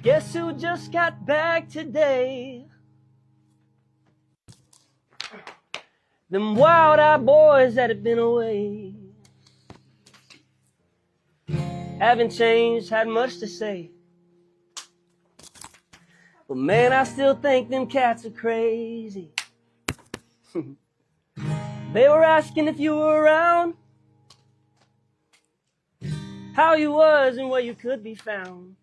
Guess who just got back today? Them wild-eyed boys that have been away. Haven't changed, had much to say. But man, I still think them cats are crazy. They were asking if you were around, how you was and where you could be found.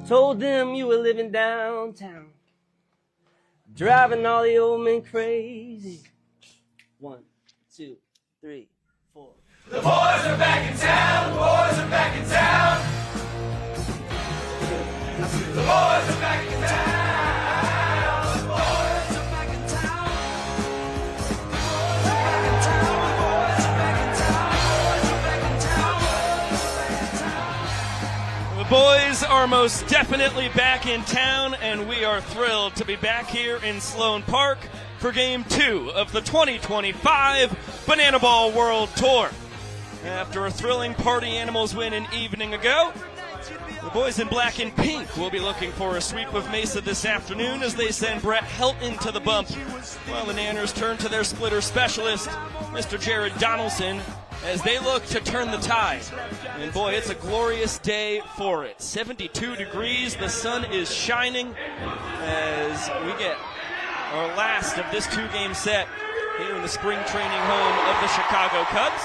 Told them you were living downtown, driving all the old men crazy. 1, 2, 3, 4. The boys are back in town, the boys are back in town. The boys are back in town, the boys are back in town. The boys are back in town, the boys are back in town, the boys are back in town. The boys are most definitely back in town, and we are thrilled to be back here in Sloan Park for Game 2 of the 2025 Banana Ball World Tour. After a thrilling Party Animals win an evening ago, the boys in black and pink will be looking for a sweep of Mesa this afternoon as they send Brett Helton to the bump, while the Nanners turn to their splitter specialist, Mr. Jared Donaldson, as they look to turn the tide. And boy, it's a glorious day for it. 72 degrees, the sun is shining as we get our last of this two-game set here in the spring training home of the Chicago Cubs.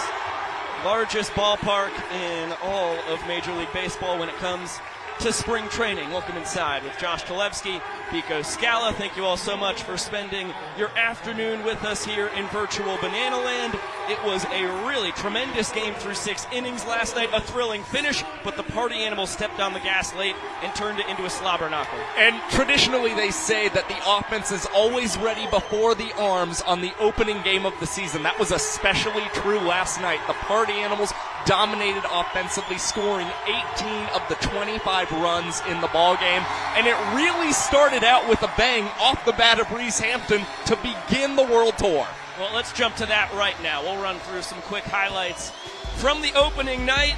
Largest ballpark in all of Major League Baseball when it comes to spring training. Welcome inside with Josh Talevsky, Pico Scala. Thank you all so much for spending your afternoon with us here in virtual Banana Land. It was a really tremendous game through 6 innings last night, a thrilling finish, but the Party Animals stepped on the gas late and turned it into a slobber knocker. And traditionally they say that the offense is always ready before the arms on the opening game of the season. That was especially true last night. The Party Animals dominated offensively, scoring 18 of the 25 runs in the ballgame, and it really started out with a bang off the bat of Reese Hampton to begin the World Tour. Well, let's jump to that right now. We'll run through some quick highlights from the opening night,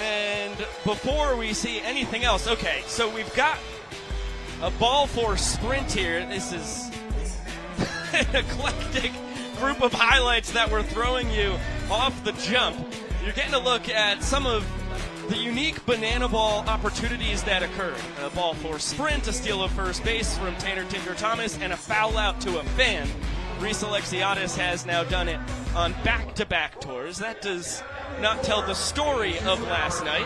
and before we see anything else, okay, so we've got a ball for sprint here. This is an eclectic group of highlights that we're throwing you off the jump. You're getting a look at some of the unique banana ball opportunities that occurred. A ball for sprint, a steal of first base from Tanner Tinker Thomas, and a foul out to a fan. Reese Alexiadis has now done it on back-to-back tours. That does not tell the story of last night,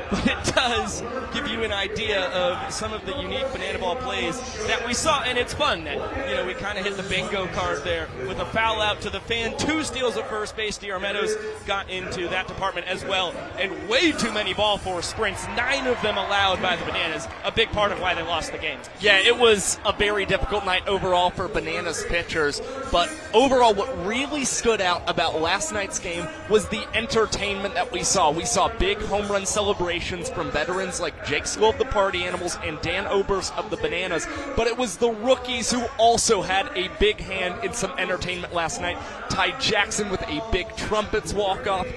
but it does give you an idea of some of the unique banana ball plays that we saw, and it's fun that, you know, we kind of hit the bingo card there with a foul out to the fan, 2 steals at first base. D.R. Meadows got into that department as well, and way too many ball force sprints, 9 of them allowed by the Bananas, a big part of why they lost the game. Yeah, it was a very difficult night overall for Bananas pitchers, but overall what really stood out about last night's game was the entertainment that we saw. We saw big home run celebrations from veterans like Jake School of the Party Animals and Dan Oberst of the Bananas, but it was the rookies who also had a big hand in some entertainment last night. Ty Jackson with a big trumpets walk up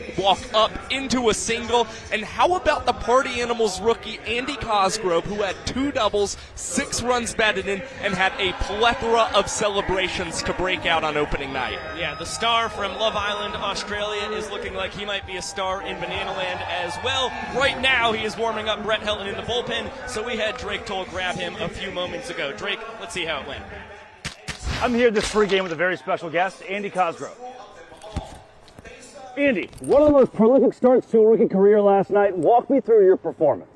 into a single, and how about the Party Animals rookie Andy Cosgrove, who had 2 doubles, 6 runs batted in, and had a plethora of celebrations to break out on opening night. Yeah, the star from Love Island, Australia, is looking like he might be a star in Banana Land as well. Right now, he is warming up Brett Helton in the bullpen, so we had Drake Toll grab him a few moments ago. Drake, let's see how it went. I'm here this free game with a very special guest, Andy Cosgrove. Andy, one of the most prolific starts to a rookie career last night. Walk me through your performance.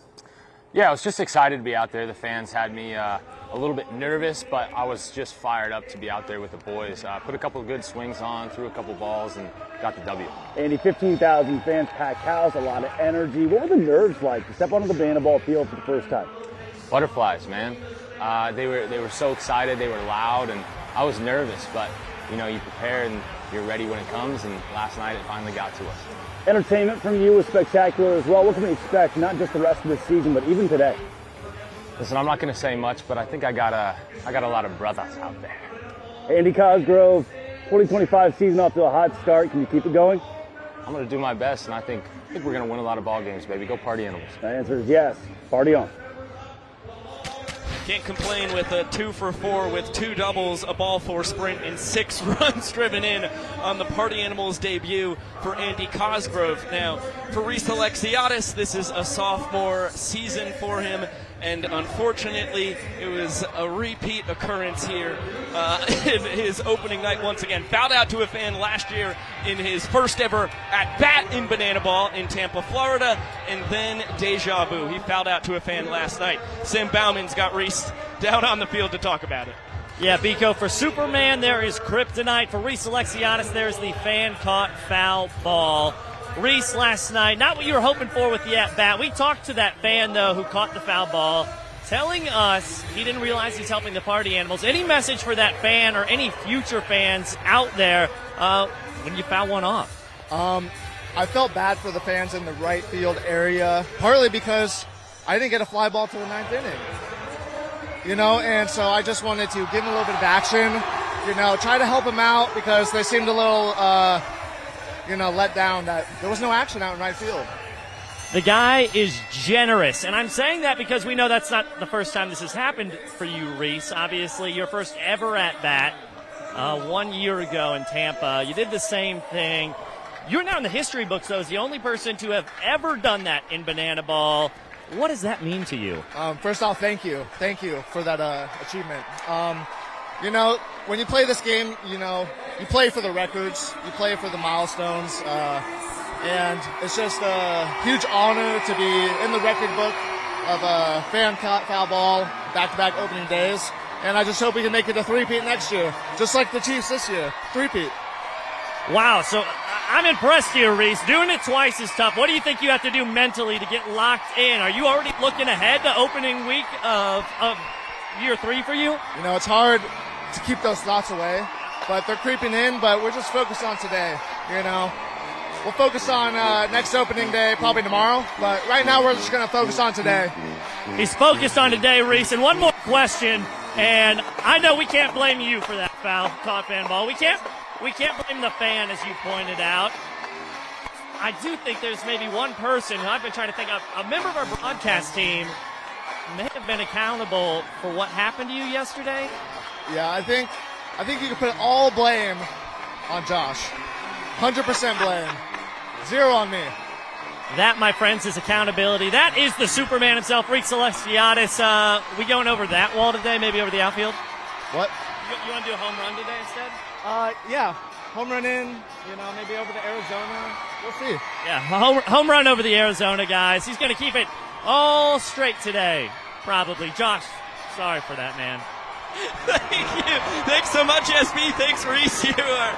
Yeah, I was just excited to be out there. The fans had me a little bit nervous, but I was just fired up to be out there with the boys. Put a couple of good swings on, threw a couple balls, and got the W. Andy, 15,000 fans, packed house, a lot of energy. What were the nerves like to step onto the banana ball field for the first time? Butterflies, man. They were so excited. They were loud, and I was nervous, but you know, you prepare and you're ready when it comes, and last night it finally got to us. Entertainment from you was spectacular as well. What can we expect, not just the rest of the season, but even today? Listen, I'm not going to say much, but I think I got a lot of brothers out there. Andy Cosgrove, 2025 season off to a hot start. Can you keep it going? I'm going to do my best, and I think I think we're going to win a lot of ball games, baby. Go Party Animals. The answer is yes. Party on. Can't complain with a 2 for 4 with 2 doubles, a ball 4 sprint, and 6 runs driven in on the Party Animals debut for Andy Cosgrove. Now, for Reese Alexiadis, this is a sophomore season for him, and unfortunately, it was a repeat occurrence here in his opening night once again. Fouled out to a fan last year in his first ever at-bat in Banana Ball in Tampa, Florida, and then deja vu. He fouled out to a fan last night. Sam Bauman's got Reese down on the field to talk about it. Yeah, Biko, for Superman, there is kryptonite. For Reese Alexiadis, there's the fan-caught foul ball. Reese last night, not what you were hoping for with the at-bat. We talked to that fan, though, who caught the foul ball, telling us he didn't realize he's helping the Party Animals. Any message for that fan or any future fans out there when you foul one off? I felt bad for the fans in the right field area, partly because I didn't get a fly ball to the 9th inning. You know, and so I just wanted to give him a little bit of action, you know, try to help him out because they seemed a little, let down that there was no action out in right field. The guy is generous, and I'm saying that because we know that's not the first time this has happened for you, Reese. Obviously, your first ever at-bat 1 year ago in Tampa. You did the same thing. You're now in the history books, though, as the only person to have ever done that in Banana Ball. What does that mean to you? First off, thank you. Thank you for that achievement. When you play this game, you play for the records, you play for the milestones, and it's just a huge honor to be in the record book of a fan-caught foul ball back-to-back opening days. And I just hope we can make it a three-peat next year, just like the Chiefs this year. Three-peat. Wow, so I'm impressed here, Reese. Doing it twice is tough. What do you think you have to do mentally to get locked in? Are you already looking ahead to opening week of year 3 for you? It's hard to keep those thoughts away, but they're creeping in, but we're just focused on today, We'll focus on next opening day, probably tomorrow, but right now we're just going to focus on today. He's focused on today, Reese. And one more question, and I know we can't blame you for that foul, caught fan ball. We can't blame the fan, as you pointed out. I do think there's maybe one person who I've been trying to think of, a member of our broadcast team may have been accountable for what happened to you yesterday. Yeah, I think you can put all blame on Josh. 100% blame. 0 on me. That, my friends, is accountability. That is the Superman himself, Reese Alexiadis. We going over that wall today, maybe over the outfield? What? You want to do a home run today instead? Yeah. Home run in, maybe over to Arizona. We'll see. Yeah, home run over the Arizona, guys. He's going to keep it all straight today, probably. Josh, sorry for that, man. Thank you. Thanks so much, SB. Thanks, Reese. You are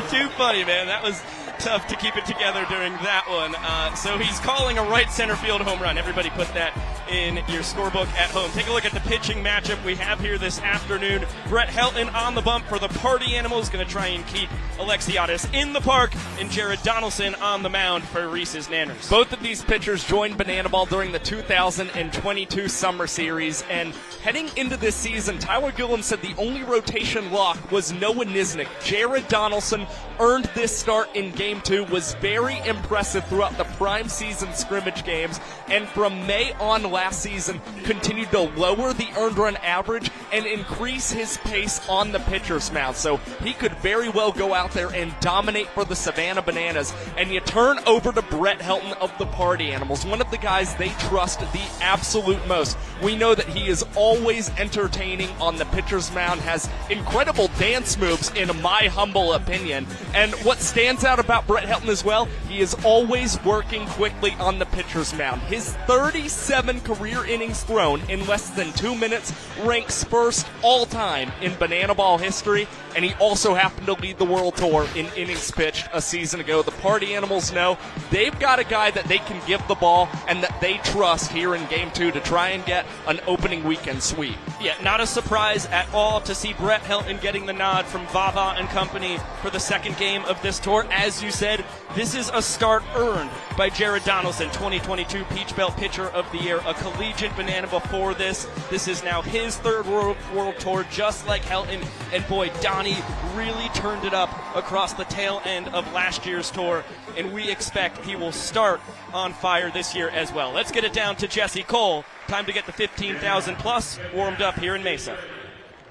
too funny, man. That was tough to keep it together during that one. So he's calling a right center field home run. Everybody put that in your scorebook at home. Take a look at the pitching matchup we have here this afternoon. Brett Helton on the bump for the Party Animals, going to try and keep Alexiadis in the park, and Jared Donaldson on the mound for Reese's Nanners. Both of these pitchers joined Banana Ball during the 2022 Summer Series, and heading into this season, Tyler Gillum said the only rotation lock was Noah Nisnik. Jared Donaldson earned this start in Game 2, was very impressive throughout the prime season scrimmage games, and from May on last season continued to lower the earned run average and increase his pace on the pitcher's mound. So he could very well go out there and dominate for the Savannah Bananas. And you turn over to Brett Helton of the Party Animals, one of the guys they trust the absolute most. We know that he is always entertaining on the pitcher's mound, has incredible dance moves in my humble opinion. And what stands out about Brett Helton as well, he is always working quickly on the pitcher's mound. His 37 career innings thrown in less than 2 minutes ranks first all time in Banana Ball history, and he also happened to lead the World Tour in innings pitched a season ago. The Party Animals know they've got a guy that they can give the ball and that they trust here in Game 2 to try and get an opening weekend sweep. Yeah, not a surprise at all to see Brett Helton getting the nod from Vava and company for the second game of this tour. As you said, this is a start earned by Jared Donaldson, 2022 Peach Belt Pitcher of the Year, a collegiate banana before this. This is now his third world tour, just like Helton. And boy, Donnie really turned it up across the tail end of last year's tour, and we expect he will start on fire this year as well. Let's get it down to Jesse Cole. Time to get the 15,000 plus warmed up here in Mesa.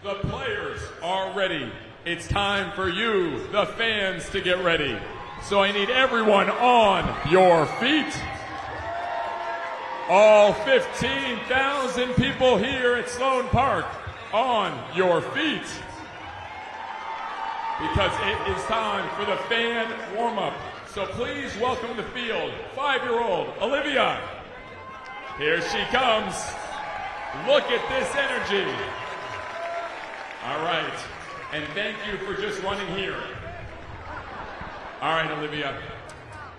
The players are ready. It's time for you, the fans, to get ready. So I need everyone on your feet. All 15,000 people here at Sloan Park on your feet. Because it is time for the fan warm-up. So please welcome the field, 5-year-old Olivia. Here she comes. Look at this energy. All right. And thank you for just running here. All right, Olivia.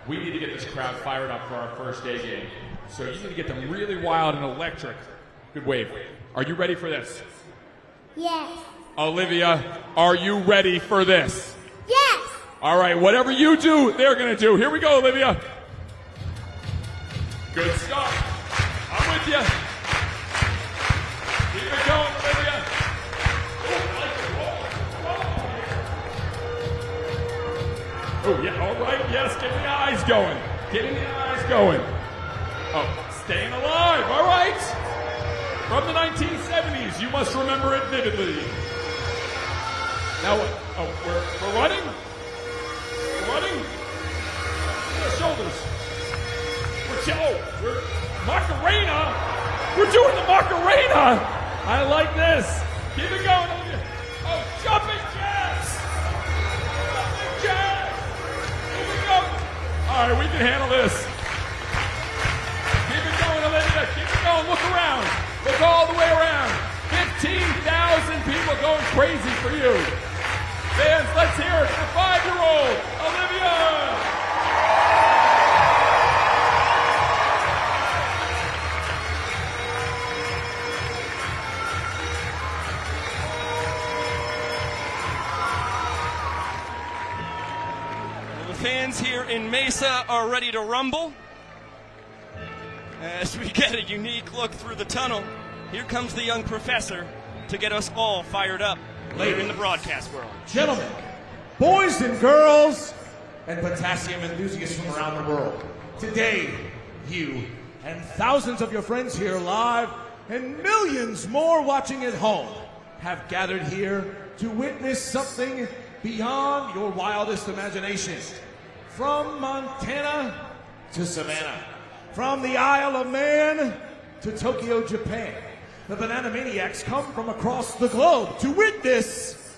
We need to get this crowd fired up for our first day game. So you need to get them really wild and electric. Good wave. Are you ready for this? Yes. Olivia, are you ready for this? Yes. All right, whatever you do, they're going to do. Here we go, Olivia. Good start. I'm with you. Keep it going, Olivia. Oh, yeah, all right, yes, getting the eyes going. Getting the eyes going. Oh, staying alive, all right. From the 1970s, you must remember it vividly. Now what? Oh, we're running? We're running? The shoulders. We're Macarena. We're doing the Macarena. I like this. Keep it going, Olivia. Oh, jumping jacks. Jumping jacks. Keep it going. All right, we can handle this. Keep it going, Olivia. Keep it going. Look around. Look all the way around. 15,000 people going crazy for you. Fans, let's hear it for 5-year-old Olivia. The fans here in Mesa are ready to rumble. As we get a unique look through the tunnel, here comes the young professor to get us all fired up later in the broadcast world. Gentlemen, boys and girls, and potassium enthusiasts from around the world, today you and thousands of your friends here live and millions more watching at home have gathered here to witness something beyond your wildest imagination. From Montana to Savannah, from the Isle of Man to Tokyo, Japan, the Banana Maniacs come from across the globe to witness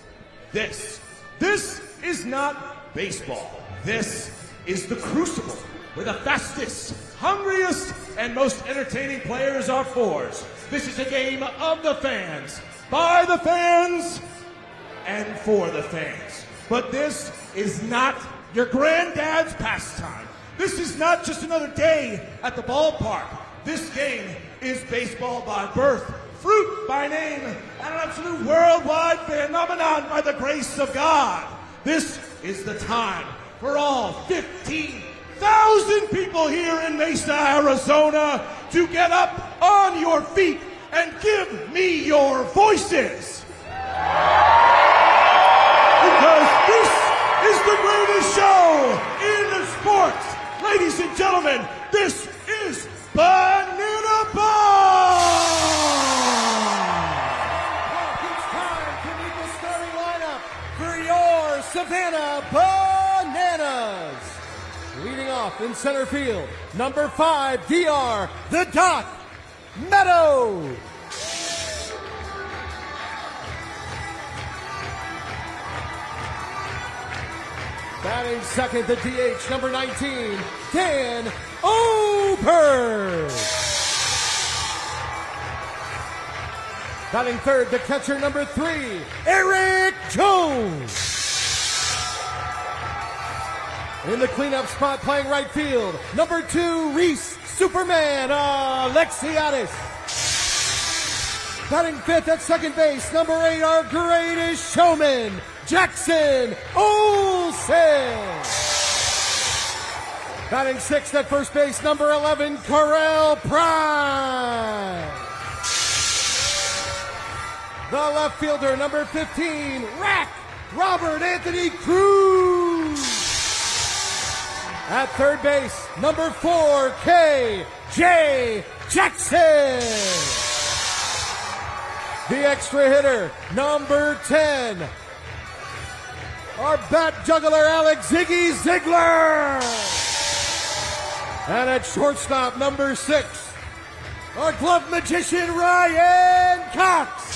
this. This is not baseball. This is the Crucible, where the fastest, hungriest, and most entertaining players are fours. This is a game of the fans, by the fans, and for the fans. But this is not your granddad's pastime. This is not just another day at the ballpark. This game is baseball by birth, fruit by name, and an absolute worldwide phenomenon by the grace of God. This is the time for all 15,000 people here in Mesa, Arizona, to get up on your feet and give me your voices. Because this is the greatest show in sports. Ladies and gentlemen, this is Banana Ball! It's time to meet the starting lineup for your Savannah Bananas. Leading off in center field, number 5, DR, the Doc Meadow. Batting second, the DH, number 19, Dan Ober. Batting third, the catcher, number 3, Eric Jones. In the cleanup spot, playing right field, number 2, Reese Superman Alexiadis. Batting fifth at second base, number 8, our greatest showman, Jackson Olsen. Batting sixth at first base, number 11, Correll Prime. The left fielder, number 15, Rack Robert Anthony Cruz. At third base, number 4, K.J. Jackson. The extra hitter, number 10, our bat juggler, Alex Ziggy Ziegler. And at shortstop, number 6, our glove magician, Ryan Cox.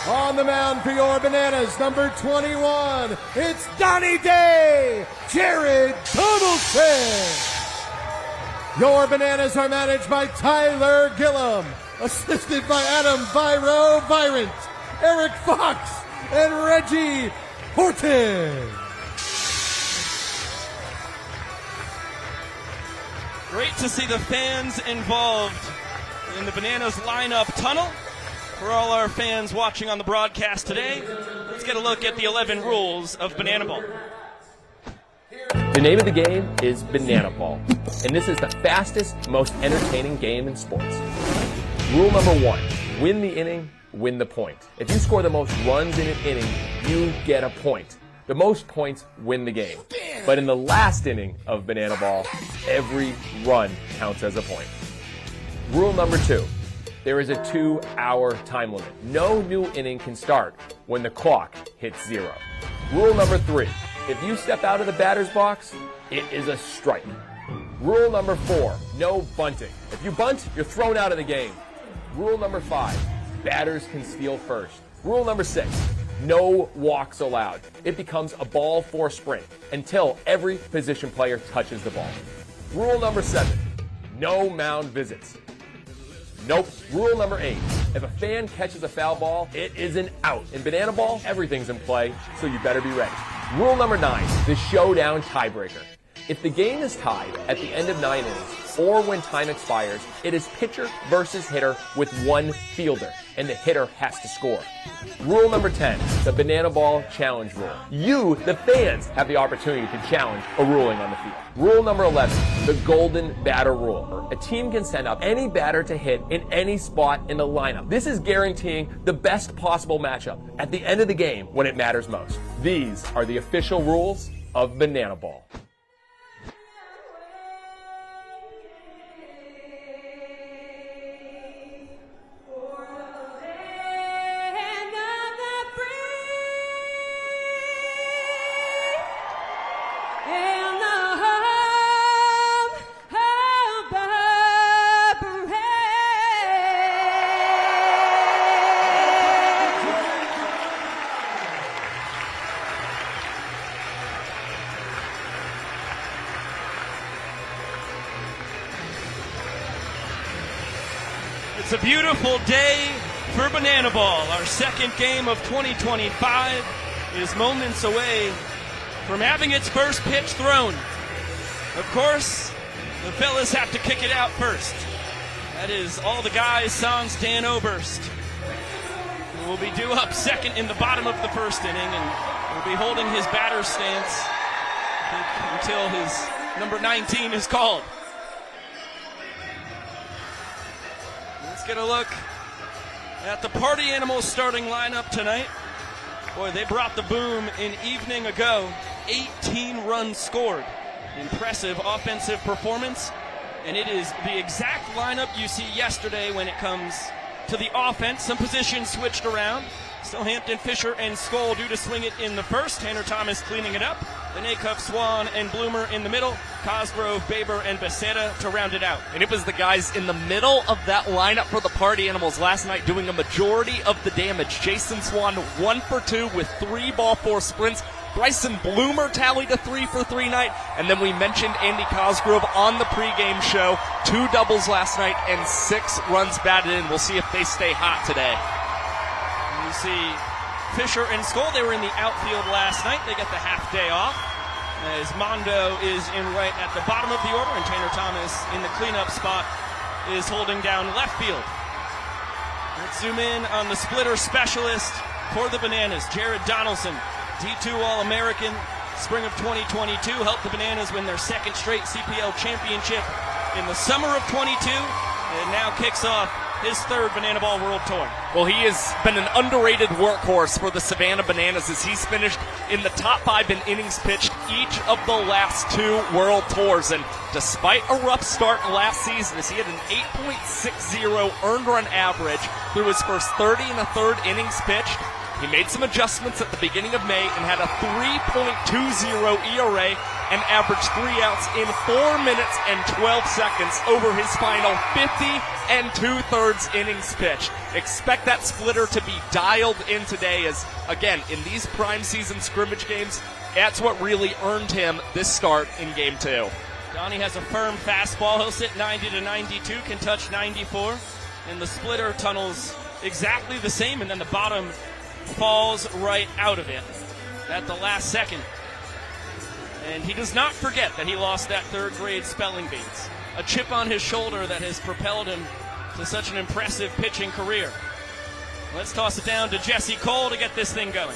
On the mound for your Bananas, number 21, it's Donnie Day, Jared Donaldson. Your Bananas are managed by Tyler Gillum, assisted by Adam Virant, Eric Fox, and Reggie Horton. Great to see the fans involved in the Bananas lineup tunnel. For all our fans watching on the broadcast today, let's get a look at the 11 rules of Banana Ball. The name of the game is Banana Ball, and this is the fastest, most entertaining game in sports. Rule number 1, win the inning, win the point. If you score the most runs in an inning, you get a point. The most points win the game. But in the last inning of Banana Ball, every run counts as a point. Rule number 2, there is a 2-hour time limit. No new inning can start when the clock hits 0. Rule number 3, if you step out of the batter's box, it is a strike. Rule number 4, no bunting. If you bunt, you're thrown out of the game. Rule number 5, batters can steal first. Rule number 6, no walks allowed. It becomes a ball 4 sprint until every position player touches the ball. Rule number 7, no mound visits. Nope. Rule number 8, if a fan catches a foul ball, it is an out. In Banana Ball, everything's in play, so you better be ready. Rule number 9, the Showdown Tiebreaker. If the game is tied at the end of 9 innings, or when time expires, it is pitcher versus hitter with 1 fielder, and the hitter has to score. Rule number 10, the Banana Ball Challenge Rule. You, the fans, have the opportunity to challenge a ruling on the field. Rule number 11, the Golden Batter Rule. A team can send up any batter to hit in any spot in the lineup. This is guaranteeing the best possible matchup at the end of the game when it matters most. These are the official rules of Banana Ball. It's a beautiful day for Banana Ball. Our second game of 2025 is moments away from having its first pitch thrown. Of course, the fellas have to kick it out first. That is All the Guys Songs Dan Oberst, who will be due up second in the bottom of the first inning and will be holding his batter's stance until his number 19 is called. Let's get a look at the Party Animals starting lineup tonight. Boy, they brought the boom an evening ago. 18 runs scored. Impressive offensive performance. And it is the exact lineup you see yesterday when it comes to the offense. Some positions switched around. Still Hampton, Fisher, and Skoll due to swing it in the first. Tanner Thomas cleaning it up. Then Acuff, Swan, and Bloomer in the middle. Cosgrove, Baber, and Becerra to round it out. And it was the guys in the middle of that lineup for the Party Animals last night doing a majority of the damage. Jason Swan 1 for 2 with 3 ball 4 sprints. Bryson Bloomer tallied a 3 for 3 night. And then we mentioned Andy Cosgrove on the pregame show. 2 doubles last night and 6 runs batted in. We'll see if they stay hot today. You see Fisher and Skoll, they were in the outfield last night. They got the half day off, as Mondo is in right at the bottom of the order, and Tanner Thomas in the cleanup spot is holding down left field. Let's zoom in on the splitter specialist for the Bananas, Jared Donaldson, D2 All-American, spring of 2022, helped the Bananas win their second straight CPL championship in the summer of 22, and now kicks off his third Banana Ball World Tour. Well, he has been an underrated workhorse for the Savannah Bananas as he's finished in the top 5 in innings pitched each of the last 2 World Tours. And despite a rough start last season, as he had an 8.60 earned run average through his first 30 1/3 innings pitched, he made some adjustments at the beginning of May and had a 3.20 ERA and averaged 3 outs in 4 minutes and 12 seconds over his final 50 2/3 innings pitched. Expect that splitter to be dialed in today as, again, in these prime season scrimmage games, that's what really earned him this start in Game 2. Donnie has a firm fastball. He'll sit 90 to 92, can touch 94, and the splitter tunnels exactly the same, and then the bottom falls right out of it at the last second. And he does not forget that he lost that 3rd grade spelling bees. A chip on his shoulder that has propelled him to such an impressive pitching career. Let's toss it down to Jesse Cole to get this thing going.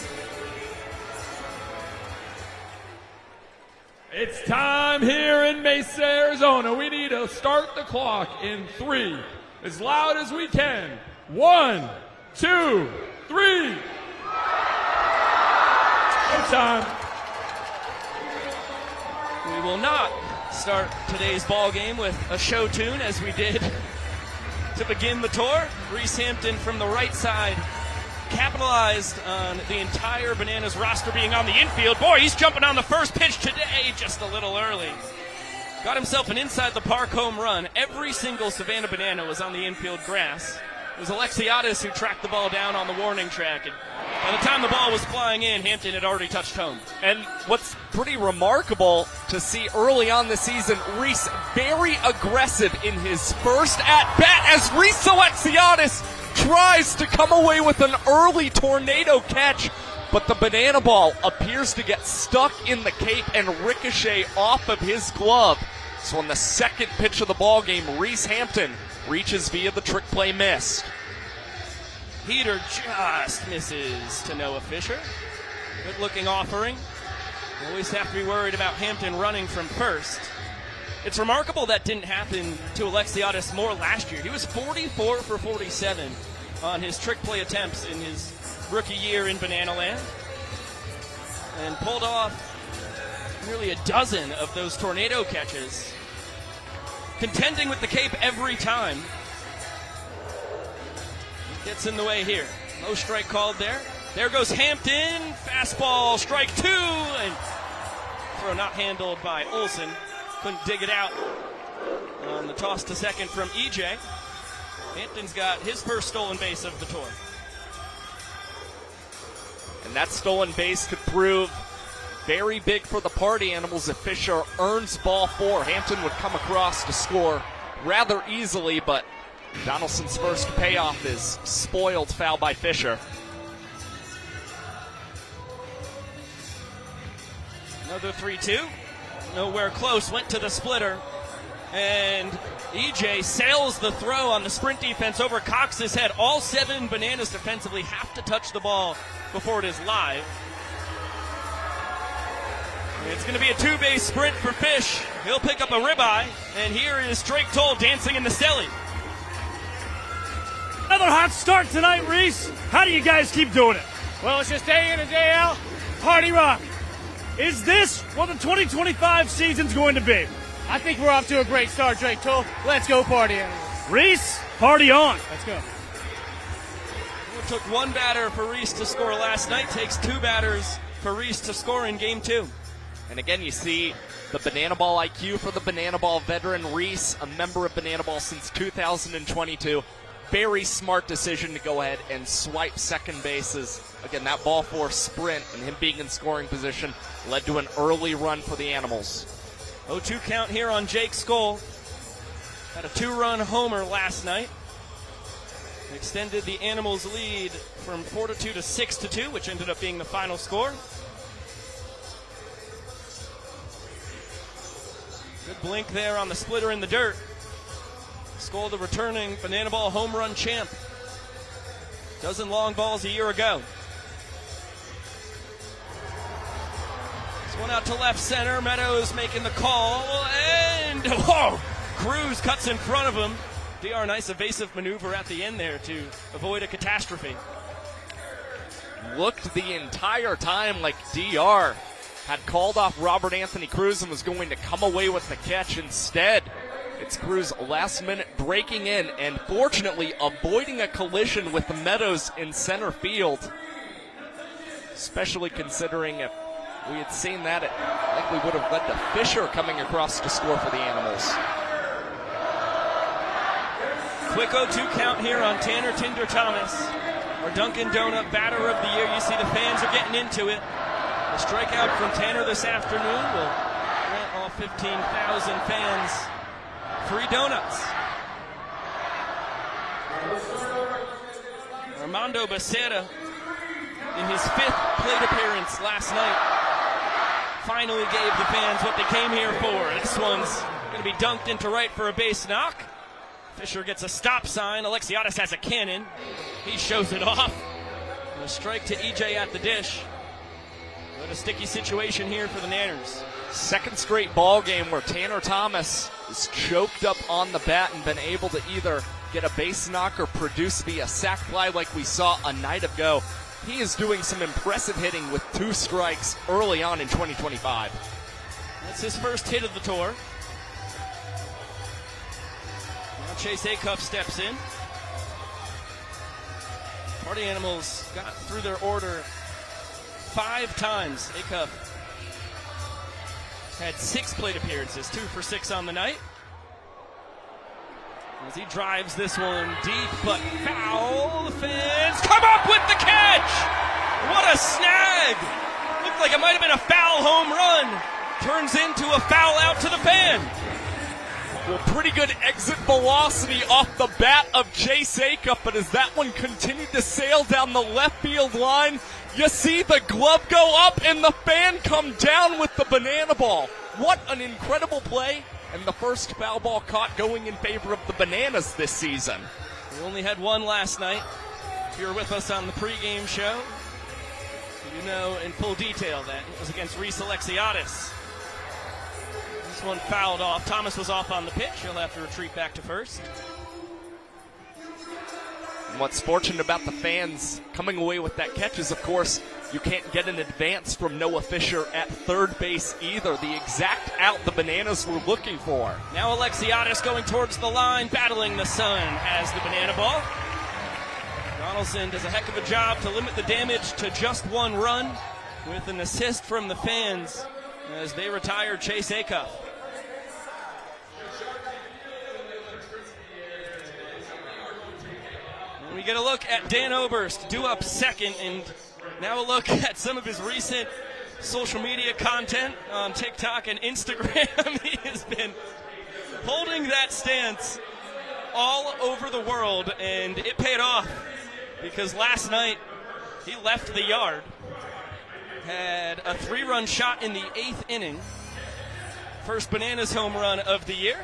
It's time here in Mesa, Arizona. We need to start the clock in 3, as loud as we can. 1, 2, 3. Go time. We will not start today's ball game with a show tune as we did to begin the tour. Reese Hampton from the right side capitalized on the entire Bananas roster being on the infield. Boy, he's jumping on the first pitch today just a little early. Got himself an inside the park home run. Every single Savannah Banana was on the infield grass. It was Alexiadis who tracked the ball down on the warning track. And by the time the ball was flying in, Hampton had already touched home. And what's pretty remarkable to see early on this season, Reese very aggressive in his first at-bat as Reese Alexiadis tries to come away with an early tornado catch, but the banana ball appears to get stuck in the cape and ricochet off of his glove. So on the second pitch of the ball game, Reese Hampton reaches via the trick play miss. Heater just misses to Noah Fisher. Good looking offering. Always have to be worried about Hampton running from first. It's remarkable that didn't happen to Alexiadis more last year. He was 44 for 47 on his trick play attempts in his rookie year in Banana Land, and pulled off nearly a dozen of those tornado catches, contending with the cape every time. Gets in the way here. No strike called there. There goes Hampton. Fastball, strike 2, and throw not handled by Olsen. Couldn't dig it out on the toss to second from EJ. Hampton's got his first stolen base of the tour. And that stolen base could prove very big for the Party Animals if Fisher earns ball 4. Hampton would come across to score rather easily, but Donaldson's first payoff is spoiled foul by Fisher. Another 3-2. Nowhere close. Went to the splitter. And EJ sails the throw on the sprint defense over Cox's head. All 7 Bananas defensively have to touch the ball before it is live. It's going to be a 2-base sprint for Fish. He'll pick up a ribeye. And here is Drake Toll dancing in the celly. Another hot start tonight, Reese. How do you guys keep doing it? Well, it's just day in and day out. Party rock. Is this what the 2025 season's going to be? I think we're off to a great start, Drake Toll. Let's go, Party Animals. Reese, party on. Let's go. It took 1 batter for Reese to score last night. Takes 2 batters for Reese to score in Game 2. And again, you see the Banana Ball IQ for the Banana Ball veteran Reese, a member of Banana Ball since 2022. Very smart decision to go ahead and swipe second bases. Again, that ball 4 sprint and him being in scoring position led to an early run for the Animals. 0-2 count here on Jake Skoll. Had a 2-run homer last night. Extended the Animals' lead from 4-2 to 6-2, which ended up being the final score. Good blink there on the splitter in the dirt. Skoll, the returning Banana Ball home run champ. Dozen long balls a year ago. This one out to left center. Meadows making the call, and Cruz cuts in front of him. DR, nice evasive maneuver at the end there to avoid a catastrophe. Looked the entire time like DR had called off Robert Anthony Cruz and was going to come away with the catch. Instead, it's Cruz last minute breaking in and fortunately avoiding a collision with Meadows in center field. Especially considering if we had seen that, it likely would have led to Fisher coming across to score for the Animals. Quick 0-2 count here on Tanner Tinder Thomas, our Dunkin' Donut batter of the year. You see the fans are getting into it. The strikeout from Tanner this afternoon will grant all 15,000 fans free donuts. Armando Becerra, in his 5th plate appearance last night, finally gave the fans what they came here for. This one's going to be dunked into right for a base knock. Fisher gets a stop sign. Alexiadis has a cannon. He shows it off. And a strike to EJ at the dish. What a sticky situation here for the Nanners. Second straight ball game where Tanner Thomas is choked up on the bat and been able to either get a base knock or produce via sac fly like we saw a night ago. He is doing some impressive hitting with 2 strikes early on in 2025. That's his first hit of the tour. Now Chase Acuff steps in. Party Animals got through their order 5 times. Acuff had 6 plate appearances, 2 for 6 on the night. As he drives this one deep, but foul. The fans come up with the catch! What a snag! Looked like it might have been a foul home run. Turns into a foul out to the fan. Well, pretty good exit velocity off the bat of Chase Acuff, but as that one continued to sail down the left field line, you see the glove go up and the fan come down with the banana ball. What an incredible play, and the first foul ball caught going in favor of the Bananas this season. We only had one last night. If you were with us on the pregame show, you know in full detail that it was against Reese Alexiadis. This one fouled off. Thomas was off on the pitch. He'll have to retreat back to first. And what's fortunate about the fans coming away with that catch is, of course, you can't get an advance from Noah Fisher at third base either. The exact out the Bananas were looking for. Now Alexiadis going towards the line, battling the sun, has the banana ball. Donaldson does a heck of a job to limit the damage to just 1 run with an assist from the fans as they retire Chase Acuff. And we get a look at Dan Oberst, due up second, and now a look at some of his recent social media content on TikTok and Instagram. He has been holding that stance all over the world, and it paid off because last night he left the yard, had a 3-run shot in the 8th inning, first Bananas home run of the year.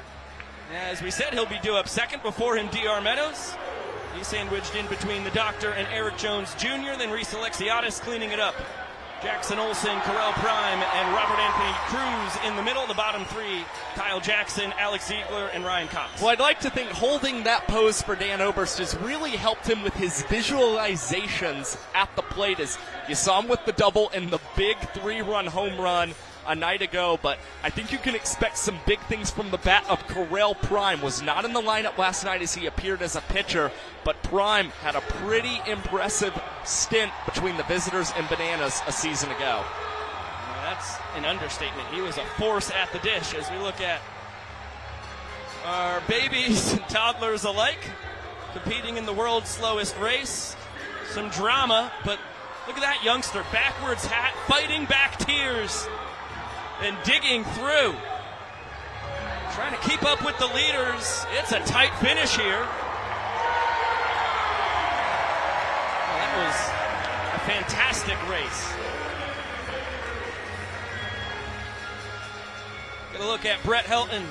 As we said, he'll be due up second. Before him, DR Meadows. He's sandwiched in between the Doctor and Eric Jones Jr., then Reese Alexiadis cleaning it up. Jackson Olsen, Correll Prime, and Robert Anthony Cruz in the middle. The bottom 3, Kyle Jackson, Alex Ziegler, and Ryan Cox. Well, I'd like to think holding that pose for Dan Oberst has really helped him with his visualizations at the plate, as you saw him with the double and the big 3-run home run a night ago. But I think you can expect some big things from the bat of Correll Prime. Was not in the lineup last night as he appeared as a pitcher, but Prime had a pretty impressive stint between the Visitors and Bananas a season ago. Well, that's an understatement. He was a force at the dish as we look at our babies and toddlers alike competing in the world's slowest race. Some drama, but look at that youngster, backwards hat, fighting back tears and digging through. Trying to keep up with the leaders. It's a tight finish here. Well, that was a fantastic race. Get a look at Brett Helton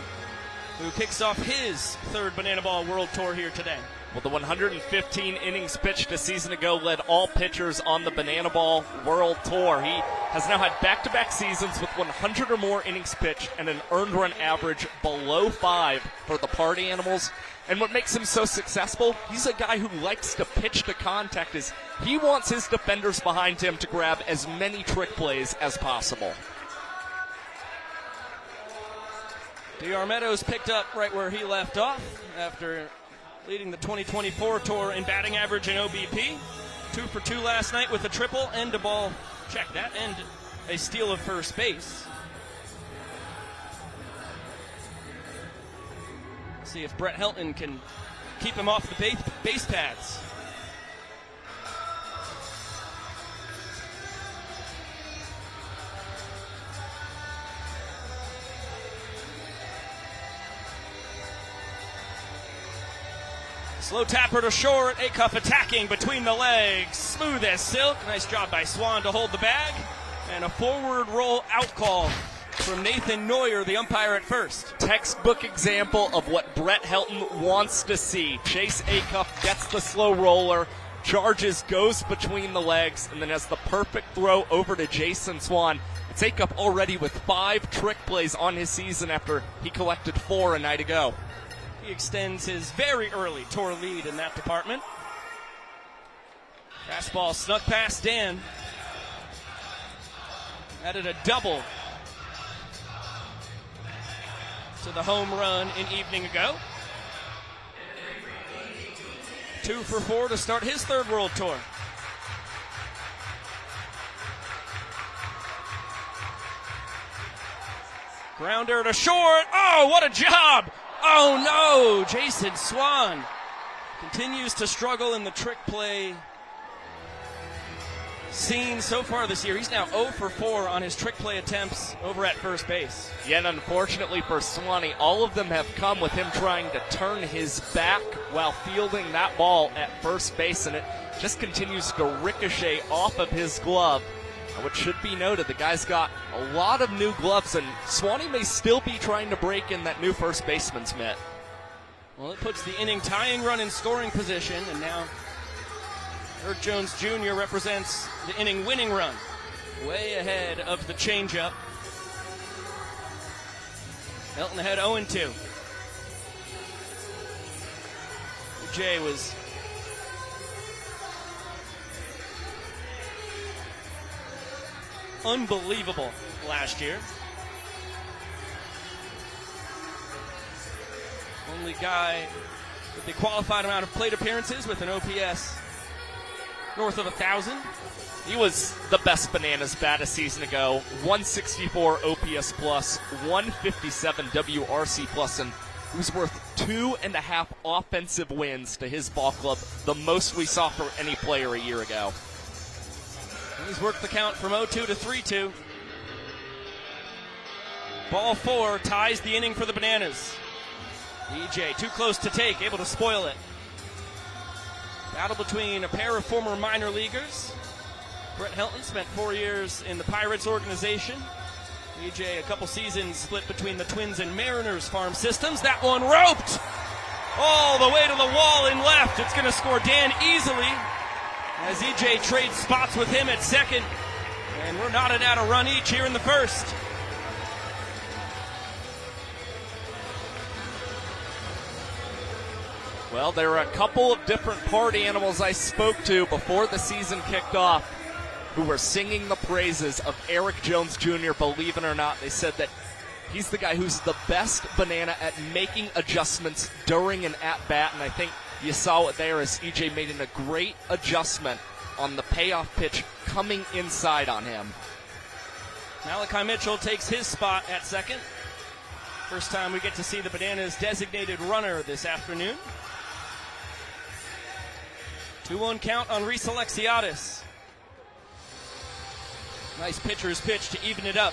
who kicks off his third Banana Ball World Tour here today. Well, the 115 innings pitched a season ago led all pitchers on the Banana Ball World Tour. He has now had back-to-back seasons with 100 or more innings pitched and an earned run average below 5 for the Party Animals. And what makes him so successful, he's a guy who likes to pitch to contact. As he wants his defenders behind him to grab as many trick plays as possible. D.R. Meadows picked up right where he left off after leading the 2024 tour in batting average and OBP. 2 for 2 last night with a triple and a ball. Check that, and a steal of first base. See if Brett Helton can keep him off the base paths. Slow tapper to short, Acuff attacking between the legs, smooth as silk. Nice job by Swan to hold the bag. And a forward roll out call from Nathan Neuer, the umpire at first. Textbook example of what Brett Helton wants to see. Chase Acuff gets the slow roller, charges, goes between the legs, and then has the perfect throw over to Jason Swan. It's Acuff already with 5 trick plays on his season after he collected 4 a night ago. He extends his very early tour lead in that department. Fastball snuck past Dan. Added a double to the home run an evening ago. 2 for 4 to start his third World Tour. Grounder to short. Oh, what a job! Oh no! Jason Swan continues to struggle in the trick play scene so far this year. He's now 0 for 4 on his trick play attempts over at first base. Yet unfortunately for Swanee, all of them have come with him trying to turn his back while fielding that ball at first base, and it just continues to ricochet off of his glove. Which should be noted, the guy's got a lot of new gloves, and Swanee may still be trying to break in that new first baseman's mitt. Well, it puts the inning tying run in scoring position, and now Herc Jones Jr. represents the inning winning run, way ahead of the changeup. Helton ahead 0-2. Jay was unbelievable last year. Only guy with the qualified amount of plate appearances with an OPS north of 1,000. He was the best Bananas bat a season ago. 164 OPS plus, 157 WRC plus, and he was worth 2.5 offensive wins to his ball club, the most we saw for any player a year ago. He's worked the count from 0-2 to 3-2. Ball 4 ties the inning for the Bananas. EJ too close to take, able to spoil it. Battle between a pair of former minor leaguers. Brett Helton spent 4 years in the Pirates organization. EJ a couple seasons split between the Twins and Mariners farm systems. That one roped all the way to the wall in left. It's going to score Dan easily as EJ trades spots with him at second. And we're knotted out a run each here in the first. Well, there are a couple of different party animals I spoke to before the season kicked off who were singing the praises of Eric Jones Jr., believe it or not. They said that he's the guy who's the best Banana at making adjustments during an at-bat, and I think you saw it there as EJ made a great adjustment on the payoff pitch coming inside on him. Malachi Mitchell takes his spot at second. First time we get to see the Bananas designated runner this afternoon. 2-1 count on Reese Alexiadis. Nice pitcher's pitch to even it up.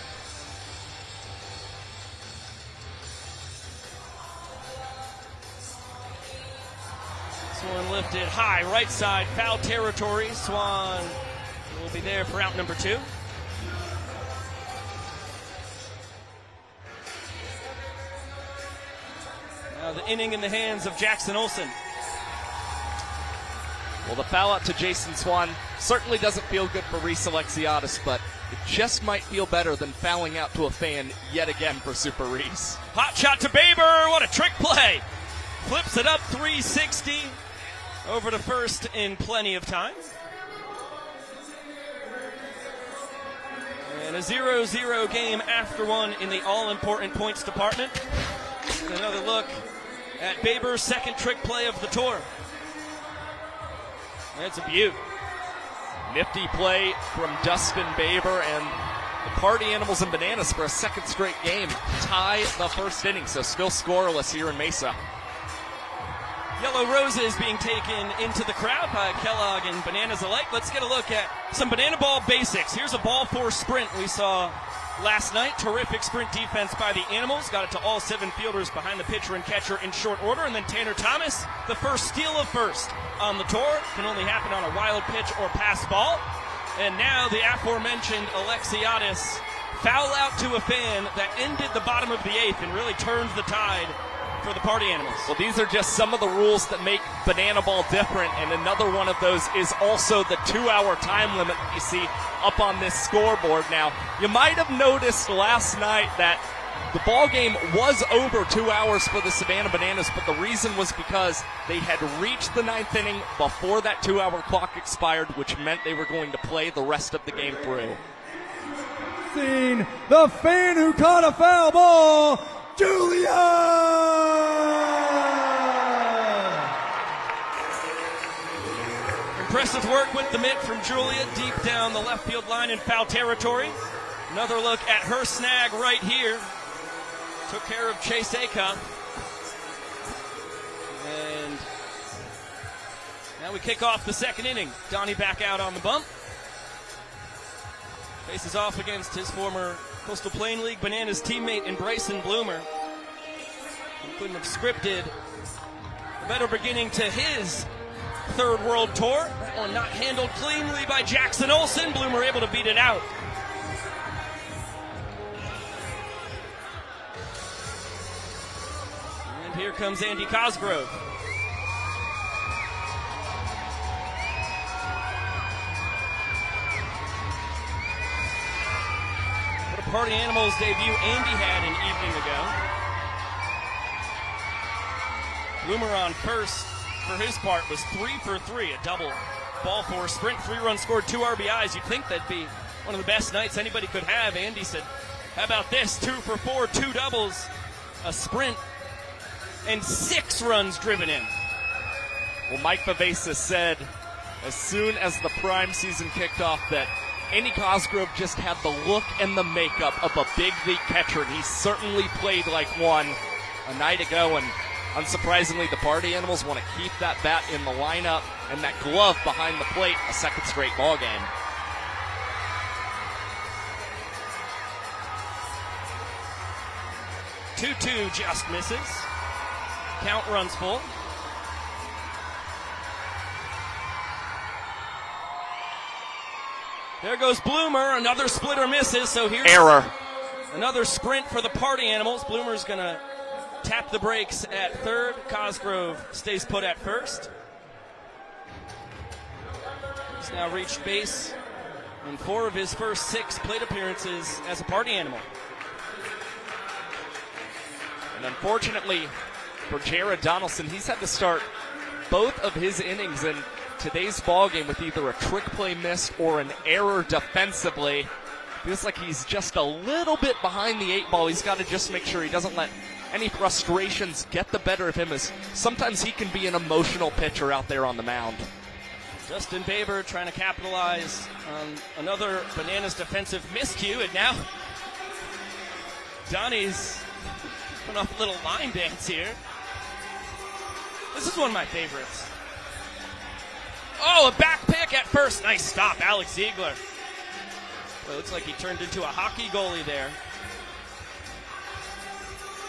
Swan lifted high, right side, foul territory. Swan will be there for out number 2. inning in the hands of Jackson Olsen. Well, the foul out to Jason Swan certainly doesn't feel good for Reese Alexiadis, but it just might feel better than fouling out to a fan yet again for Super Reese. Hot shot to Baber. What a trick play. Flips it up 360 over to first in plenty of time. And a 0-0 game after one in the all-important points department. Another look at Baber's second trick play of the tour. That's a beaut. Nifty play from Dustin Baber, and the Party Animals and Bananas for a second straight game tie the first inning, so still scoreless here in Mesa. Yellow Roses being taken into the crowd by Kellogg and Bananas alike. Let's get a look at some Banana Ball basics. Here's a ball four sprint we saw last night. Terrific sprint defense by the Animals. Got it to all 7 fielders behind the pitcher and catcher in short order. And then Tanner Thomas, the first steal of first on the tour. Can only happen on a wild pitch or pass ball. And now the aforementioned Alexiadis foul out to a fan that ended the bottom of the 8th and really turns the tide for the Party Animals. Well, these are just some of the rules that make Banana Ball different, and another one of those is also the 2-hour time limit that you see up on this scoreboard. Now, you might have noticed last night that the ball game was over 2 hours for the Savannah Bananas, but the reason was because they had reached the 9th inning before that 2-hour clock expired, which meant they were going to play the rest of the game through. Seen the fan who caught a foul ball, Julia! Impressive work with the mitt from Julia deep down the left field line in foul territory. Another look at her snag right here. Took care of Chase Acuff. And now we kick off the second inning. Donnie back out on the bump. Faces off against his former Coastal Plain League Bananas teammate in Bryson Bloomer. He couldn't have scripted a better beginning to his third world tour. That one not handled cleanly by Jackson Olsen. Bloomer able to beat it out. And here comes Andy Cosgrove. What a Party Animals debut Andy had an evening ago. Bloomer on first, for his part, was 3 for 3, a double. Ball four sprint, 3 runs scored, 2 RBIs. You'd think that'd be one of the best nights anybody could have. Andy said, how about this? 2 for 4, 2 doubles, a sprint, and 6 runs driven in. Well, Mike Bavesa said as soon as the prime season kicked off that Andy Cosgrove just had the look and the makeup of a big league catcher, and he certainly played like one a night ago. And unsurprisingly, the Party Animals want to keep that bat in the lineup and that glove behind the plate a second straight ball game. Two just misses. Count runs full. There goes Bloomer. Another splitter misses. So here's error. Another sprint for the Party Animals. Bloomer's going to tap the brakes at third. Cosgrove stays put at first. He's now reached base in 4 of his first 6 plate appearances as a Party Animal. And unfortunately for Jared Donaldson, he's had to start both of his innings in today's ball game with either a trick play missed or an error defensively. Feels like he's just a little bit behind the 8 ball. He's got to just make sure he doesn't let any frustrations get the better of him, as sometimes he can be an emotional pitcher out there on the mound. Justin Baber trying to capitalize on another Bananas defensive miscue, and now Donnie's putting off a little line dance here. This is one of my favorites. Oh, a back pick at first. Nice stop, Alex Ziegler. Well, it looks like he turned into a hockey goalie there.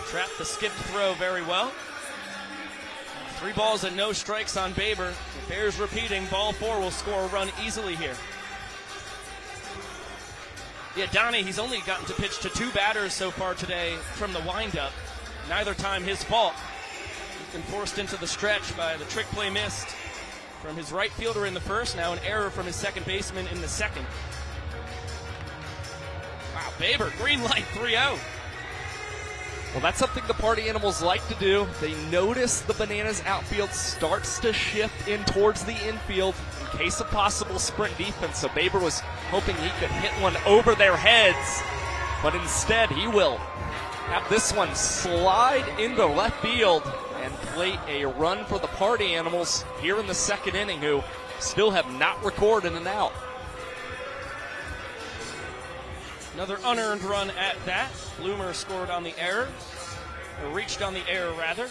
Trapped the skipped throw very well. 3 balls and no strikes on Baber. The Bears repeating. Ball 4 will score a run easily here. Yeah, Donnie, he's only gotten to pitch to 2 batters so far today from the windup. Neither time his fault. Been forced into the stretch by the trick play missed from his right fielder in the first. Now an error from his second baseman in the second. Wow, Baber, green light, 3-0. Well, that's something the party animals like to do. They notice the Bananas outfield starts to shift in towards the infield in case of possible sprint defense. So Baber was hoping he could hit one over their heads, but instead he will have this one slide into left field and play a run for the party animals here in the second inning, who still have not recorded an out. Another unearned run at that. Bloomer scored on the error, or reached on the error rather.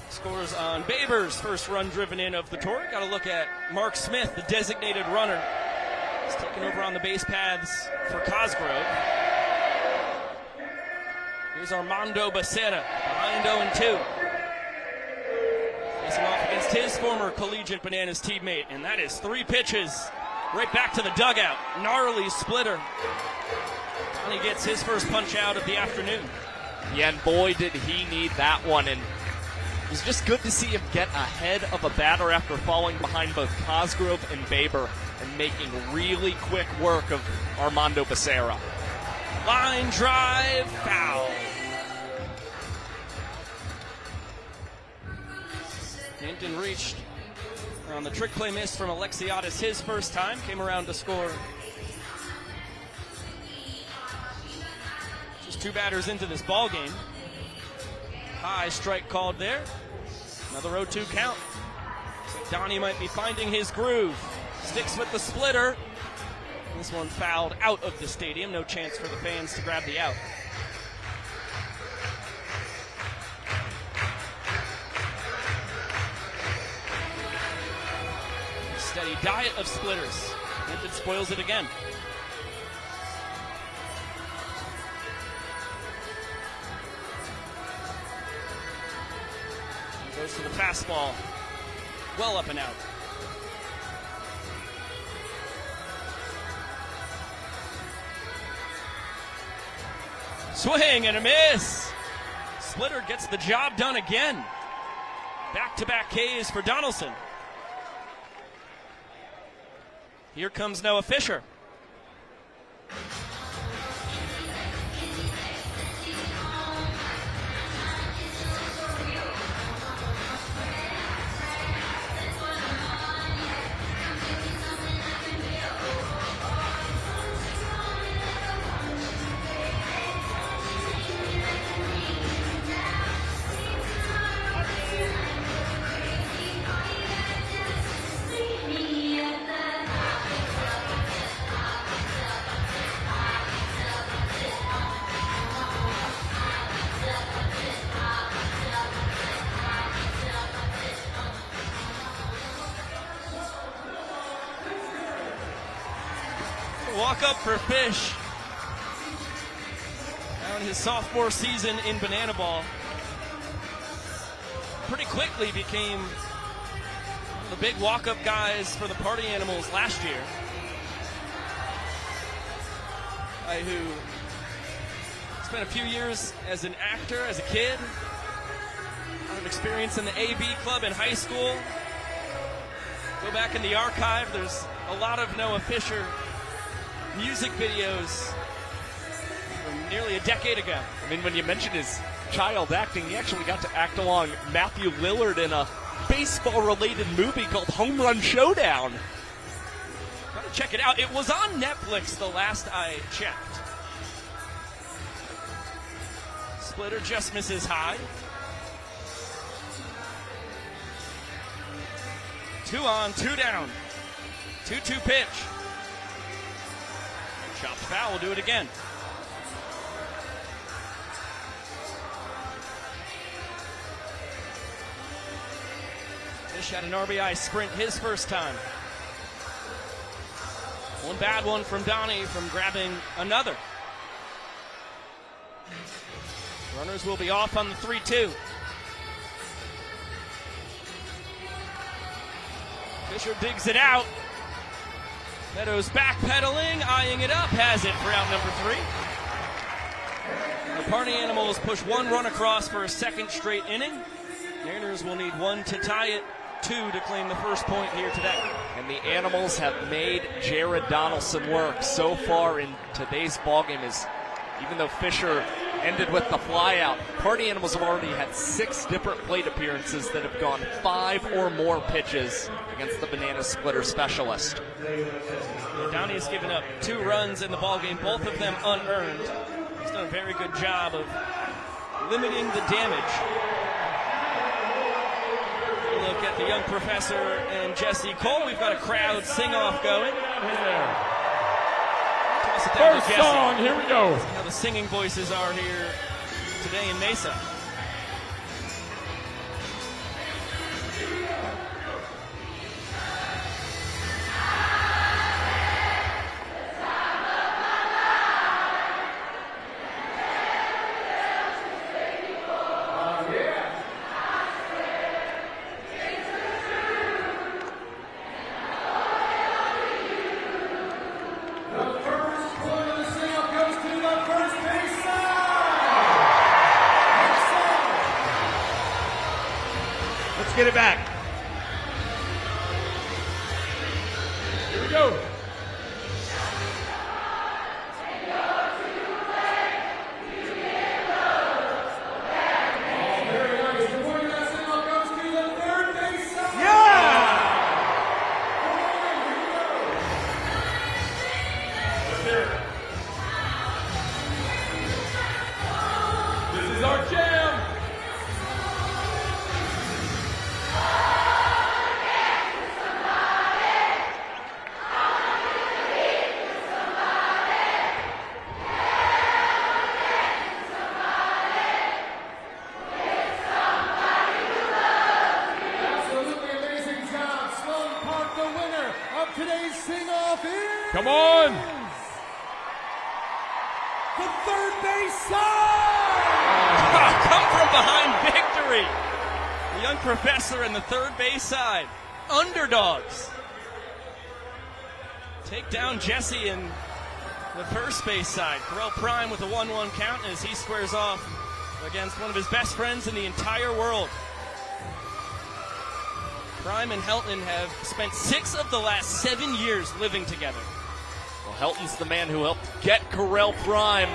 Scores on Baber's first run driven in of the tour. Got to look at Mark Smith, the designated runner. He's taking over on the base paths for Cosgrove. Here's Armando Becerra, behind 0-2. Facing off against his former collegiate Bananas teammate, and that is 3 pitches. Right back to the dugout. Gnarly splitter. And he gets his first punch out of the afternoon. Yeah, and boy, did he need that one. And it was just good to see him get ahead of a batter after falling behind both Cosgrove and Baber and making really quick work of Armando Becerra. Line drive, foul. Hinton reached on the trick play miss from Alexiadis his first time. Came around to score. Just 2 batters into this ball game. High strike called there. Another 0-2 count. So Donnie might be finding his groove. Sticks with the splitter. This one fouled out of the stadium. No chance for the fans to grab the out. Steady diet of splitters. Hinton spoils it again. Goes to the fastball. Well up and out. Swing and a miss. Splitter gets the job done again. Back-to-back Ks for Donaldson. Here comes Noah Fisher. Walk up for Fish. Now in his sophomore season in Banana Ball, pretty quickly became one of the big walk-up guys for the Party Animals last year. Guy who spent a few years as an actor, as a kid. A lot of experience in the AV club in high school. Go back in the archive, there's a lot of Noah Fisher music videos from nearly a decade ago. I mean, when you mention his child acting, he actually got to act along Matthew Lillard in a baseball-related movie called Home Run Showdown. Gotta check it out. It was on Netflix the last I checked. Splitter just misses high. 2 on, 2 down. 2-2 pitch. Chopped foul, will do it again. Fish had an RBI sprint his first time. One bad one from Donnie from grabbing another. Runners will be off on the 3-2. Fisher digs it out. Meadows backpedaling, eyeing it up, has it for out number 3. The Party Animals push 1 run across for a second straight inning. Mariners will need 1 to tie it, 2 to claim the first point here today. And the Animals have made Jared Donaldson work so far in today's ballgame. Even though Fisher ended with the flyout, Party Animals have already had 6 different plate appearances that have gone 5 or more pitches against the Banana Splitter specialist. Downey has given up 2 runs in the ballgame, both of them unearned. He's done a very good job of limiting the damage. Look at the young professor and Jesse Cole. We've got a crowd sing-off going. Toss it down First to Jesse. song, here we go. See how the singing voices are here today in Mesa. Get it back. Here we go. This is our jam. Today's sing-off is... Come on! The third base side! Come from behind victory! The young professor and the third base side. Underdogs. Take down Jesse and the first base side. Correll Prime with a 1-1 count as he squares off against one of his best friends in the entire world. Prime and Helton have spent 6 of the last 7 years living together. Well, Helton's the man who helped get Correll Prime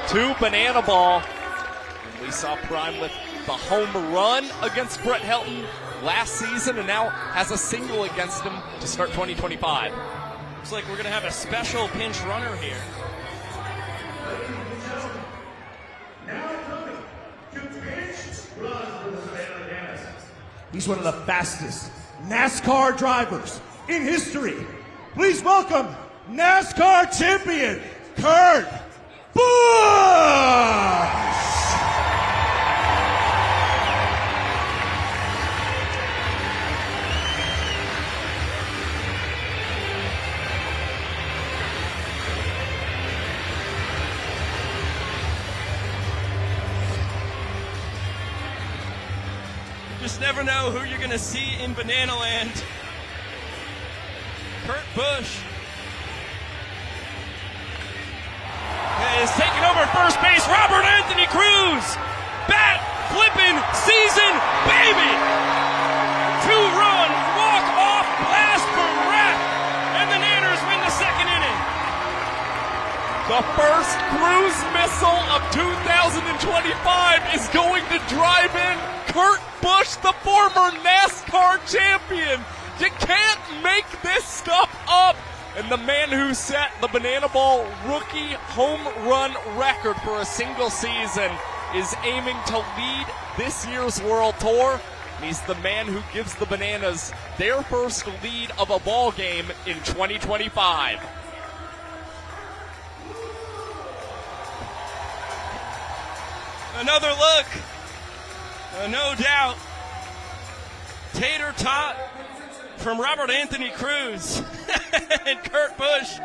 to Banana Ball. And we saw Prime with the home run against Brett Helton last season and now has a single against him to start 2025. Looks like we're going to have a special pinch runner here. He's one of the fastest NASCAR drivers in history. Please welcome NASCAR champion, Kurt Busch! Just never know who you're going to see in Banana Land. Kurt Busch is taking over at first base. Robert Anthony Cruz, bat flipping season, baby! 2-run walk-off blast for Ref, and the Nanners win the second inning. The first cruise missile of 2025 is going to drive in Kurt Busch, the former NASCAR champion. You can't make this stuff up. And the man who set the Banana Ball rookie home run record for a single season is aiming to lead this year's World Tour. And he's the man who gives the Bananas their first lead of a ball game in 2025. Another look, no doubt, tater tot from Robert Anthony Cruz. And Kurt Busch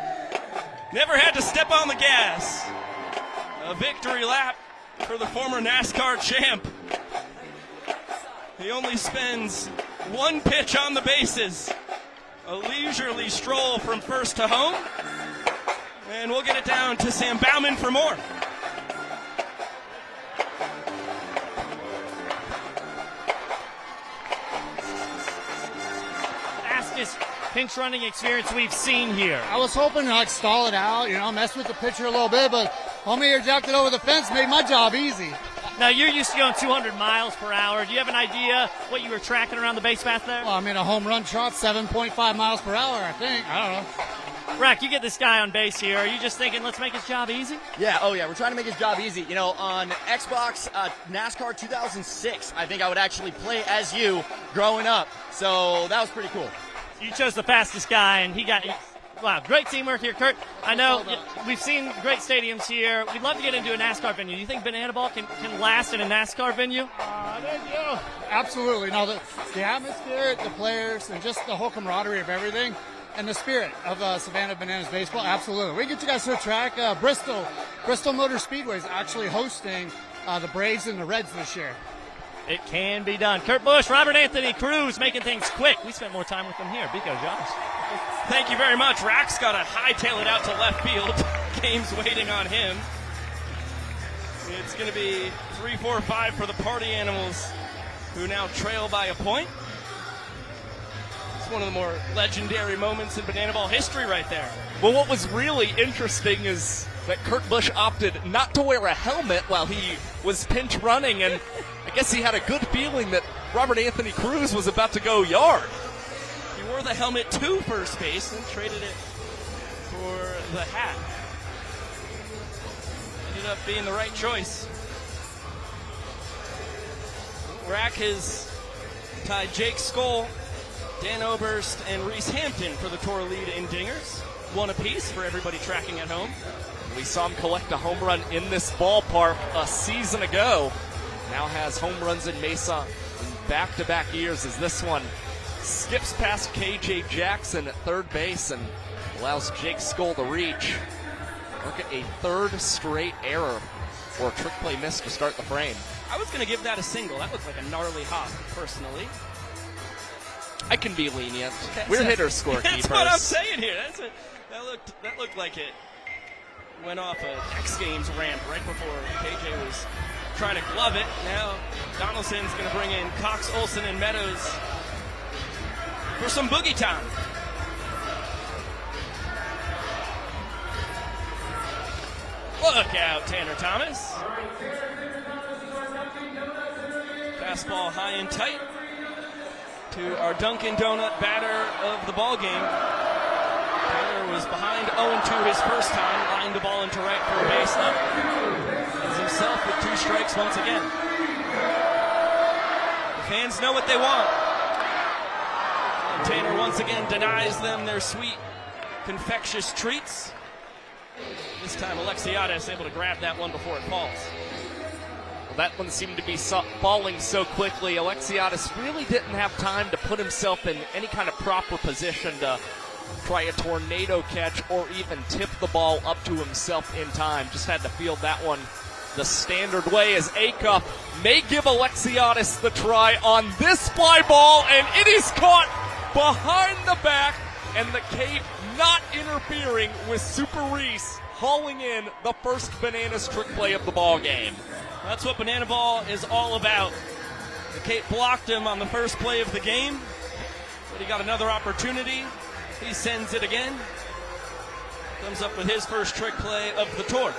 never had to step on the gas. A victory lap for the former NASCAR champ. He only spends 1 pitch on the bases. A leisurely stroll from first to home. And we'll get it down to Sam Bauman for more. fastest pinch running experience we've seen here. I was hoping to like stall it out, mess with the pitcher a little bit, but homie here jacked it over the fence, made my job easy. Now, you're used to going 200 miles per hour. Do you have an idea what you were tracking around the base path there? Well, a home run trot, 7.5 miles per hour, I think. I don't know. Rack, you get this guy on base here. Are you just thinking, let's make his job easy? Yeah, we're trying to make his job easy. On Xbox NASCAR 2006, I think I would actually play as you growing up. So that was pretty cool. You chose the fastest guy, and he got... Wow, great teamwork here, Kurt. I know we've seen great stadiums here. We'd love to get into a NASCAR venue. Do you think Banana Ball can last in a NASCAR venue? Absolutely. No, the atmosphere, the players, and just the whole camaraderie of everything, and the spirit of Savannah Bananas baseball, absolutely. We can get you guys to a track. Bristol Motor Speedway is actually hosting the Braves and the Reds this year. It can be done. Kurt Busch, Robert Anthony Cruz making things quick. We spent more time with them here. Biko Josh. Thank you very much. Rack's got to hightail it out to left field. Game's waiting on him. It's going to be 3-4-5 for the Party Animals, who now trail by a point. It's one of the more legendary moments in Banana Ball history right there. Well, what was really interesting is that Kurt Busch opted not to wear a helmet while he was pinch running, and I guess he had a good feeling that Robert Anthony Cruz was about to go yard. He wore the helmet to first base and traded it for the hat. Ended up being the right choice. Rack has tied Jake Skoll, Dan Oberst, and Reese Hampton for the tour lead in dingers. One apiece for everybody tracking at home. We saw him collect a home run in this ballpark a season ago. Now has home runs in Mesa in back-to-back years as this one skips past KJ Jackson at third base and allows Jake Skoll to reach. Look at a third straight error or a trick play miss to start the frame. I was going to give that a single. That looked like a gnarly hop, personally. I can be lenient. We're hitter scorekeepers. That's what I'm saying here. That looked like it went off a X Games ramp right before KJ was trying to glove it. Now Donaldson's going to bring in Cox, Olsen, and Meadows for some boogie time. Look out, Tanner Thomas. Fastball high and tight to our Dunkin' Donut batter of the ball game. Tanner was behind 0-2 his first time, lined the ball into right for a base up. Is himself with 2 strikes once again. The fans know what they want. And Tanner once again denies them their sweet, confectious treats. This time Alexiades able to grab that one before it falls. Well, that one seemed to be falling so quickly. Alexiades really didn't have time to put himself in any kind of proper position to try a tornado catch or even tip the ball up to himself in time. Just had to field that one the standard way as Acuff may give Alexiades the try on this fly ball, and it is caught behind the back, and the Cape not interfering with Super Reese, hauling in the first Bananas trick play of the ball game. That's what Banana Ball is all about. The Cape blocked him on the first play of the game, but he got another opportunity. He sends it again. Comes up with his first trick play of the tour.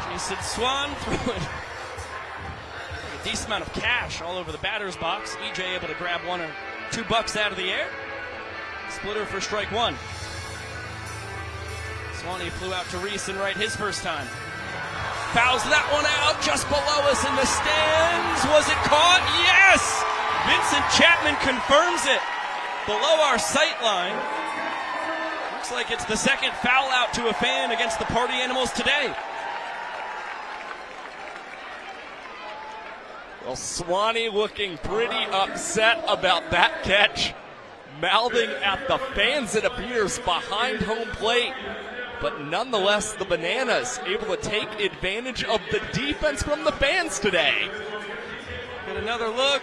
Jason Swan throwing a decent amount of cash all over the batter's box. EJ able to grab $1 or $2 out of the air. Splitter for strike one. Swanee flew out to Reese and right his first time. Fouls that one out just below us in the stands. Was it caught? Yes! Vincent Chapman confirms it below our sight line. Looks like it's the second foul out to a fan against the Party Animals today. Well, Swanee looking pretty upset about that catch, mouthing at the fans, it appears, behind home plate. But nonetheless, the Bananas able to take advantage of the defense from the fans today. Get another look.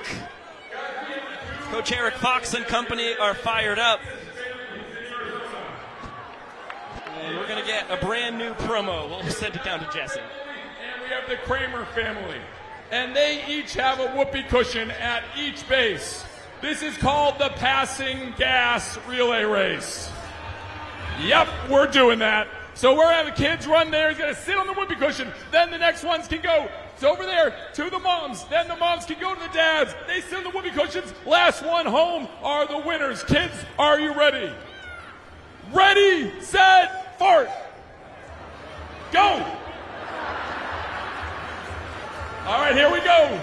Coach Eric Fox and company are fired up. And we're going to get a brand new promo. We'll send it down to Jesse. And we have the Kramer family. And they each have a whoopee cushion at each base. This is called the passing gas relay race. Yep, we're doing that. So we're having kids run there. He's going to sit on the whoopee cushion. Then the next ones can go. It's over there to the moms. Then the moms can go to the dads. They sit on the whoopee cushions. Last one home are the winners. Kids, are you ready? Ready, set, fart. Go. All right, here we go.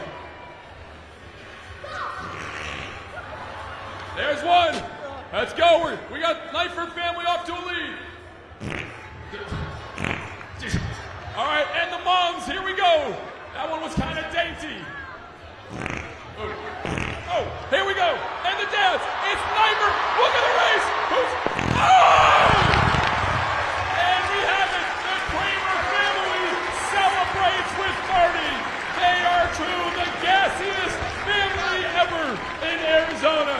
There's one. Let's go. We got Knifeford family off to a lead. All right, and the moms, here we go. That one was kind of dainty. Oh, here we go. And the dads, it's Knifeford. Look at the race. Oh! And we have it. The Kramer family celebrates with 30. They are true, the gassiest family ever in Arizona.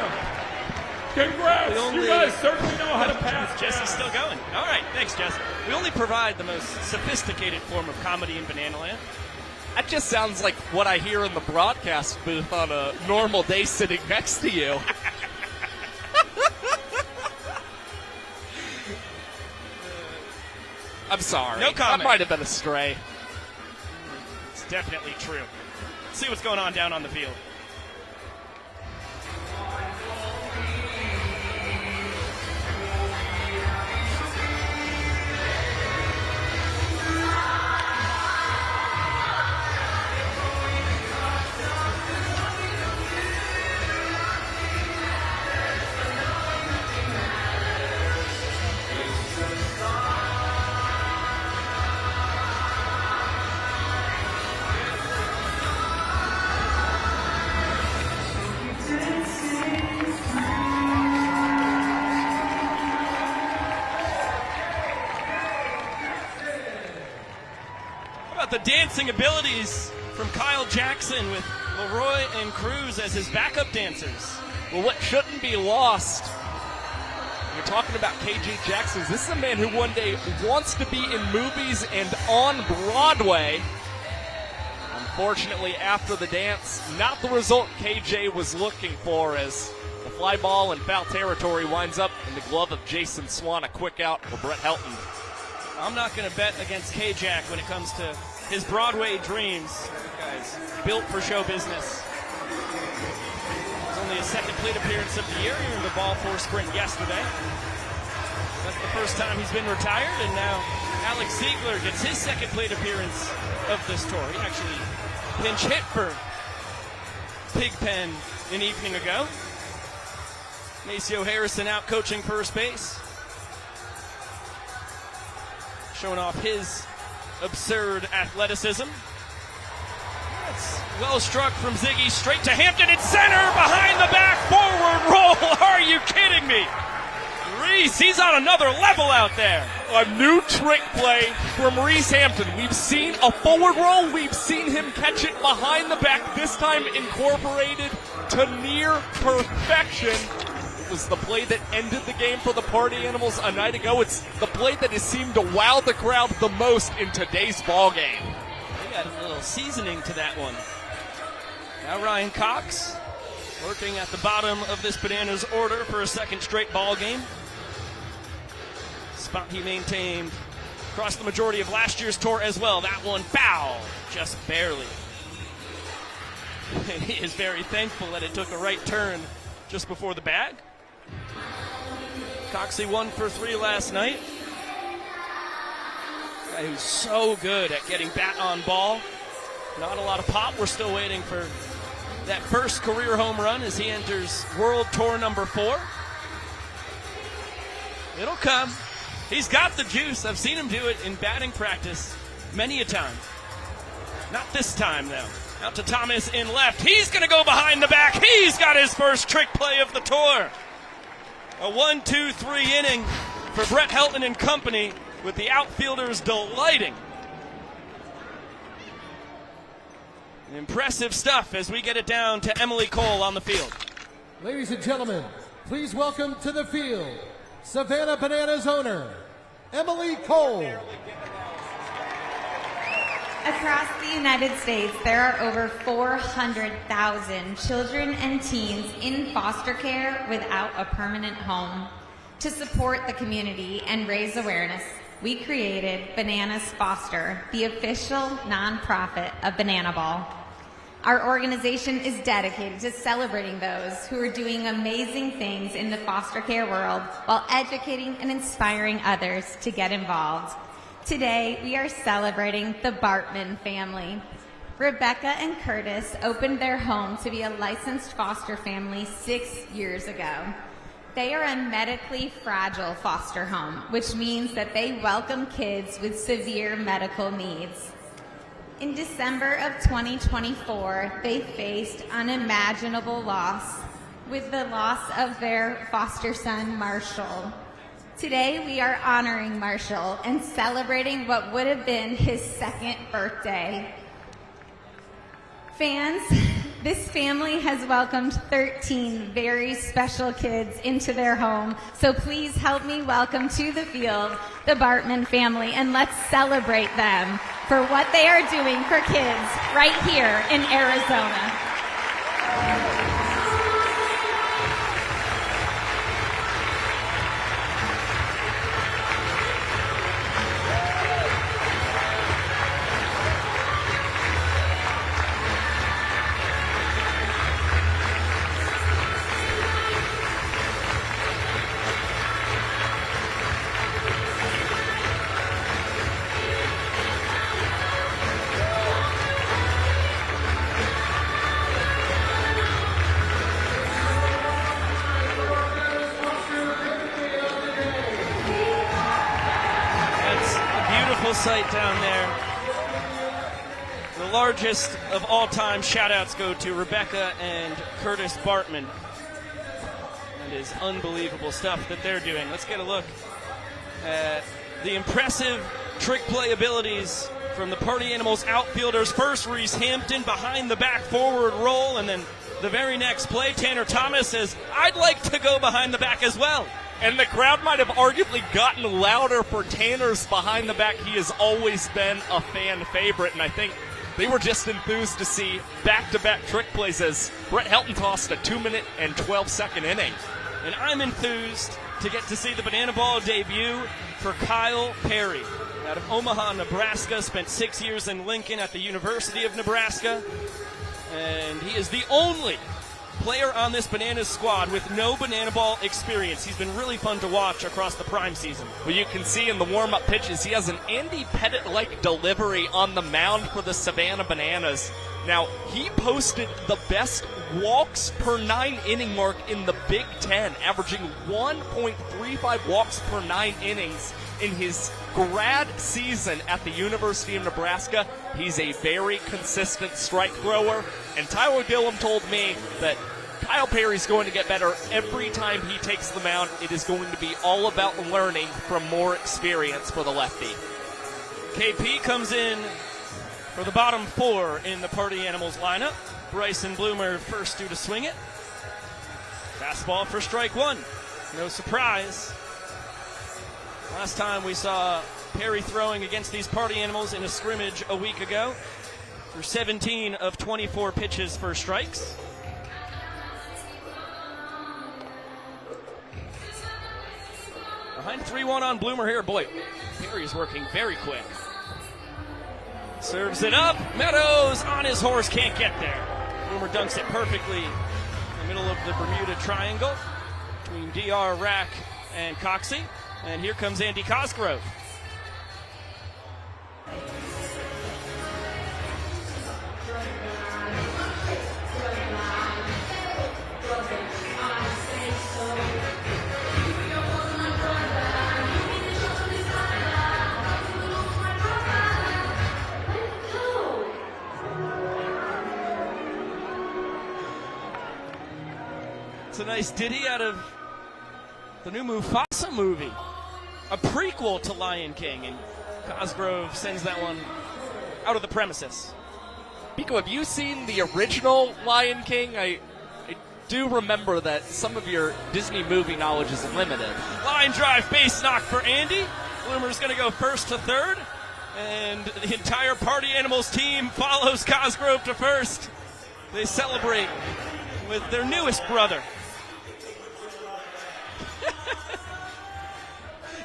Congrats! You guys certainly know how to pass. Jesse's still going. All right, thanks, Jesse. We only provide the most sophisticated form of comedy in Banana Land. That just sounds like what I hear in the broadcast booth on a normal day sitting next to you. I'm sorry. No comment. I might have been astray. It's definitely true. Let's see what's going on down on the field. The dancing abilities from Kyle Jackson with Leroy and Cruz as his backup dancers. Well, what shouldn't be lost, you're talking about KJ Jackson. This is a man who one day wants to be in movies and on Broadway. Unfortunately, after the dance, not the result KJ was looking for, as the fly ball in foul territory winds up in the glove of Jason Swan. A quick out for Brett Helton. I'm not going to bet against K-Jack when it comes to his Broadway dreams. Guys, built for show business. It was only his second plate appearance of the year. He earned the ball for sprint yesterday. That's the first time he's been retired, and now Alex Ziegler gets his second plate appearance of this tour. He actually pinch hit for Pigpen an evening ago. Maceo Harrison out coaching first base. Showing off his absurd athleticism. That's well struck from Ziggy, straight to Hampton at center, behind the back, forward roll. Are you kidding me? Reese, he's on another level out there. A new trick play from Reese Hampton. We've seen a forward roll. We've seen him catch it behind the back, this time incorporated to near perfection. It was the play that ended the game for the Party Animals a night ago. It's the play that has seemed to wow the crowd the most in today's ball game. They got a little seasoning to that one. Now Ryan Cox working at the bottom of this Bananas order for a second straight ball game. Spot he maintained across the majority of last year's tour as well. That one foul, just barely. He is very thankful that it took a right turn just before the bag. Coxey 1 for 3 last night. Guy who's so good at getting bat on ball. Not a lot of pop. We're still waiting for that first career home run as he enters World Tour number 4. It'll come. He's got the juice. I've seen him do it in batting practice many a time. Not this time, though. Out to Thomas in left. He's going to go behind the back. He's got his first trick play of the tour. A 1-2-3 inning for Brett Helton and company, with the outfielders delighting. Impressive stuff as we get it down to Emily Cole on the field. Ladies and gentlemen, please welcome to the field Savannah Bananas owner, Emily Cole. Across the United States, there are over 400,000 children and teens in foster care without a permanent home. To support the community and raise awareness, we created Bananas Foster, the official nonprofit of Banana Ball. Our organization is dedicated to celebrating those who are doing amazing things in the foster care world while educating and inspiring others to get involved. Today, we are celebrating the Bartman family. Rebecca and Curtis opened their home to be a licensed foster family 6 years ago. They are a medically fragile foster home, which means that they welcome kids with severe medical needs. In December of 2024, they faced unimaginable loss with the loss of their foster son, Marshall. Today, we are honoring Marshall and celebrating what would have been his second birthday. Fans, this family has welcomed 13 very special kids into their home, so please help me welcome to the field the Bartman family, and let's celebrate them for what they are doing for kids right here in Arizona. Sight down there. The largest of all time shout-outs go to Rebecca and Curtis Bartman. It is unbelievable stuff that they're doing. Let's get a look at the impressive trick play abilities from the Party Animals outfielders. First, Reese Hampton behind the back forward roll, and then the very next play, Tanner Thomas says, "I'd like to go behind the back as well." And the crowd might have arguably gotten louder for Tanner's behind the back. He has always been a fan favorite, and I think they were just enthused to see back-to-back trick plays as Brett Helton tossed a 2-minute and 12-second inning. And I'm enthused to get to see the Banana Ball debut for Kyle Perry. Out of Omaha, Nebraska, spent 6 years in Lincoln at the University of Nebraska. And he is the only player on this Bananas squad with no Banana Ball experience. He's been really fun to watch across the prime season. Well, you can see in the warm-up pitches, he has an Andy Pettit-like delivery on the mound for the Savannah Bananas. Now, he posted the best walks per 9-inning mark in the Big Ten, averaging 1.35 walks per 9 innings in his grad season at the University of Nebraska. He's a very consistent strike thrower, and Tyler Dillon told me that Kyle Perry's going to get better every time he takes the mound. It is going to be all about learning from more experience for the lefty. KP comes in for the bottom 4 in the Party Animals lineup. Bryson Bloomer first due to swing it. Fastball for strike 1. No surprise. Last time we saw Perry throwing against these Party Animals in a scrimmage a week ago. Through 17 of 24 pitches for strikes. Behind 3-1 on Bloomer here. Boy, Perry's working very quick. Serves it up. Meadows on his horse, can't get there. Bloomer dunks it perfectly in the middle of the Bermuda Triangle between DR, Rack, and Coxey. And here comes Andy Cosgrove. It's a nice ditty out of the new Mufasa movie, a prequel to Lion King, and Cosgrove sends that one out of the premises. Pico, have you seen the original Lion King? I do remember that some of your Disney movie knowledge is limited. Line drive, base knock for Andy. Bloomer's going to go first to third, And the entire Party Animals team follows Cosgrove to first. They celebrate with their newest brother.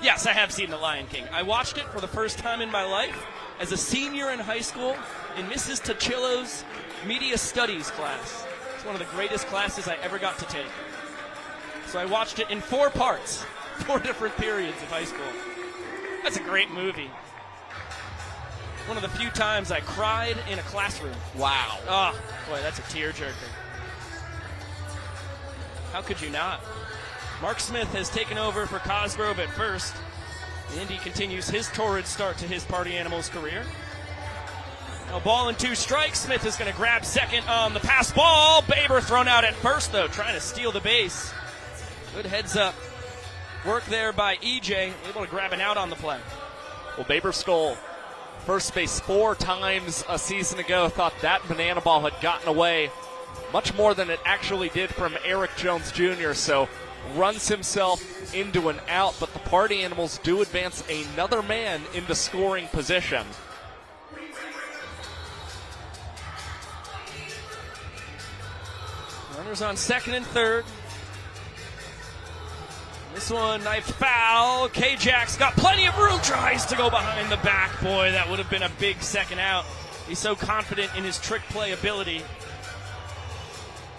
Yes, I have seen The Lion King. I watched it for the first time in my life as a senior in high school in Mrs. Tachillo's media studies class. It's one of the greatest classes I ever got to take. So I watched it in 4 parts, 4 different periods of high school. That's a great movie. One of the few times I cried in a classroom. Wow. Oh, boy, that's a tearjerker. How could you not? Mark Smith has taken over for Cosgrove at first. Indy continues his torrid start to his Party Animals career. A ball and 2 strikes. Smith is going to grab second on the pass ball. Baber thrown out at first, though, trying to steal the base. Good heads up work there by EJ, able to grab an out on the play. Well, Baber stole first base 4 times a season ago. Thought that banana ball had gotten away much more than it actually did from Eric Jones Jr., so runs himself into an out, but the Party Animals do advance another man into scoring position. Runners on second and third. This one, knife foul. K-Jack's got plenty of room, tries to go behind the back. Boy, that would have been a big second out. He's so confident in his trick play ability.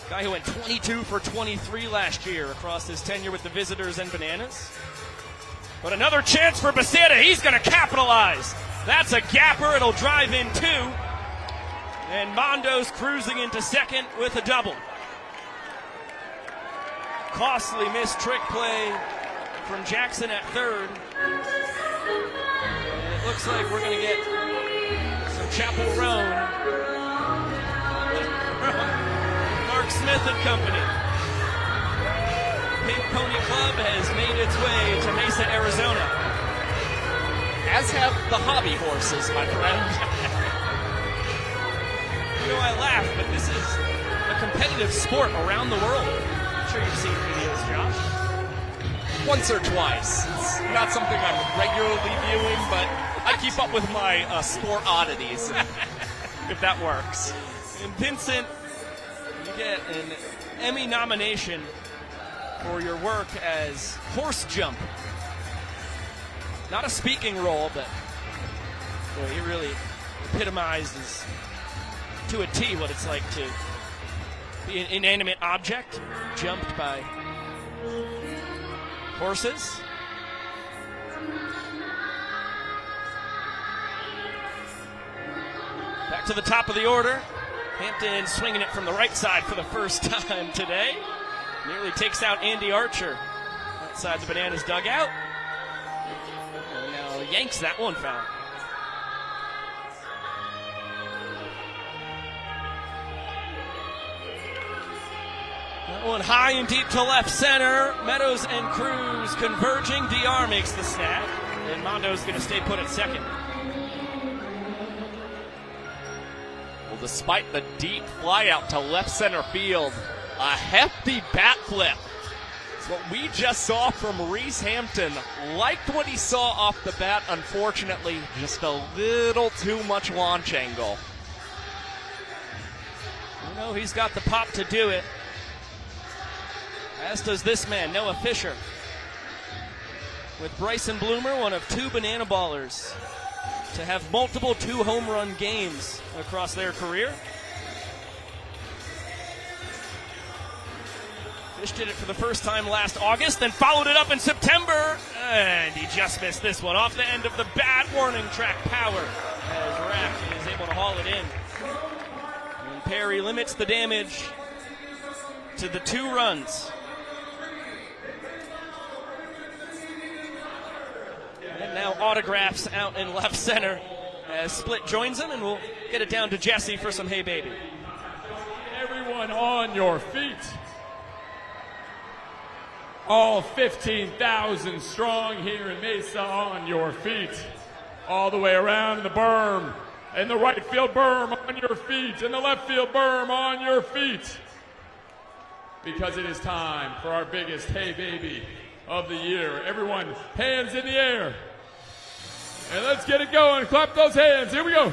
Guy who went 22 for 23 last year across his tenure with the Visitors and Bananas. But another chance for Becerra. He's going to capitalize. That's a gapper. It'll drive in 2. And Mondo's cruising into second with a double. Costly missed trick play from Jackson at third. And it looks like we're going to get some Chapel Roan. Mark Smith and company. Pink Pony Club has made its way to Mesa, Arizona. As have the hobby horses, my friend. You know, I laugh, but this is a competitive sport around the world. You've seen videos, Josh. Once or twice. It's not something I'm regularly viewing, but I keep up with my sport oddities, if that works. And Vincent, you get an Emmy nomination for your work as horse jump. Not a speaking role, but boy, he really epitomized to a T what it's like to be an inanimate object jumped by horses. Back to the top of the order. Hampton swinging it from the right side for the first time today. Nearly takes out Andy Archer outside the Bananas dugout. And now yanks that one foul. That one high and deep to left center. Meadows and Cruz converging. DR makes the snap. And Mondo's going to stay put at second. Well, despite the deep fly out to left center field, a hefty bat flip. It's what we just saw from Reese Hampton. Liked what he saw off the bat. Unfortunately, just a little too much launch angle. You know, he's got the pop to do it. As does this man, Noah Fisher. With Bryson Bloomer, one of 2 Banana Ballers to have multiple 2-home run games across their career. Fish did it for the first time last August, then followed it up in September. And he just missed this one off the end of the bat. Warning track power as Rack is able to haul it in. And Perry limits the damage to the 2 runs. And now autographs out in left center as Split joins him, and we'll get it down to Jesse for some Hey Baby. Everyone on your feet. All 15,000 strong here in Mesa on your feet. All the way around the berm. And the right field berm on your feet. And the left field berm on your feet. Because it is time for our biggest Hey Baby of the year. Everyone, hands in the air. And let's get it going. Clap those hands. Here we go.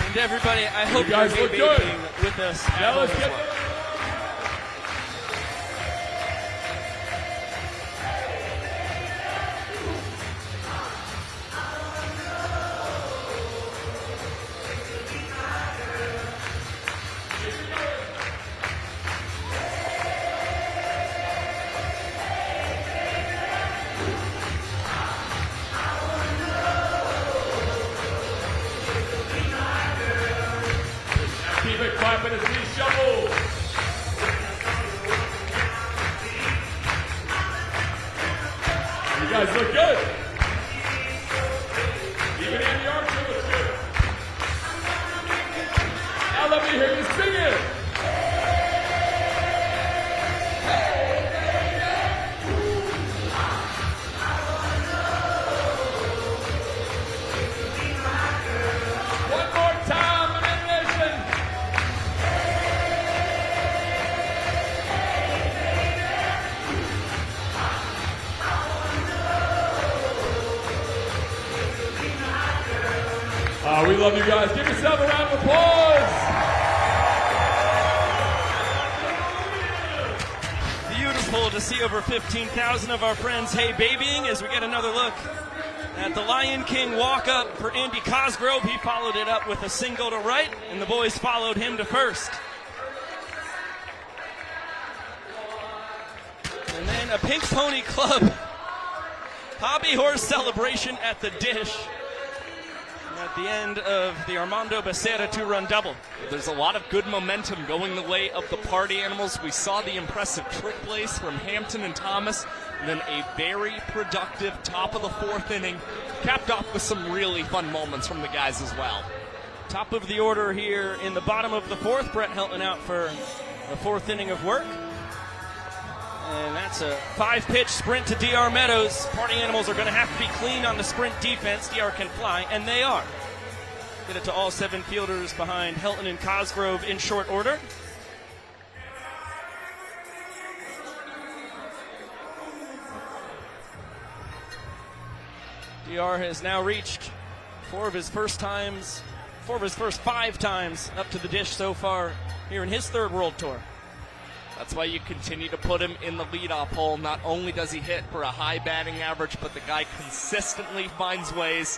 And everybody, I hope you guys you're look good. with us. Now let's get keep it clapping as we shuffle. You guys look good. Even Andy Archer looks good. Now let me hear you sing it. One more time, Nation. We love you guys. Give yourself a round of applause. Beautiful to see over 15,000 of our friends hey babying as we get another look at the Lion King walk up for Andy Cosgrove. He followed it up with a single to right, and the boys followed him to first. And then a Pink Pony Club hobby horse celebration at the dish at the end of the Armando Becerra two-run double. There's a lot of good momentum going the way of the party animals. We saw the impressive trick plays from Hampton and Thomas, and then a very productive top of the fourth inning, capped off with some really fun moments from the guys as well. Top of the order here in the bottom of the fourth. Brett Helton out for the fourth inning of work. And that's a 5-pitch sprint to DR Meadows. Party animals are going to have to be clean on the sprint defense. DR can fly, and they are. Get it to all 7 fielders behind Helton and Cosgrove in short order. DR has now reached 4 of his first 5 times up to the dish so far here in his third World Tour. That's why you continue to put him in the leadoff hole. Not only does he hit for a high batting average, but the guy consistently finds ways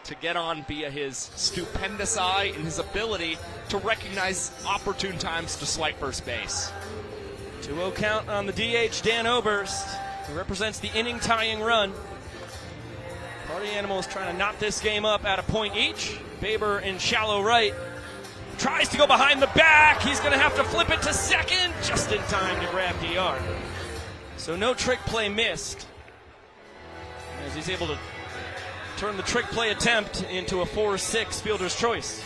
to get on via his stupendous eye and his ability to recognize opportune times to swipe first base. 2-0 count on the DH, Dan Oberst, who represents the inning-tying run. Party Animals trying to knot this game up at a point each. Baber in shallow right. Tries to go behind the back. He's going to have to flip it to second just in time to grab DR. So no trick play missed, as he's able to turn the trick play attempt into a 4-6 fielder's choice.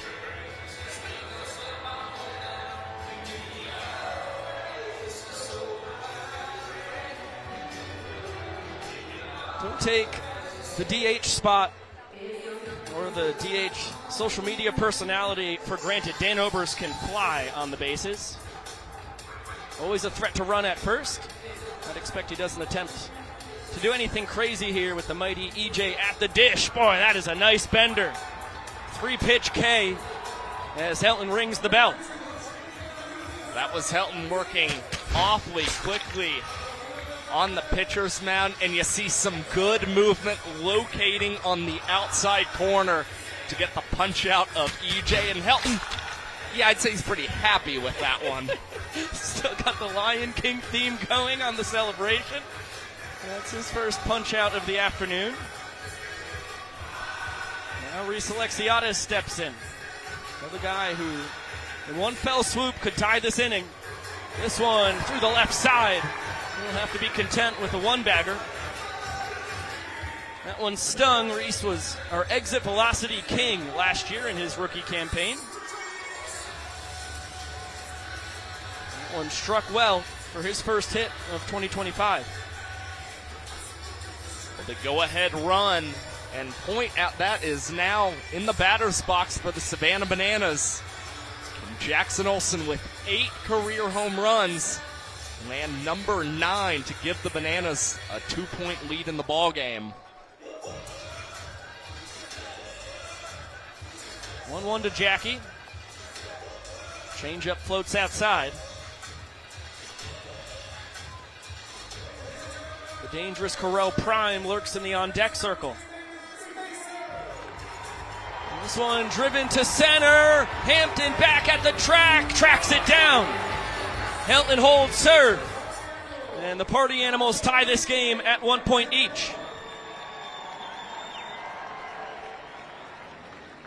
Don't take the DH spot or the DH social media personality for granted. Dan Oberst can fly on the bases. Always a threat to run at first. I'd expect he doesn't attempt to do anything crazy here with the mighty EJ at the dish. Boy, that is a nice bender. 3-pitch K as Helton rings the bell. That was Helton working awfully quickly on the pitcher's mound, and you see some good movement locating on the outside corner to get the punch out of EJ. And Helton, yeah, I'd say he's pretty happy with that one. Still got the Lion King theme going on the celebration. That's his first punch out of the afternoon. Now Reese Alexiades steps in. Another guy who, in one fell swoop, could tie this inning. This one through the left side. He'll have to be content with a one-bagger. That one stung. Reese was our exit velocity king last year in his rookie campaign. That one struck well for his first hit of 2025. Well, the go-ahead run and point at that is now in the batter's box for the Savannah Bananas. And Jackson Olsen with 8 career home runs. Man number 9 to give the Bananas a 2-point lead in the ball game. 1-1 to Jackie. Changeup floats outside. The dangerous Corell Prime lurks in the on-deck circle. And this one driven to center. Hampton back at the track. Tracks it down. Helton holds serve. And the Party Animals tie this game at 1 point each.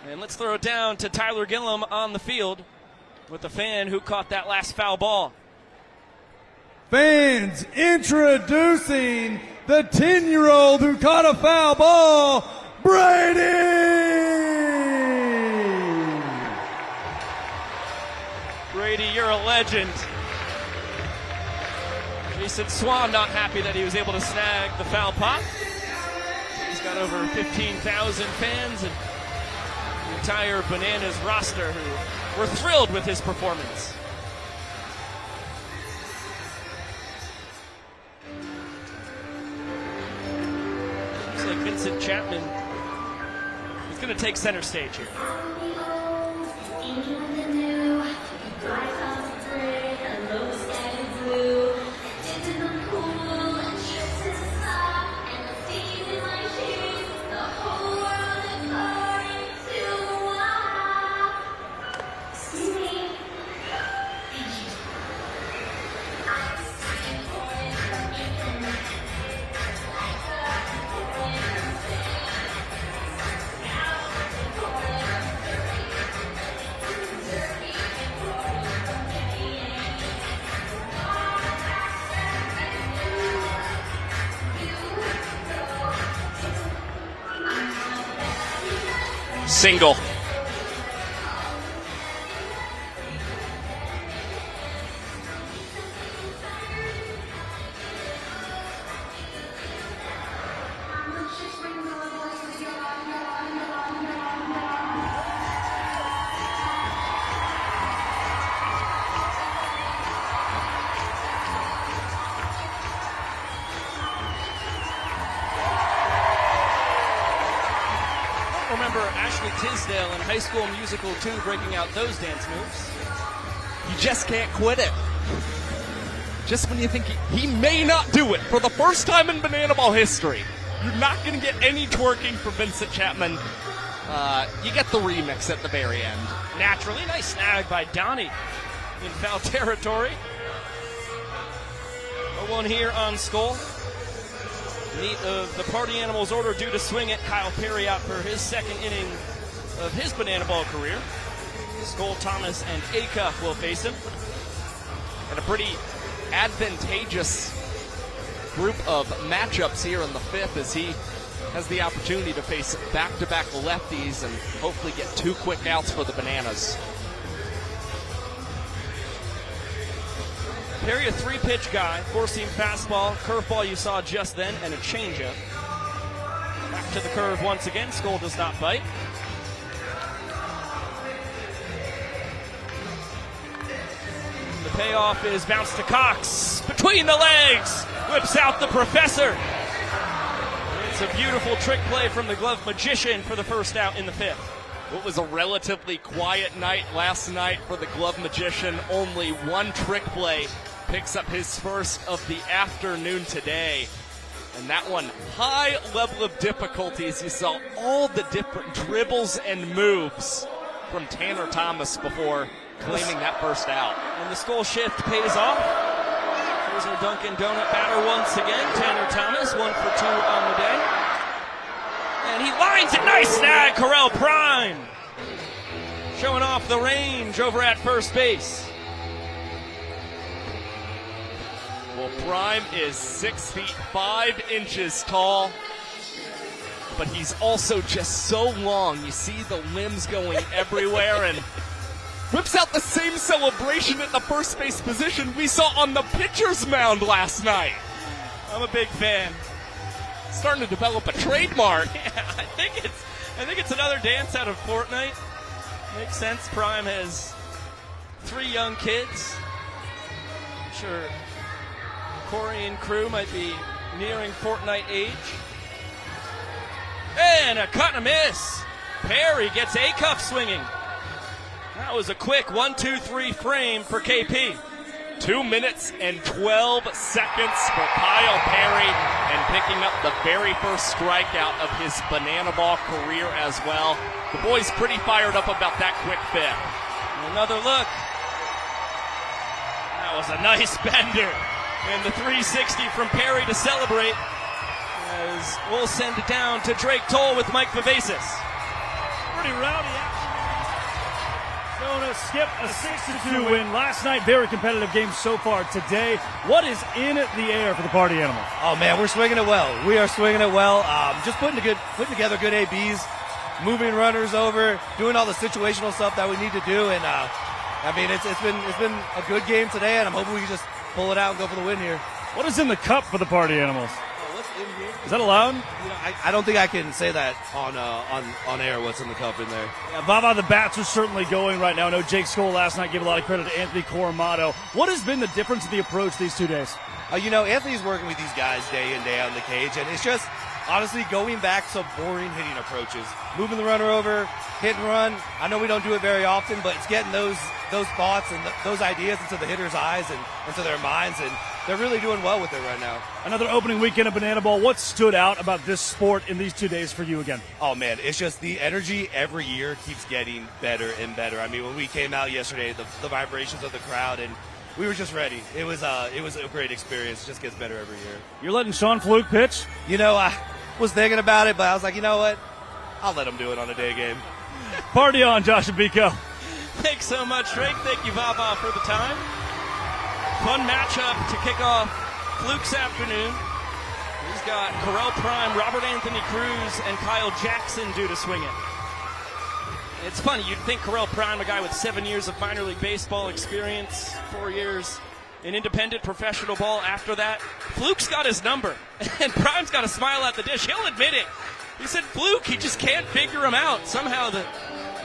And let's throw it down to Tyler Gillum on the field with the fan who caught that last foul ball. Fans, introducing the 10-year-old who caught a foul ball, Brady! Brady, you're a legend. Jason Swan not happy that he was able to snag the foul pop. He's got over 15,000 fans and the entire Bananas roster who were thrilled with his performance. Looks like Vincent Chapman is going to take center stage here. Single. Remember Ashley Tisdale in High School Musical 2 breaking out those dance moves. You just can't quit it. Just when you think he may not do it for the first time in Banana Ball history, you're not going to get any twerking from Vincent Chapman. You get the remix at the very end. Naturally, nice snag by Donnie in foul territory. 0-1 here on Skull. Meat of the Party Animals order due to swing it. Kyle Perry out for his second inning of his Banana Ball career. Skull, Thomas, and Acuff will face him. And a pretty advantageous group of matchups here in the fifth as he has the opportunity to face back-to-back lefties and hopefully get 2 quick outs for the Bananas. Perry, a 3-pitch guy, 4-seam fastball, curveball you saw just then, and a changeup. Back to the curve once again. Skull does not bite. The payoff is bounce to Cox. Between the legs. Whips out the Professor. It's a beautiful trick play from the glove magician for the first out in the fifth. What was a relatively quiet night last night for the glove magician. Only one trick play picks up his first of the afternoon today. And that one, high level of difficulties. You saw all the different dribbles and moves from Tanner Thomas before claiming that first out. And the Skull shift pays off. Here's our Dunkin' Donut batter once again. Tanner Thomas, 1 for 2 on the day. And he lines it. Nice snag, Corell Prime. Showing off the range over at first base. Well, Prime is 6 feet 5 inches tall, but he's also just so long. You see the limbs going everywhere and whips out the same celebration at the first base position we saw on the pitcher's mound last night. I'm a big fan. Starting to develop a trademark. Yeah, I think it's another dance out of Fortnite. Makes sense. Prime has 3 young kids. I'm sure Corey and crew might be nearing Fortnite age. And a cut and a miss. Perry gets a cuff swinging. That was a quick 1-2-3 frame for KP. 2 minutes and 12 seconds for Kyle Perry, and picking up the very first strikeout of his banana ball career as well. The boys pretty fired up about that quick fifth. Another look. That was a nice bender. And the 360 from Perry to celebrate, as we'll send it down to Drake Toll with Mike Vivacis. Pretty rowdy action. Skip a 6-2 win last night. Very competitive game so far today. What is in the air for the Party Animals? Oh man, we're swinging it well. We are swinging it well. Just putting together good ABs, moving runners over, doing all the situational stuff that we need to do. And I mean, it's been a good game today, and I'm hoping we can just pull it out and go for the win here. What is in the cup for the Party Animals? What's in here? Is that allowed? You know, I don't think I can say that on air. What's in the cup in there? Yeah, Vava, the bats are certainly going right now. I know Jake Skoll last night gave a lot of credit to Anthony Coromato. What has been the difference in the approach these 2 days? You know, Anthony's working with these guys day in, day out in the cage, and it's just honestly going back to boring hitting approaches. Moving the runner over, hit and run. I know we don't do it very often, but it's getting those thoughts and those ideas into the hitters' eyes and into their minds, and they're really doing well with it right now. Another opening weekend of Banana Ball. What stood out about this sport in these 2 days for you again? Oh, man, it's just the energy every year keeps getting better and better. I mean, when we came out yesterday, the vibrations of the crowd, and we were just ready. It was a great experience. It just gets better every year. You're letting Sean Fluke pitch? You know, I was thinking about it, but I was like, you know what? I'll let him do it on a day game. Party on, Josh and Biko. Thanks so much, Drake. Thank you, Vava, for the time. Fun matchup to kick off Fluke's afternoon. He's got Correll Prime, Robert Anthony Cruz, and Kyle Jackson due to swing it. It's funny, you'd think Correll Prime, a guy with 7 years of minor league baseball experience, 4 years in independent professional ball after that. Fluke's got his number, and Prime's got a smile at the dish. He'll admit it. He said Fluke, he just can't figure him out. Somehow the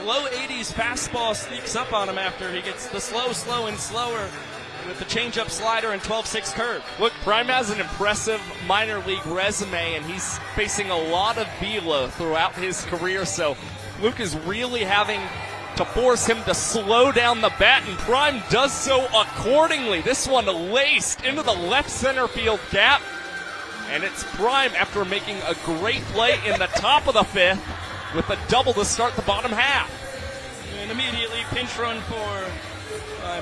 low 80s fastball sneaks up on him after he gets the slow, and slower with the changeup slider and 12-6 curve. Look, Prime has an impressive minor league resume, and he's facing a lot of velo throughout his career, so Fluke is really having to force him to slow down the bat, and Prime does so accordingly. This one laced into the left center field gap, and it's Prime after making a great play in the top of the fifth with a double to start the bottom half. And immediately pinch run for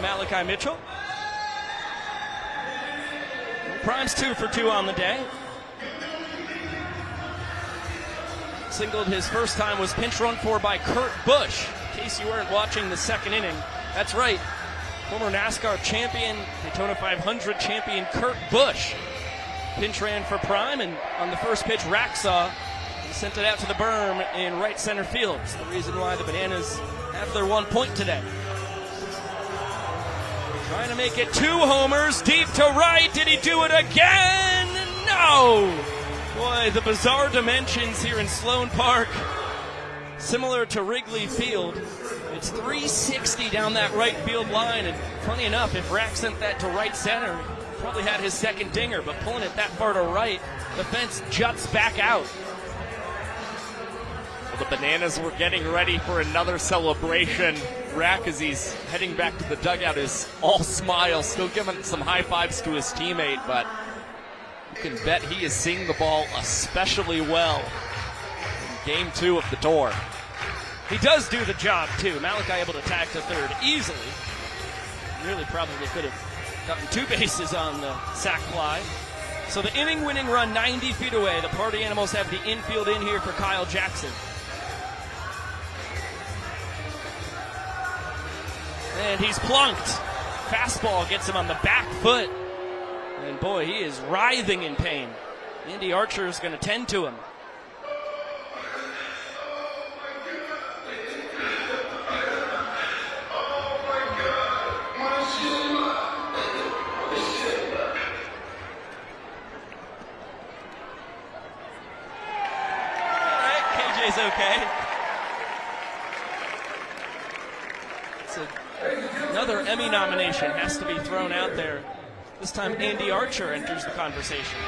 Malachi Mitchell. Prime's 2 for 2 on the day. Singled his first time was pinch run for by Kurt Busch. In case you weren't watching the second inning, that's right. Former NASCAR champion, Daytona 500 champion Kurt Busch pinch ran for Prime, and on the first pitch, Racksaw sent it out to the berm in right center field. It's the reason why the Bananas have their 1 point today. Trying to make it 2 homers, deep to right. Did he do it again? No! Boy, the bizarre dimensions here in Sloan Park. Similar to Wrigley Field. It's 360 down that right field line, and funny enough, if Rack sent that to right center, he probably had his second dinger, but pulling it that far to right, the fence juts back out. Well, the Bananas were getting ready for another celebration. Rack, as he's heading back to the dugout, is all smiles, still giving some high fives to his teammate, but you can bet he is seeing the ball especially well in game 2 of the tour. He does do the job, too. Malachi able to tag to third easily. Really probably could have gotten 2 bases on the sac fly. So the inning-winning run 90 feet away. The Party Animals have the infield in here for Kyle Jackson. And he's plunked. Fastball gets him on the back foot. And boy, he is writhing in pain. Andy Archer is going to tend to him. All right, KJ's okay. Another Emmy nomination has to be thrown out there This time Andy Archer enters the conversation.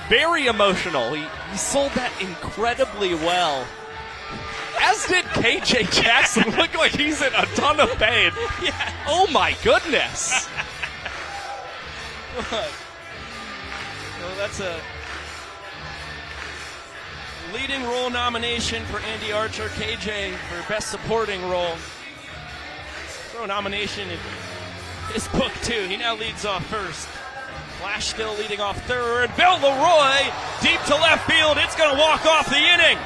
Very emotional. He sold that incredibly well. As did KJ Jackson. Look like he's in a ton of pain. Yeah. Oh my goodness. Well, that's a leading role nomination for Andy Archer. KJ for Best Supporting Role. Throw a nomination in his book, too. He now leads off first. Flash still leading off third. Bill Leroy, deep to left field. It's going to walk off the inning.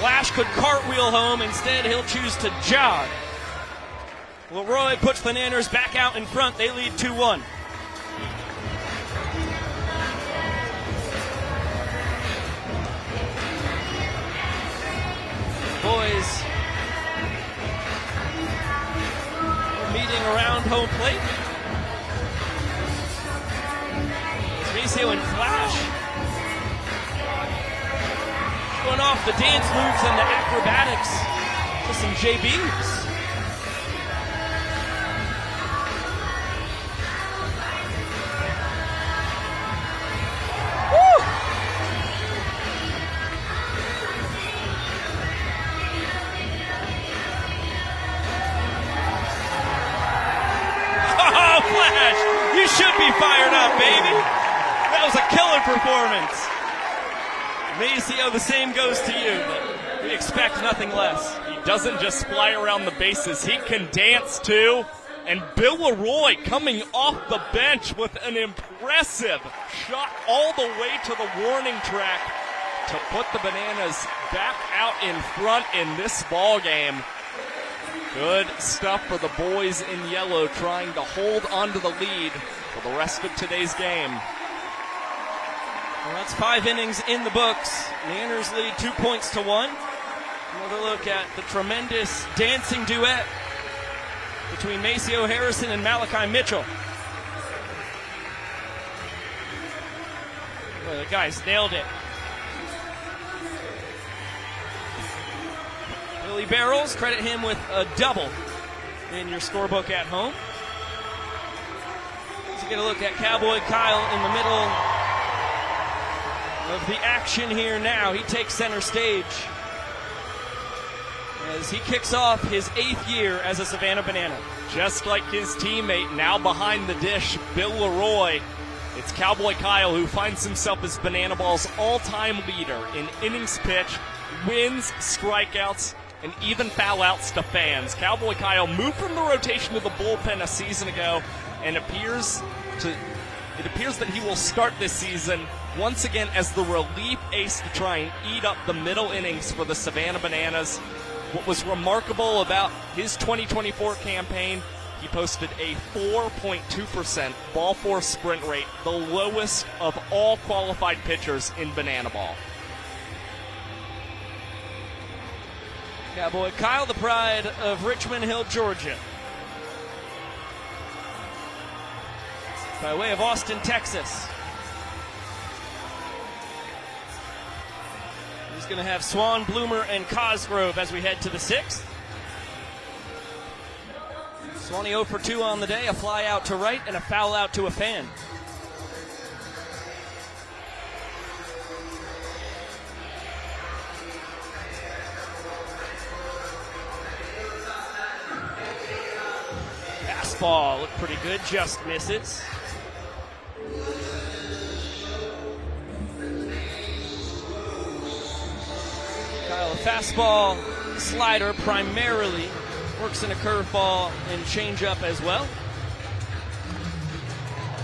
Flash could cartwheel home. Instead, he'll choose to jog. Leroy puts the Nanners back out in front. They lead 2-1. Boys are meeting around home plate. It's Mesa and Flash going off the dance moves and the acrobatics to some JBs. Should be fired up, baby. That was a killer performance. Maceo, the same goes to you, but we expect nothing less. He doesn't just fly around the bases, he can dance too. And Bill Leroy coming off the bench with an impressive shot all the way to the warning track to put the Bananas back out in front in this ball game. Good stuff for the boys in yellow trying to hold on to the lead for the rest of today's game. Well, that's 5 innings in the books. Nanners lead 2-1. Another look at the tremendous dancing duet between Maceo Harrison and Malachi Mitchell. Well, the guys nailed it. Billy Barrels, credit him with a double in your scorebook at home. Let's get a look at Cowboy Kyle in the middle of the action here now. He takes center stage as he kicks off his 8th year as a Savannah Banana. Just like his teammate, now behind the dish, Bill Leroy. It's Cowboy Kyle who finds himself as Banana Ball's all-time leader in innings pitched, wins, strikeouts, and even foul outs to fans. Cowboy Kyle moved from the rotation to the bullpen a season ago, and it appears that he will start this season once again as the relief ace to try and eat up the middle innings for the Savannah Bananas. What was remarkable about his 2024 campaign, he posted a 4.2% ball force sprint rate, the lowest of all qualified pitchers in Banana Ball. Cowboy Kyle, the pride of Richmond Hill, Georgia. By way of Austin, Texas. He's going to have Swan, Bloomer, and Cosgrove as we head to the 6th. Swanee 0 for 2 on the day, a fly out to right and a foul out to a fan. Fastball looked pretty good, just misses. Kyle, a fastball, slider primarily, works in a curveball and changeup as well.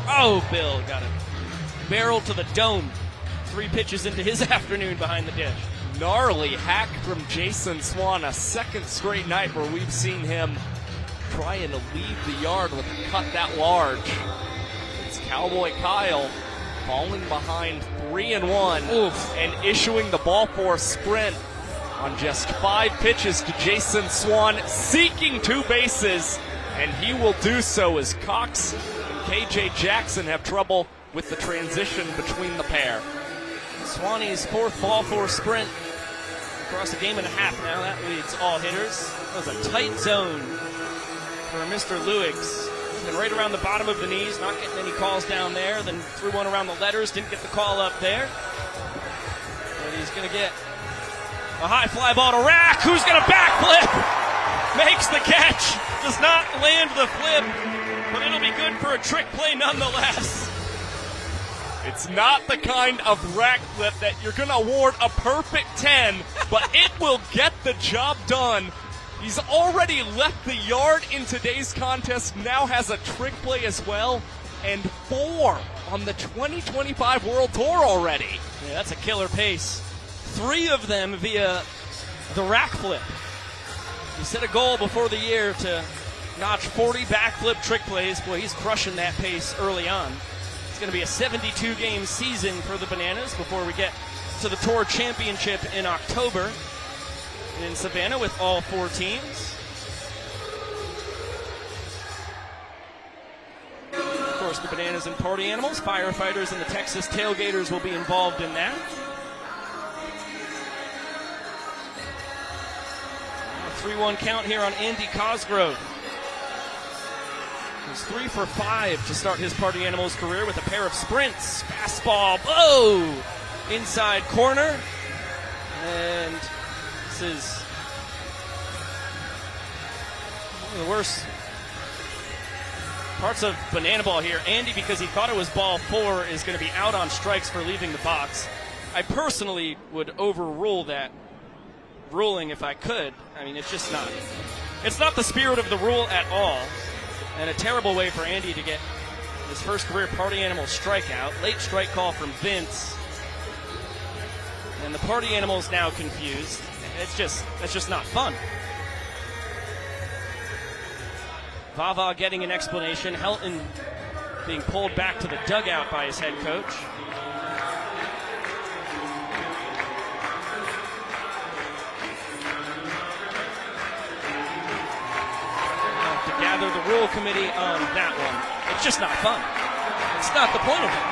Oh, Bill got a barrel to the dome. 3 pitches into his afternoon behind the dish. Gnarly hack from Jason Swan, a second straight night where we've seen him trying to leave the yard with a cut that large. It's Cowboy Kyle falling behind 3-1 and issuing the ball for a sprint on just 5 pitches to Jason Swan, seeking 2 bases, and he will do so as Cox and KJ Jackson have trouble with the transition between the pair. Swanee's 4th ball for sprint across a game and a half now. That leads all hitters. That was a tight zone for Mr. Luigs. And right around the bottom of the knees, not getting any calls down there. Then threw one around the letters, didn't get the call up there. But he's going to get a high fly ball to Rack, who's going to backflip. Makes the catch. Does not land the flip, but it'll be good for a trick play nonetheless. It's not the kind of rack flip that you're going to award a perfect 10, but it will get the job done. He's already left the yard in today's contest, now has a trick play as well, and 4 on the 2025 World Tour already. Yeah, that's a killer pace. 3 of them via the rack flip. He set a goal before the year to notch 40 backflip trick plays. Boy, he's crushing that pace early on. It's going to be a 72-game season for the Bananas before we get to the Tour Championship in October in Savannah with all 4 teams. Of course, the Bananas and Party Animals, firefighters, and the Texas Tailgaters will be involved in that. A 3-1 count here on Andy Cosgrove. He's 3 for 5 to start his Party Animals career with a pair of sprints. Fastball, inside corner. And this is one of the worst parts of Banana Ball here. Andy, because he thought it was ball 4, is going to be out on strikes for leaving the box. I personally would overrule that ruling if I could. I mean, it's just not. It's not the spirit of the rule at all. And a terrible way for Andy to get his first career Party Animal strikeout. Late strike call from Vince. And the Party Animal's now confused. It's just not fun. Vava getting an explanation. Helton being pulled back to the dugout by his head coach. Gather the rule committee on that one. It's just not fun. It's not the point of it.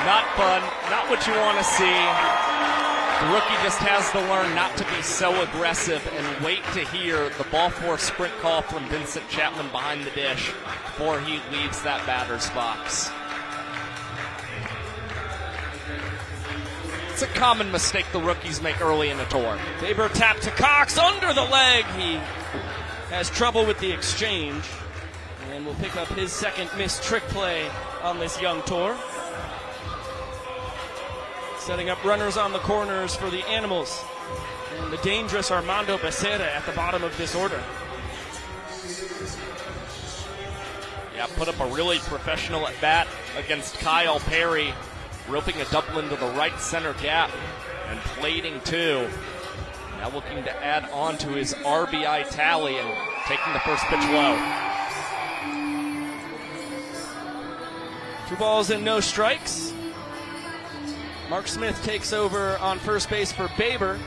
Not fun, not what you want to see. The rookie just has to learn not to be so aggressive and wait to hear the ball 4 sprint call from Vincent Chapman behind the dish before he leaves that batter's box. It's a common mistake the rookies make early in the tour. Faber tap to Cox under the leg. He has trouble with the exchange and will pick up his second missed trick play on this young tour. Setting up runners on the corners for the Animals. And the dangerous Armando Becerra at the bottom of this order. Yeah, put up a really professional at bat against Kyle Perry, roping a double into the right center gap and plating 2. Now looking to add on to his RBI tally and taking the first pitch low. 2 balls and no strikes. Mark Smith takes over on first base for Baber.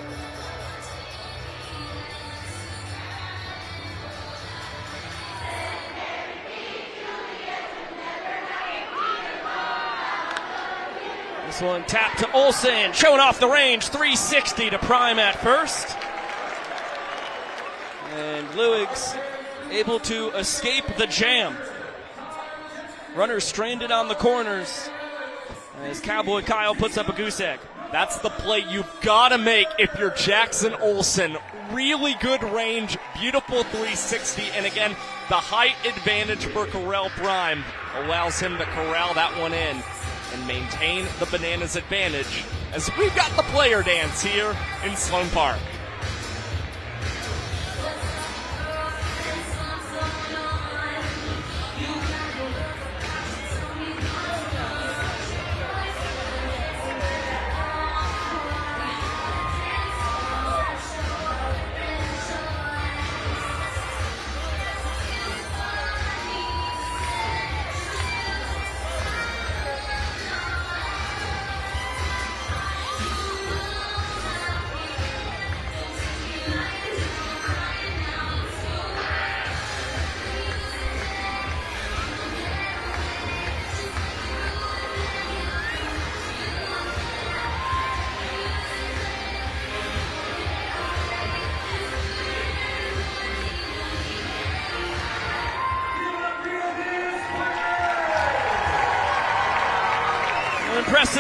This one tapped to Olsen, showing off the range, 360 to Prime at first. And Luigs able to escape the jam. Runners stranded on the corners as Cowboy Kyle puts up a goose egg. That's the play you've got to make if you're Jackson Olsen. Really good range, beautiful 360, and again, the height advantage for Corral Prime allows him to corral that one in and maintain the Bananas advantage as we've got the player dance here in Sloan Park.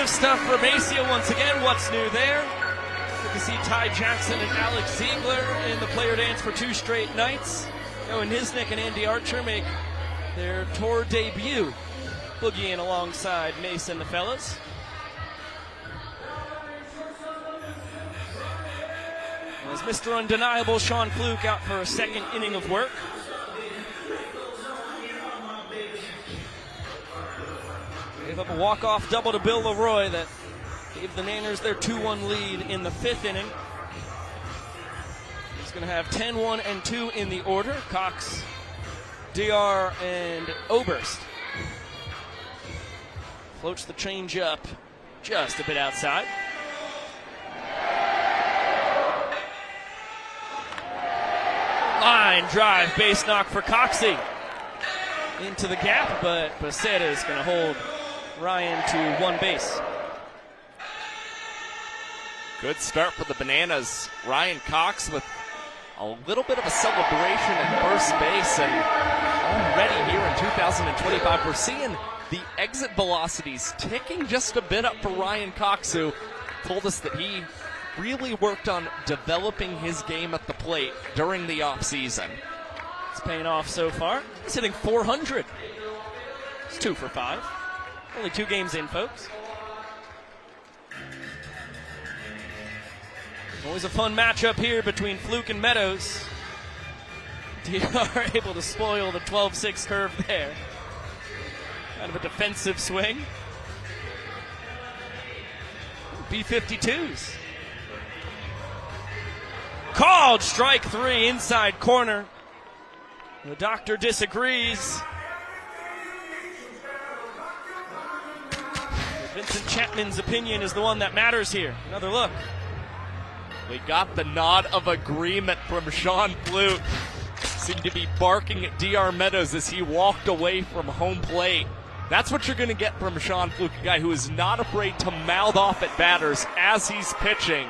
Positive stuff for Mesa once again. What's new there? Good to see Ty Jackson and Alex Ziegler in the player dance for 2 straight nights. Owen Hisnick and Andy Archer make their tour debut, boogieing alongside Mesa and the fellas. As Mr. Undeniable Sean Fluke out for a second inning of work. Gave up a walk-off double to Bill Leroy that gave the Nanners their 2-1 lead in the 5th inning. He's going to have 10-1 and 2 in the order. Cox, DR, and Oberst. Floats the change up just a bit outside. Line drive, base knock for Coxie. Into the gap, but Becerra is going to hold Ryan to 1 base. Good start for the Bananas. Ryan Cox with a little bit of a celebration at first base, and already here in 2025, we're seeing the exit velocities ticking just a bit up for Ryan Cox, who told us that he really worked on developing his game at the plate during the offseason. It's paying off so far. He's hitting 400. It's 2 for 5. Only 2 games in, folks. Always a fun matchup here between Fluke and Meadows. DR able to spoil the 12-6 curve there. Kind of a defensive swing. B-52s. Called strike 3, inside corner. The doctor disagrees. Vincent Chapman's opinion is the one that matters here. Another look. We got the nod of agreement from Sean Fluke. Seemed to be barking at DR Meadows as he walked away from home plate. That's what you're going to get from Sean Fluke, a guy who is not afraid to mouth off at batters as he's pitching.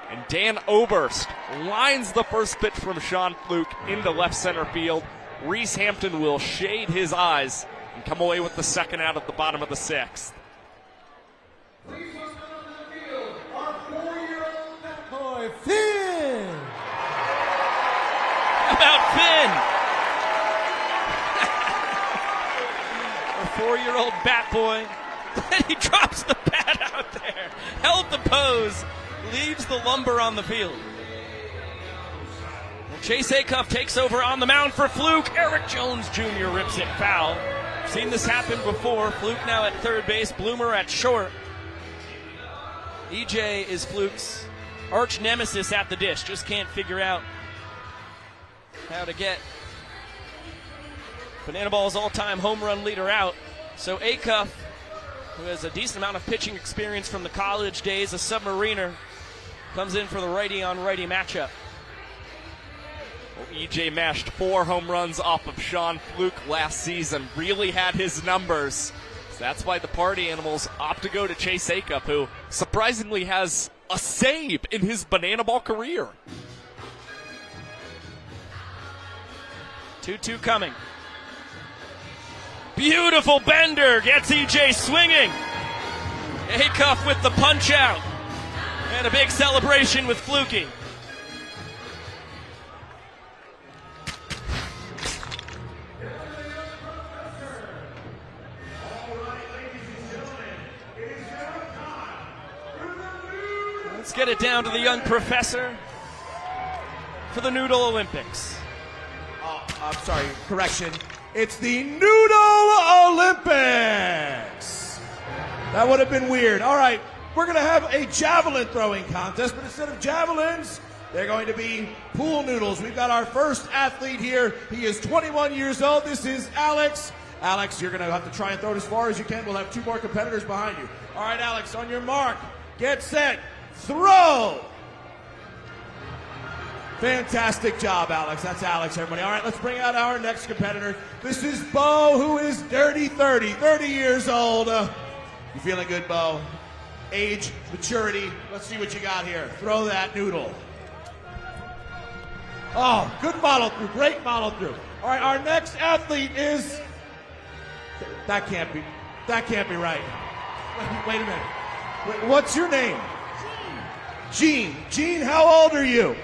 And Dan Oberst lines the first pitch from Sean Fluke into left center field. Reese Hampton will shade his eyes and come away with the second out at the bottom of the 6th. Please welcome to the field our 4-year-old bat boy, Finn. How about Finn? A 4-year-old bat boy. Then he drops the bat out there. Held the pose. Leaves the lumber on the field. Well, Chase Acuff takes over on the mound for Fluke. Eric Jones Jr. rips it foul. Seen this happen before. Fluke now at third base. Bloomer at short. EJ is Fluke's arch nemesis at the dish. Just can't figure out how to get Banana Ball's all-time home run leader out. So Acuff, who has a decent amount of pitching experience from the college days, a submariner, comes in for the righty-on-righty matchup. Well, EJ mashed 4 home runs off of Sean Fluke last season. Really had his numbers. So that's why the party animals opt to go to Chase Acuff, who surprisingly has a save in his Banana Ball career. 2-2 coming. Beautiful bender. Gets EJ swinging. Acuff with the punch out. And a big celebration with Flukie. Let's get it down to the young professor for the Noodle Olympics. Oh, I'm sorry, correction. It's the Noodle Olympics. That would have been weird. All right. We're going to have a javelin throwing contest, but instead of javelins, they're going to be pool noodles. We've got our first athlete here. He is 21 years old. This is Alex. Alex, you're going to have to try and throw it as far as you can. We'll have 2 more competitors behind you. All right, Alex, on your mark, get set, throw. Fantastic job, Alex. That's Alex, everybody. All right, let's bring out our next competitor. This is Bo, who is dirty 30 years old. You feeling good, Bo? Age, maturity. Let's see what you got here. Throw that noodle. Oh, good follow through. Great follow through. All right, our next athlete is. That can't be right. Wait a minute. Wait, what's your name? Gene. Gene, how old are you?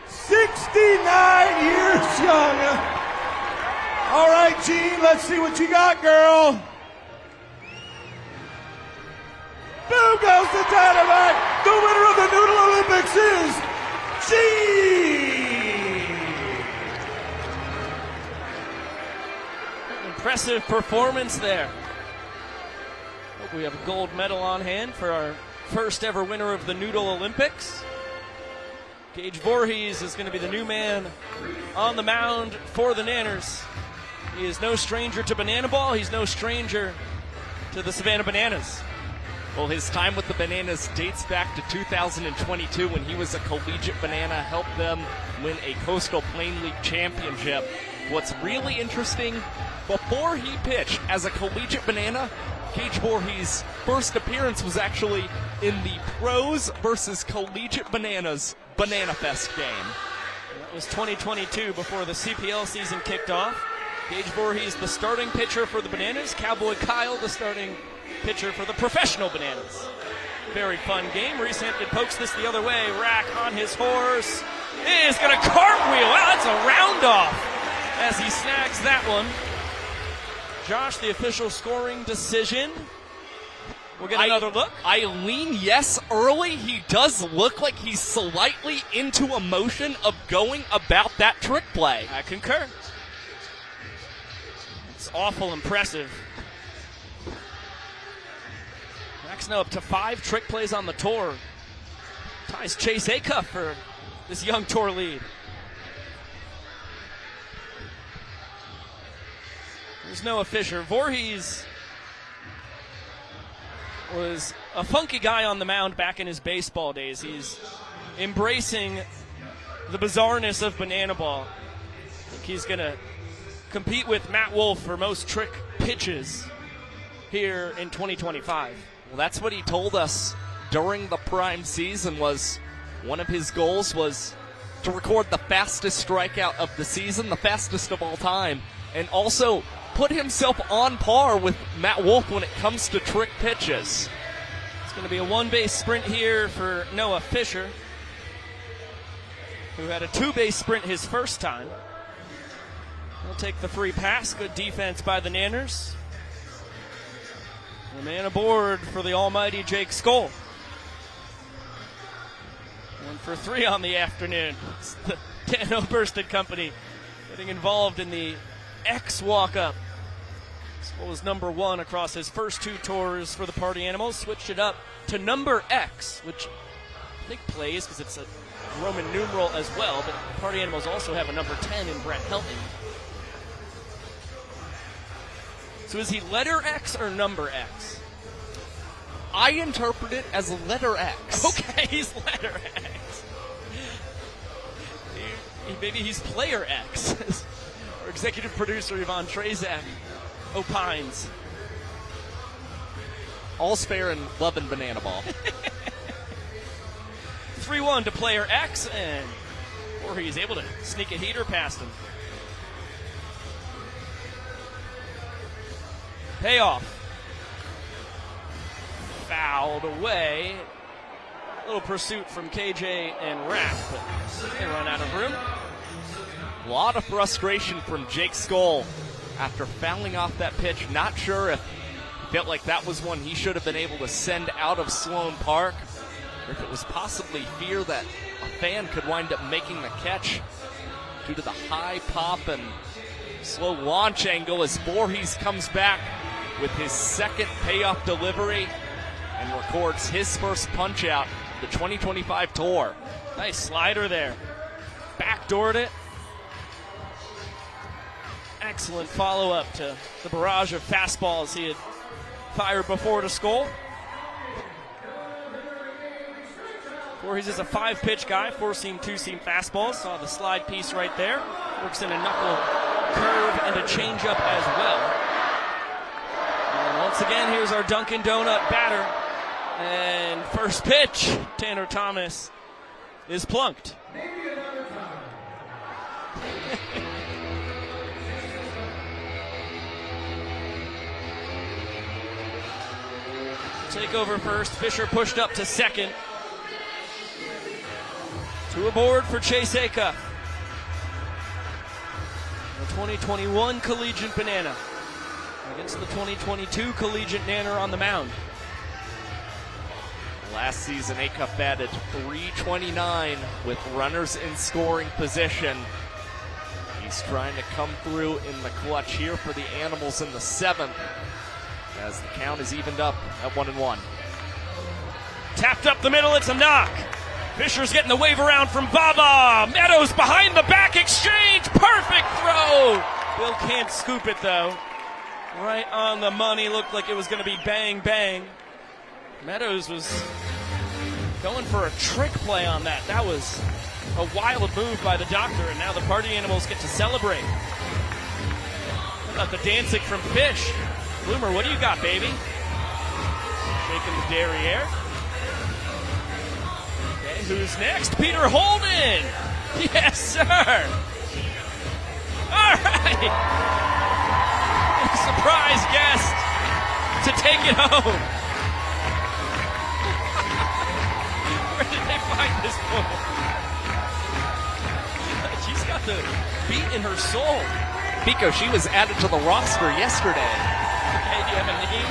69 years young. All right, Gene, let's see what you got, girl. Boom goes the dynamite. The winner of the Noodle Olympics is Gene. Impressive performance there. Hope we have a gold medal on hand for our first ever winner of the Noodle Olympics. Gage Voorhees is going to be the new man on the mound for the Nanners. He is no stranger to banana ball. He's no stranger to the Savannah Bananas. Well, his time with the Bananas dates back to 2022 when he was a collegiate Banana, helped them win a Coastal Plain League championship. What's really interesting, before he pitched as a collegiate Banana, Gage Voorhees' first appearance was actually in the Pros versus Collegiate Bananas Banana Fest game. That was 2022 before the CPL season kicked off. Gage Voorhees, the starting pitcher for the Bananas. Cowboy Kyle, the starting pitcher for the professional Bananas. Very fun game. Reese Hampton pokes this the other way. Rack on his horse. Is going to cartwheel. Wow, that's a round off as he snags that one. Josh, the official scoring decision. We'll get another look. Eileen, yes, early. He does look like he's slightly into a motion of going about that trick play. I concur. It's awful impressive. Max now up to 5 trick plays on the tour. Ties Chase Acuff for this young tour lead. There's Noah Fisher. Voorhees was a funky guy on the mound back in his baseball days. He's embracing the bizarreness of banana ball. I think he's going to compete with Matt Wolf for most trick pitches here in 2025. Well, that's what he told us during the prime season. Was one of his goals was to record the fastest strikeout of the season, the fastest of all time, and also put himself on par with Matt Wolf when it comes to trick pitches. It's going to be a one-base sprint here for Noah Fisher, who had a two-base sprint his first time. He'll take the free pass. Good defense by the Nanners. The man aboard for the almighty Jake Skoll. 1 for 3 on the afternoon. It's the Dan Oberst Company getting involved in the X walk-up. Skoll was number 1 across his first 2 tours for the Party Animals. Switched it up to number X, which I think plays because it's a Roman numeral as well, but the Party Animals also have a number 10 in Brett Helton. So is he letter X or number X? I interpret it as letter X. Okay, he's letter X. Maybe he's player X. Our executive producer, Yvonne Trezak, opines. All's fair in love and banana ball. 3-1 to player X, and Voorhees able to sneak a heater past him. Payoff. Fouled away. A little pursuit from KJ and Rapp, but they run out of room. A lot of frustration from Jake Skoll after fouling off that pitch. Not sure if he felt like that was one he should have been able to send out of Sloan Park, or if it was possibly fear that a fan could wind up making the catch due to the high pop and slow launch angle as Voorhees comes back with his second payoff delivery and records his first punch out of the 2025 tour. Nice slider there. Backdoored it. Excellent follow-up to the barrage of fastballs he had fired before to Skoll. Voorhees is a 5-pitch guy, 4-seam, 2-seam fastballs. Saw the slide piece right there. Works in a knuckle curve and a changeup as well. And once again, here's our Dunkin' Donut batter. And first pitch, Tanner Thomas is plunked. take over first. Fisher pushed up to second. 2 aboard for Chase Acuff. The 2021 Collegiate Banana against the 2022 Collegiate Nanner on the mound. Last season, Acuff batted .329 with runners in scoring position. He's trying to come through in the clutch here for the Animals in the 7th, as the count is evened up at 1-1. Tapped up the middle, it's a knock. Fisher's getting the wave around from Baba. Meadows behind the back exchange. Perfect throw. Bill can't scoop it though. Right on the money. Looked like it was going to be bang, bang. Meadows was going for a trick play on that. That was a wild move by the doctor, and now the Party Animals get to celebrate. How about the dancing from Fish? Bloomer, what do you got, baby? Shaking the derriere. Okay, who's next? Peter Holden! Yes, sir! All right! Surprise guest to take it home. Where did they find this woman? She's got the beat in her soul. Pico, she was added to the roster yesterday. Okay, do you have a name?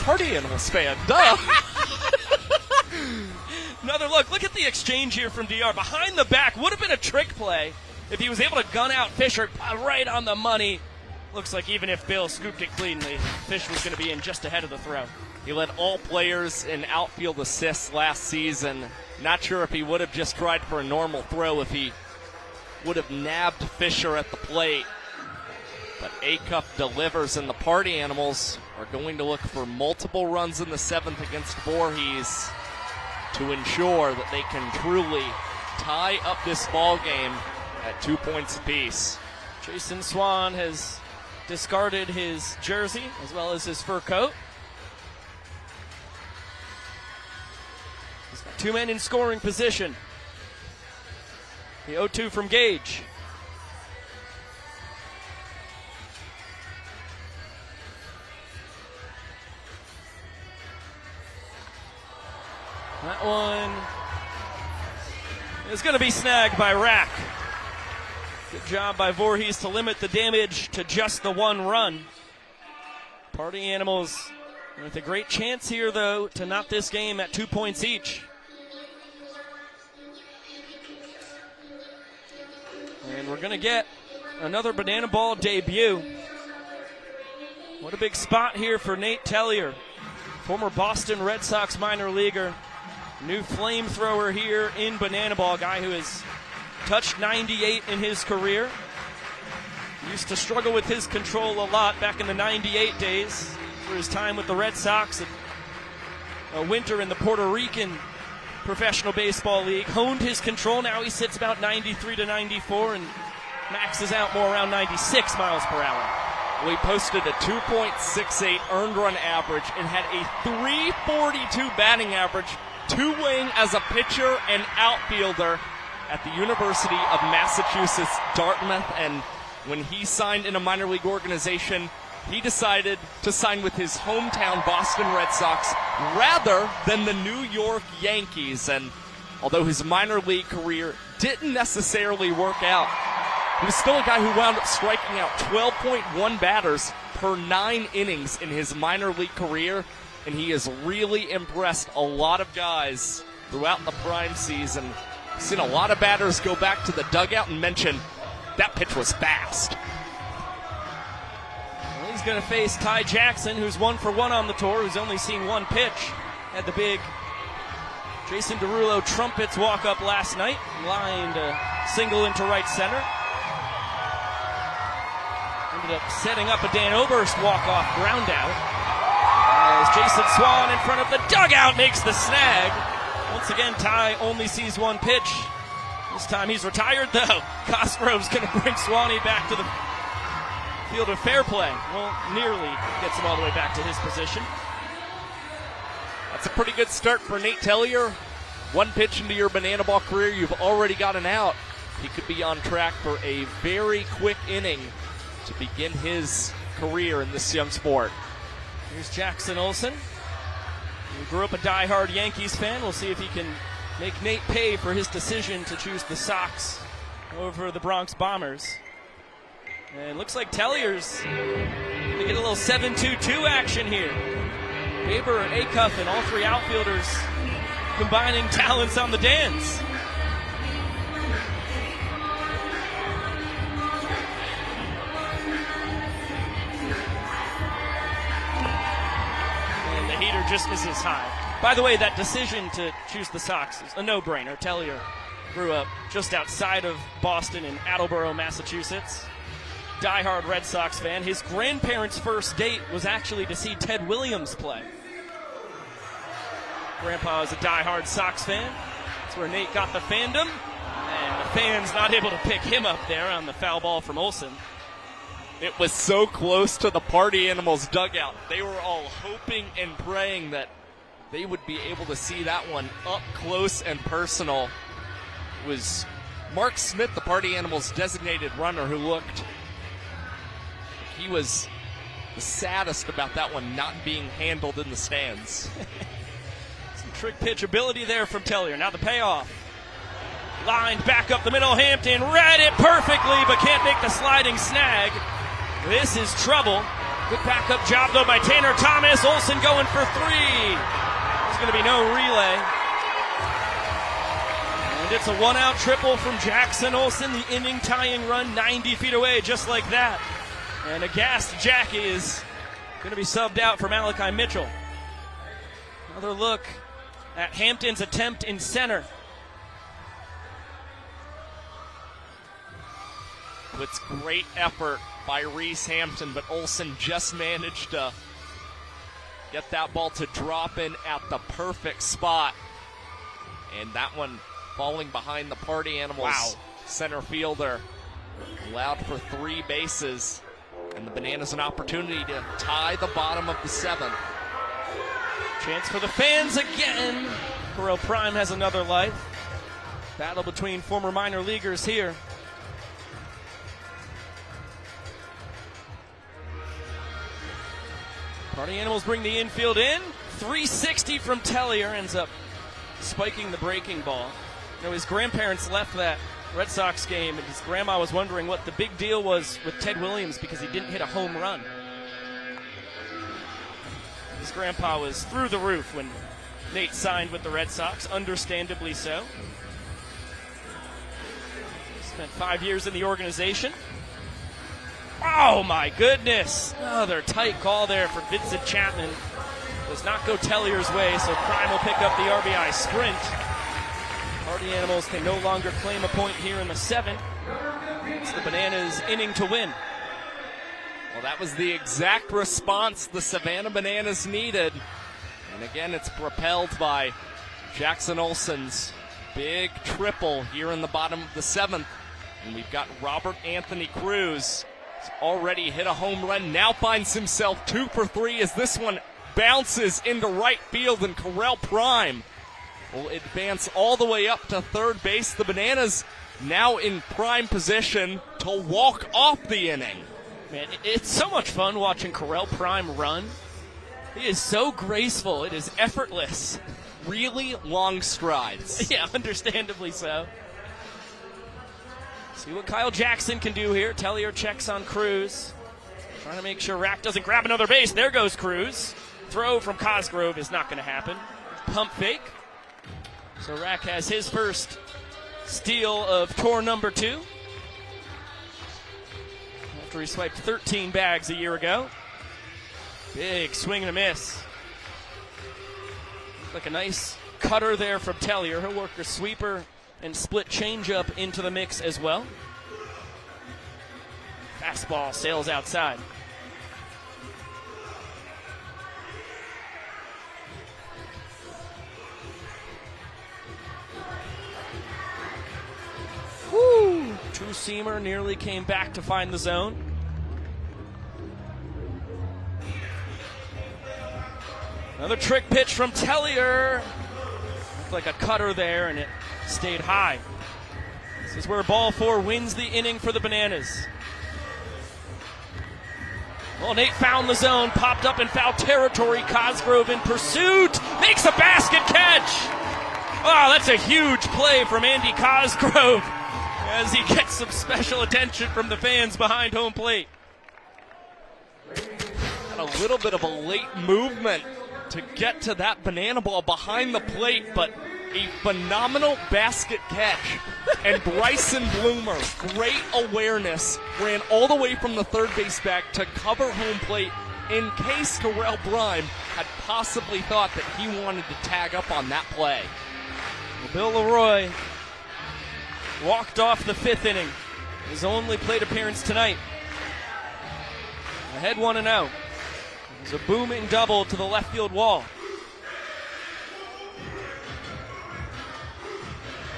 Party Animals fan, duh. Another look. Look at the exchange here from DR. Behind the back would have been a trick play if he was able to gun out Fisher right on the money. Looks like even if Bill scooped it cleanly, Fish was going to be in just ahead of the throw. He led all players in outfield assists last season. Not sure if he would have just tried for a normal throw if he would have nabbed Fisher at the plate. But Acuff delivers, and the Party Animals are going to look for multiple runs in the 7th against Voorhees to ensure that they can truly tie up this ball game at 2 points apiece. Jason Swan has discarded his jersey as well as his fur coat. He's got 2 men in scoring position. The 0-2 from Gage. That one is going to be snagged by Rack. Good job by Voorhees to limit the damage to just the 1 run. Party Animals with a great chance here, though, to knot this game at 2 points each. And we're going to get another Banana Ball debut. What a big spot here for Nate Tellier, former Boston Red Sox minor leaguer. New flamethrower here in Banana Ball, guy who has touched 98 in his career. Used to struggle with his control a lot back in the 98 days for his time with the Red Sox. A winter in the Puerto Rican Professional Baseball League. Honed his control. Now he sits about 93 to 94 and maxes out more around 96 miles per hour. We posted a 2.68 earned run average and had a 342 batting average, two-wing as a pitcher and outfielder at the University of Massachusetts, Dartmouth. And when he signed in a minor league organization, he decided to sign with his hometown Boston Red Sox rather than the New York Yankees. And although his minor league career didn't necessarily work out, he was still a guy who wound up striking out 12.1 batters per 9 innings in his minor league career. And he has really impressed a lot of guys throughout the prime season. Seen a lot of batters go back to the dugout and mention that pitch was fast. Well, he's going to face Ty Jackson, who's 1 for 1 on the tour, who's only seen 1 pitch. Had the big Jason Derulo trumpets walk up last night, lined a single into right center. Ended up setting up a Dan Oberst walk-off ground out. As Jason Swan in front of the dugout makes the snag. Once again, Ty only sees 1 pitch. This time he's retired, though. Cosgrove's going to bring Swanee back to the field of fair play. Well, nearly gets him all the way back to his position. That's a pretty good start for Nate Tellier. 1 pitch into your Banana Ball career, you've already got an out. He could be on track for a very quick inning to begin his career in this young sport. Here's Jackson Olsen. He grew up a diehard Yankees fan. We'll see if he can make Nate pay for his decision to choose the Sox over the Bronx Bombers. And looks like Tellier's going to get a little 7-2-2 action here. Faber, Acuff, and all three outfielders combining talents on the dance. And the heater just misses high. By the way, that decision to choose the Sox is a no-brainer. Tellier grew up just outside of Boston in Attleboro, Massachusetts. Diehard Red Sox fan. His grandparents' first date was actually to see Ted Williams play. Grandpa is a diehard Sox fan. That's where Nate got the fandom. And the fans not able to pick him up there on the foul ball from Olsen. It was so close to the Party Animals dugout. They were all hoping and praying that they would be able to see that one up close and personal. It was Mark Smith, the Party Animals' designated runner, who looked. He was the saddest about that one not being handled in the stands. Some trick pitch ability there from Tellier. Now the payoff. Lined back up the middle. Hampton read it perfectly, but can't make the sliding snag. This is trouble. Good backup job, though, by Tanner Thomas. Olsen going for three. There's going to be no relay. And it's a one-out triple from Jackson Olsen. The inning-tying run 90 feet away, just like that. And aghast Jackie is going to be subbed out for Malachi Mitchell. Another look at Hampton's attempt in center. It's great effort by Reese Hampton, but Olsen just managed to get that ball to drop in at the perfect spot. And that one falling behind the Party Animals center fielder. Allowed for 3 bases. And the Bananas an opportunity to tie the bottom of the 7th. Chance for the fans again. Corral Prime has another life. Battle between former minor leaguers here. Party Animals bring the infield in. 360 from Tellier, ends up spiking the breaking ball. You know, his grandparents left that Red Sox game, and his grandma was wondering what the big deal was with Ted Williams because he didn't hit a home run. His grandpa was through the roof when Nate signed with the Red Sox, understandably so. Spent 5 years in the organization. Oh my goodness! Another tight call there for Vincent Chapman. Does not go Tellier's way, so Prime will pick up the RBI sprint. Party Animals can no longer claim a point here in the 7th. It's the Bananas inning to win. Well, that was the exact response the Savannah Bananas needed. And again, it's propelled by Jackson Olsen's big triple here in the bottom of the 7th. And we've got Robert Anthony Cruz. He's already hit a home run, now finds himself 2 for 3 as this one bounces into right field, and Corral Prime will advance all the way up to third base. The Bananas now in prime position to walk off the inning. Man, it's so much fun watching Corral Prime run. He is so graceful. It is effortless. Really long strides. Yeah, understandably so. See what Kyle Jackson can do here. Tellier checks on Cruz. Trying to make sure Rack doesn't grab another base. There goes Cruz. Throw from Cosgrove is not going to happen. Pump fake. So Rack has his first steal of tour number 2. After he swiped 13 bags a year ago. Big swing and a miss. Looked like a nice cutter there from Tellier. He'll work a sweeper and split changeup into the mix as well. Fastball sails outside. Woo! Two-seamer nearly came back to find the zone. Another trick pitch from Tellier. Looked like a cutter there, and it stayed high. This is where ball 4 wins the inning for the Bananas. Well, Nate found the zone, popped up in foul territory. Cosgrove in pursuit, makes a basket catch. Oh, that's a huge play from Andy Cosgrove as he gets some special attention from the fans behind home plate. A little bit of a late movement to get to that banana ball behind the plate, but a phenomenal basket catch. And Bryson Bloomer, great awareness, ran all the way from the third base back to cover home plate in case Terrell Brime had possibly thought that he wanted to tag up on that play. Well, Bill Leroy walked off the fifth inning, his only plate appearance tonight. Ahead 1-0. It was a booming double to the left field wall.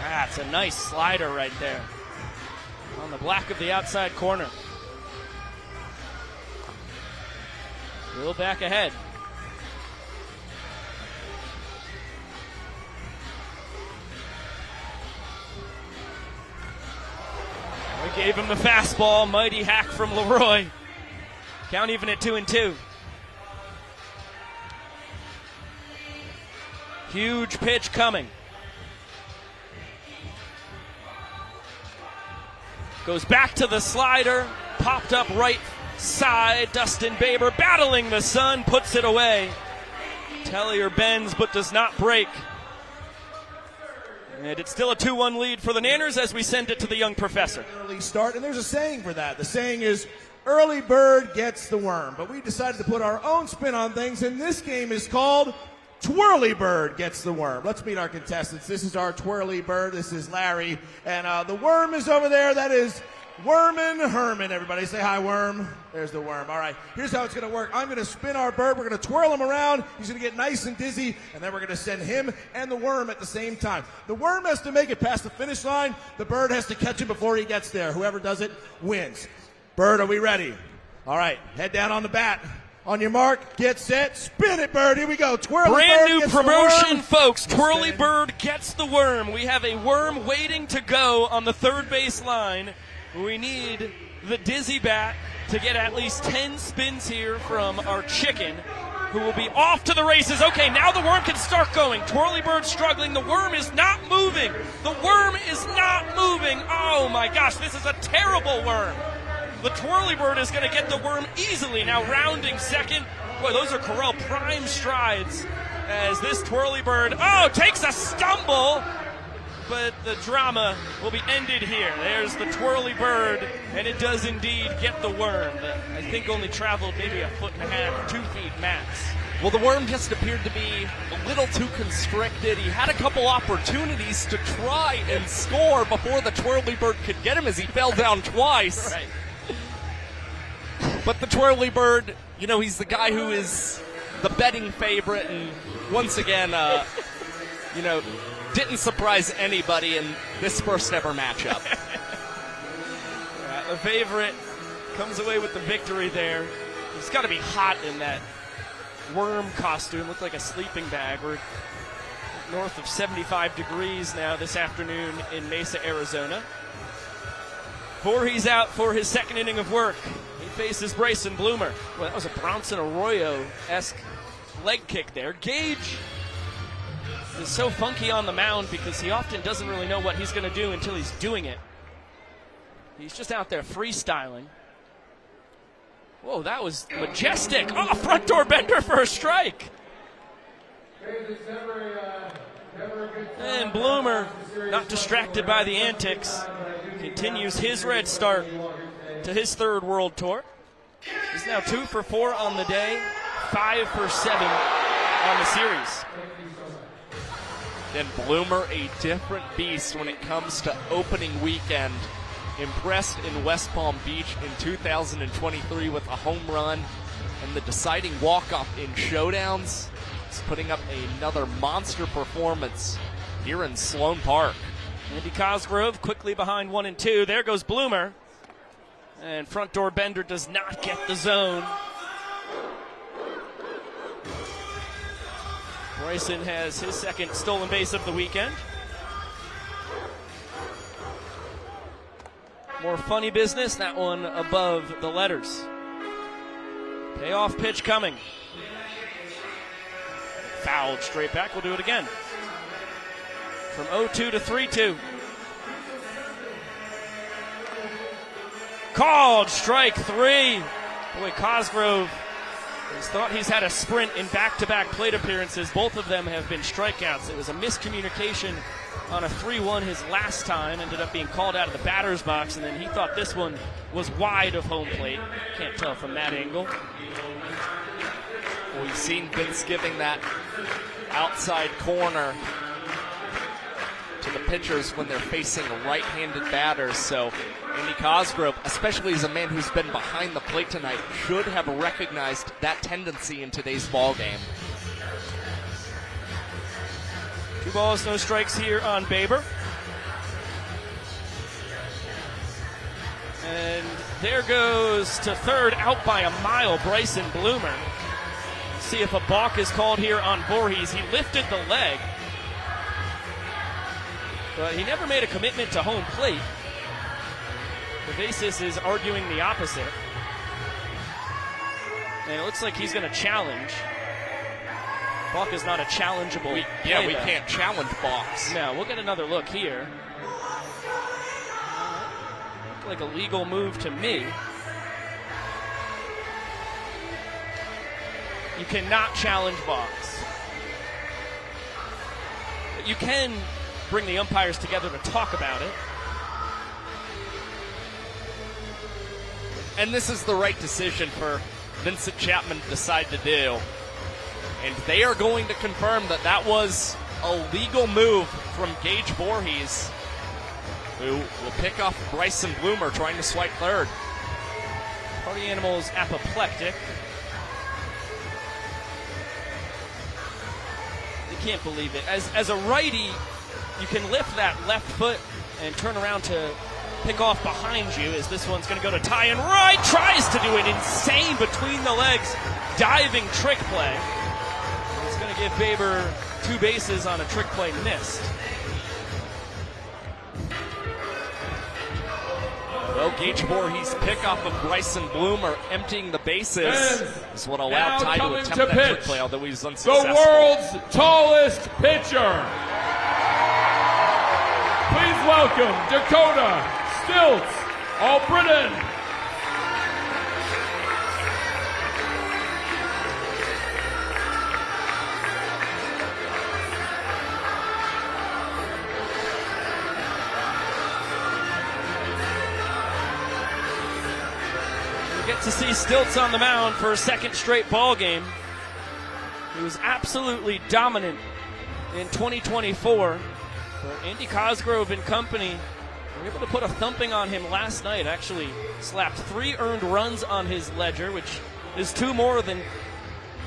That's a nice slider right there on the black of the outside corner. Still back ahead. We gave him the fastball, mighty hack from Leroy. Count even at 2-2. Huge pitch coming. Goes back to the slider, popped up right side. Dustin Baber battling the sun, puts it away. Tellier bends but does not break. And it's still a 2-1 lead for the Nanners as we send it to the young professor. Early start, and there's a saying for that. The saying is, early bird gets the worm. But we decided to put our own spin on things, and this game is called Twirly Bird Gets the Worm. Let's meet our contestants. This is our Twirly Bird. This is Larry. And the worm is over there. That is Wormin Herman. Everybody say hi, worm. There's the worm. All right, here's how it's going to work. I'm going to spin our bird. We're going to twirl him around. He's going to get nice and dizzy, and then we're going to send him and the worm at the same time. The worm has to make it past the finish line. The bird has to catch it before he gets there. Whoever does it wins. Bird, are we ready? All right, head down on the bat. On your mark, get set, spin it, bird. Here we go. Twirly Brand bird new gets promotion, the worm. folks. Twirly Bird Gets the Worm. We have a worm waiting to go on the third base line. We need the dizzy bat to get at least 10 spins here from our chicken, who will be off to the races. Okay, now the worm can start going. Twirly Bird struggling. The worm is not moving. The worm is not moving. Oh my gosh, this is a terrible worm. The Twirly Bird is going to get the worm easily. Now rounding second. Boy, those are Corral prime strides as this Twirly Bird, takes a stumble. But the drama will be ended here. There's the Twirly Bird, and it does indeed get the worm. That I think only traveled maybe 1.5 feet, 2 feet max. Well, the worm just appeared to be a little too constricted. He had a couple opportunities to try and score before the Twirly Bird could get him as he fell down twice. Right. But the Twirly Bird, he's the guy who is the betting favorite, and once again, didn't surprise anybody in this first ever matchup. The favorite comes away with the victory there. It's got to be hot in that worm costume. Looked like a sleeping bag. We're north of 75 degrees now this afternoon in Mesa, Arizona. Voorhees out for his second inning of work. He faces Bryson Bloomer. Well, that was a Bronson Arroyo-esque leg kick there. Gage is so funky on the mound because he often doesn't really know what he's going to do until he's doing it. He's just out there freestyling. Whoa, that was majestic. Oh, front door bender for a strike. And Bloomer, not distracted by the antics, continues his red start to his third World Tour. He's now 2 for 4 on the day, 5 for 7 on the series. And Bloomer, a different beast when it comes to opening weekend. Impressed in West Palm Beach in 2023 with a home run and the deciding walk-off in showdowns. He's putting up another monster performance here in Sloan Park. Andy Cosgrove quickly behind 1 and 2. There goes Bloomer. And front door bender does not get the zone. Bryson has his second stolen base of the weekend. More funny business, that one above the letters. Payoff pitch coming. Fouled straight back. We'll do it again. From 0-2 to 3-2. Called strike 3. Boy, Cosgrove has thought he's had a sprint in back-to-back plate appearances. Both of them have been strikeouts. It was a miscommunication on a 3-1 his last time. Ended up being called out of the batter's box, and then he thought this one was wide of home plate. Can't tell from that angle. We've seen Vince giving that outside corner to the pitchers when they're facing right-handed batters. So Andy Cosgrove, especially as a man who's been behind the plate tonight, should have recognized that tendency in today's ball game. 2 balls, no strikes here on Baber. And there goes to third, out by a mile, Bryson Bloomer. See if a balk is called here on Voorhees. He lifted the leg, but he never made a commitment to home plate. Cavasis is arguing the opposite. And it looks like he's going to challenge. Balk is not a challengeable we play, can't challenge balks. No, we'll get another look here. Looked like a legal move to me. You cannot challenge balks. But you can bring the umpires together to talk about it. And this is the right decision for Vincent Chapman to decide to do. And they are going to confirm that that was a legal move from Gage Voorhees, who will pick off Bryson Bloomer trying to swipe third. Party Animals apoplectic. They can't believe it. As a righty, you can lift that left foot and turn around to pick off behind you, as this one's going to go to Ty and right. Tries to do an insane between the legs diving trick play. It's going to give Baber 2 bases on a trick play missed. Well, Gage Voorhees' pickoff of Bryson Bloomer emptying the bases is what allowed Ty to attempt that trick play, although he was unsuccessful. The world's tallest pitcher. Please welcome Dakota Stilts All-Britain. We get to see Stilts on the mound for a second straight ball game. He was absolutely dominant in 2024. But Andy Cosgrove and company were able to put a thumping on him last night. Actually slapped 3 earned runs on his ledger, which is 2 more than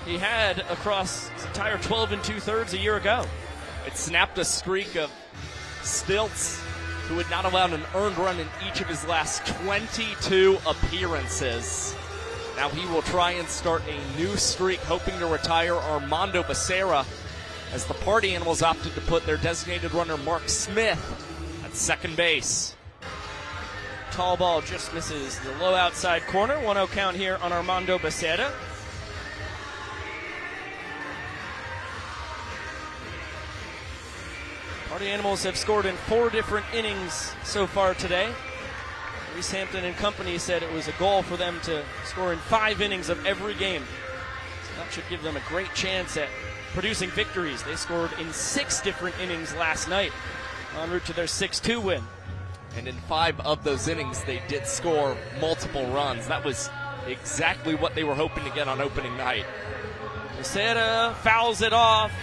he had across his entire 12 2/3 a year ago. It snapped a streak of Stilts, who had not allowed an earned run in each of his last 22 appearances. Now he will try and start a new streak, hoping to retire Armando Becerra, as the Party Animals opted to put their designated runner Mark Smith at second base. Tall ball just misses the low outside corner. 1-0 count here on Armando Becerra. Party Animals have scored in 4 different innings so far today. Reese Hampton and company said it was a goal for them to score in 5 innings of every game. So that should give them a great chance at producing victories. They scored in 6 different innings last night, en route to their 6-2 win. And in 5 of those innings, they did score multiple runs. That was exactly what they were hoping to get on opening night. Becerra fouls it off.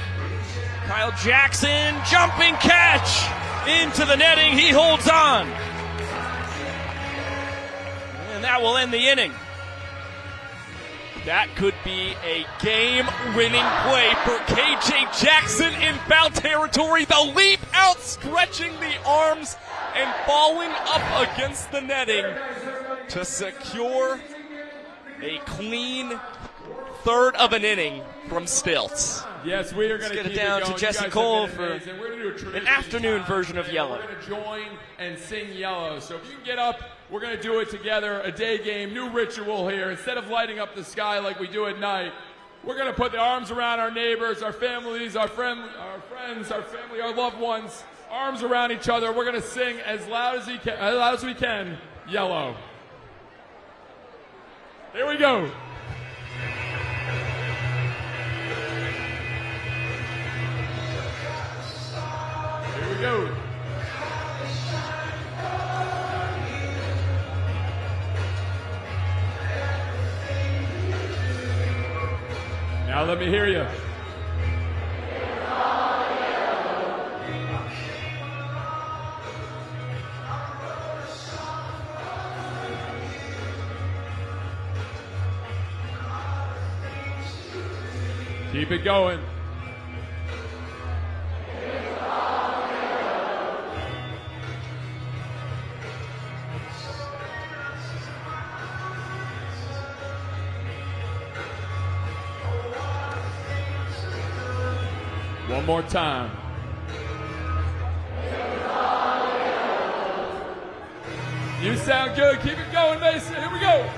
Kyle Jackson, jumping catch into the netting. He holds on. And that will end the inning. That could be a game-winning play for KJ Jackson in foul territory. The leap out, stretching the arms and falling up against the netting to secure a clean third of an inning from Stilts. Yes, we are Let's going to get keep it down going. to You Jesse guys have Cole been for amazing. We're gonna do a tradition an afternoon time version of today. Yellow. We're going to join and sing Yellow. So if you can get up, we're going to do it together. A day game, new ritual here. Instead of lighting up the sky like we do at night, we're going to put the arms around our neighbors, our families, our friends, our family, our loved ones. Arms around each other. We're going to sing as loud as we can. Yellow. Here we go. Here we go. Now let me hear you. Keep it going. One more time. You sound good. Keep it going, Mesa. Here we go.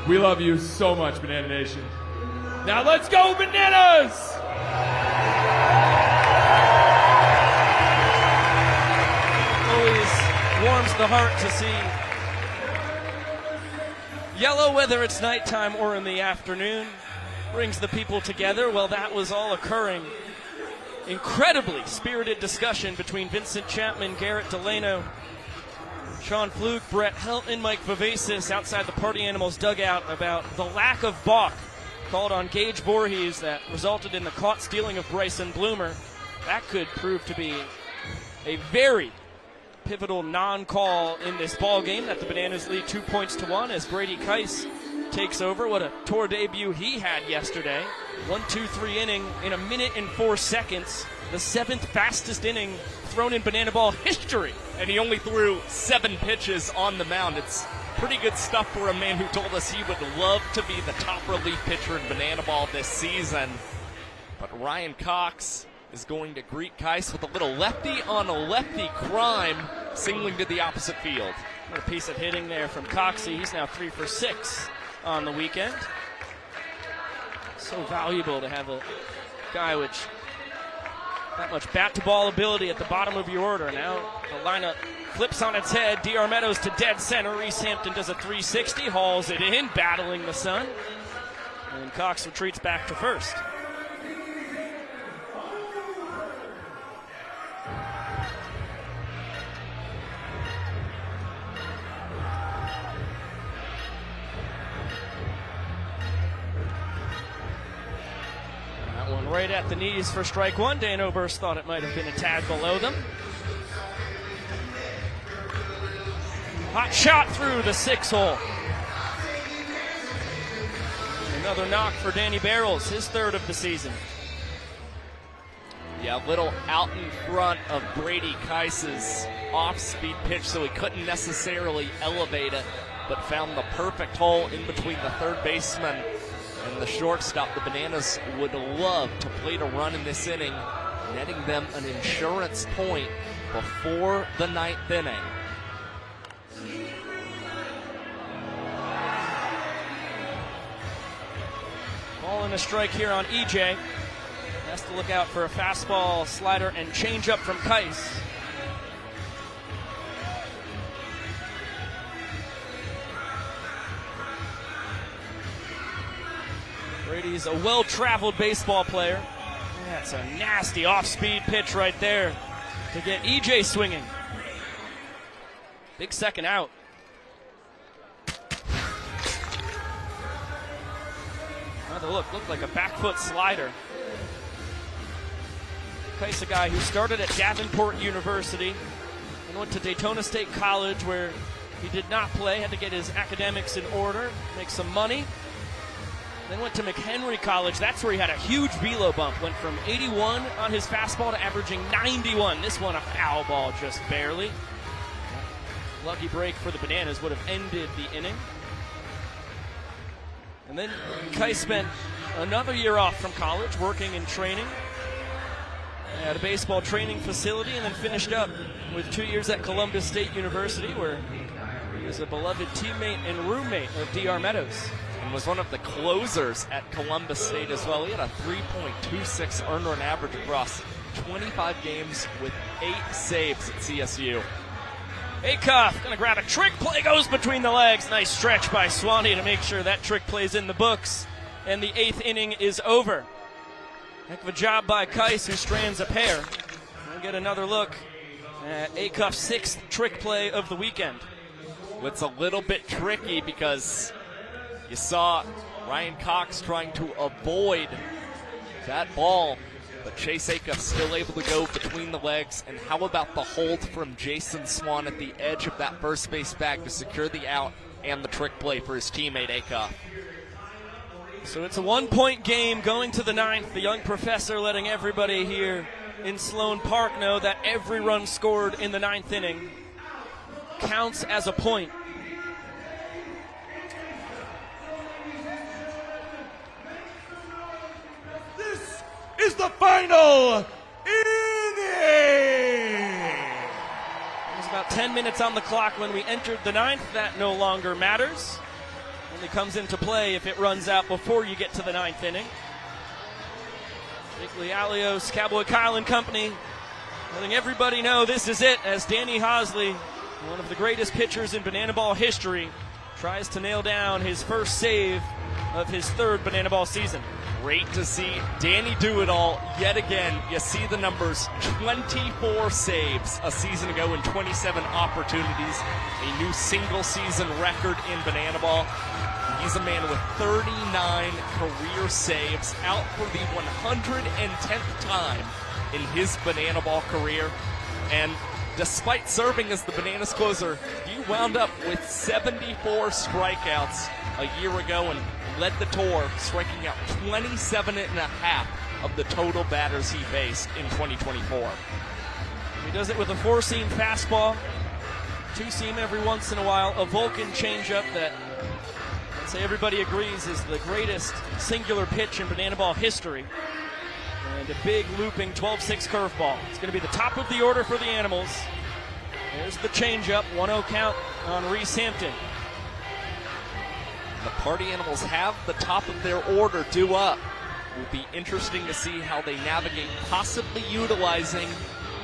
We love you so much, Banana Nation. Now let's go, Bananas! Always warms the heart to see Yellow, whether it's nighttime or in the afternoon, brings the people together. Well, that was all occurring. Incredibly spirited discussion between Vincent Chapman, Garrett Delano, Sean Fluke, Brett Helton, Mike Vivacis outside the Party Animals dugout about the lack of balk called on Gage Voorhees that resulted in the caught stealing of Bryson Bloomer. That could prove to be a very pivotal non-call in this ball game that the Bananas lead 2-1 as Brady Keiss takes over. What a tour debut he had yesterday. 1-2-3 inning in 1 minute and 4 seconds. The 7th fastest inning thrown in Banana Ball history. And he only threw 7 pitches on the mound. It's pretty good stuff for a man who told us he would love to be the top relief pitcher in Banana Ball this season. But Ryan Cox is going to greet Keiss with a little lefty on a lefty crime, singling to the opposite field. What a piece of hitting there from Coxie. He's now 3 for 6 on the weekend. So valuable to have a guy which that much bat-to-ball ability at the bottom of your order. Now the lineup flips on its head. D.R. Meadows to dead center. Reese Hampton does a 360, hauls it in, battling the sun. And Cox retreats back to first. One right at the knees for strike one. Dan Oberst thought it might have been a tad below them. Hot shot through the 6-hole. Another knock for Danny Barrels, his 3rd of the season. Yeah, a little out in front of Brady Keiss's off-speed pitch, so he couldn't necessarily elevate it, but found the perfect hole in between the third baseman and the shortstop. The Bananas would love to plate a run in this inning, netting them an insurance point before the 9th inning. Ball and a strike here on EJ. Has to look out for a fastball, slider, and changeup from Keiss. Brady's a well-traveled baseball player. That's a nasty off-speed pitch right there to get EJ swinging. Big second out. Another looked like a back foot slider. Keiss, a guy who started at Davenport University and went to Daytona State College, where He did not play, had to get his academics in order, make some money. Then went to McHenry College. That's where he had a huge velo bump. Went from 81 on his fastball to averaging 91. This one a foul ball just barely. Lucky break for the Bananas would have ended the inning. And then Kai spent another year off from college, working and training at a baseball training facility, and then finished up with 2 years at Columbus State University, where he was a beloved teammate and roommate of D.R. Meadows. And was one of the closers at Columbus State as well. He had a 3.26 earned run average across 25 games with 8 saves at CSU. Acuff gonna grab a trick play, goes between the legs. Nice stretch by Swanee to make sure that trick play's in the books. And the 8th inning is over. Heck of a job by Kais, who strands a pair. We'll get another look at Acuff's 6th trick play of the weekend. It's a little bit tricky because you saw Ryan Cox trying to avoid that ball, but Chase Acuff still able to go between the legs. And how about the hold from Jason Swan at the edge of that first base bag to secure the out and the trick play for his teammate Acuff. So it's a 1-point game going to the 9th. The young professor letting everybody here in Sloan Park know that every run scored in the 9th inning counts as a point. This is the final inning. There's about 10 minutes on the clock when we entered the 9th. That no longer matters. Only comes into play if it runs out before you get to the 9th inning. Nick Lialios, Cowboy Kyle and company, letting everybody know this is it, as Danny Hosley, one of the greatest pitchers in Banana Ball history, tries to nail down his first save of his 3rd Banana Ball season. Great to see Danny do it all yet again. You see the numbers, 24 saves a season ago in 27 opportunities, a new single season record in Banana Ball. He's a man with 39 career saves, out for the 110th time in his Banana Ball career. And despite serving as the Bananas closer, he wound up with 74 strikeouts a year ago and led the tour, striking out 27 and a half of the total batters he faced in 2024. He does it with a 4-seam fastball, 2-seam every once in a while, a Vulcan changeup that I'd say everybody agrees is the greatest singular pitch in Banana Ball history, and a big looping 12-6 curveball. It's going to be the top of the order for the Animals. There's the changeup, 1-0 count on Reese Hampton. The Party Animals have the top of their order due up. It will be interesting to see how they navigate possibly utilizing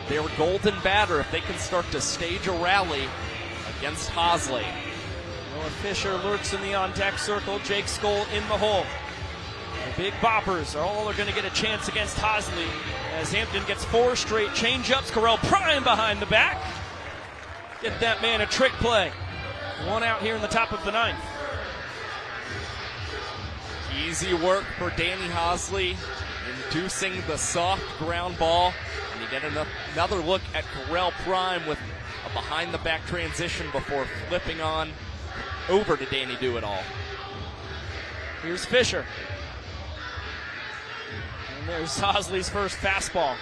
their golden batter if they can start to stage a rally against Hosley. Noah Fisher lurks in the on-deck circle. Jake Skoll in the hole. The big boppers are all going to get a chance against Hosley as Hampton gets 4 straight changeups. Correll Prime behind the back. Get that man a trick play. 1 out here in the top of the 9th. Easy work for Danny Hosley, inducing the soft ground ball. And you get another look at Correll Prime with a behind-the-back transition before flipping on over to Danny Do-It-All. Here's Fisher. And there's Hosley's first fastball.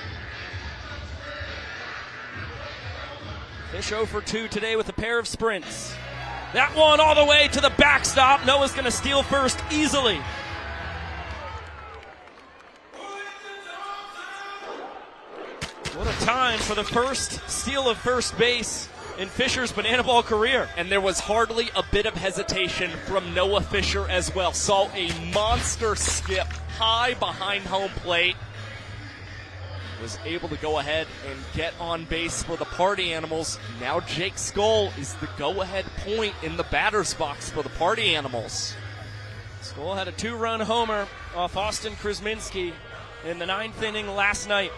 Fish 0 for 2 today with a pair of sprints. That one all the way to the backstop. Noah's going to steal first easily. What a time for the first steal of first base in Fisher's Banana Ball career. And there was hardly a bit of hesitation from Noah Fisher as well. Saw a monster skip high behind home plate. Was able to go ahead and get on base for the Party Animals. Now Jake Skoll is the go-ahead point in the batter's box for the Party Animals. Skoll had a 2-run homer off Austin Krasminski in the 9th inning last night.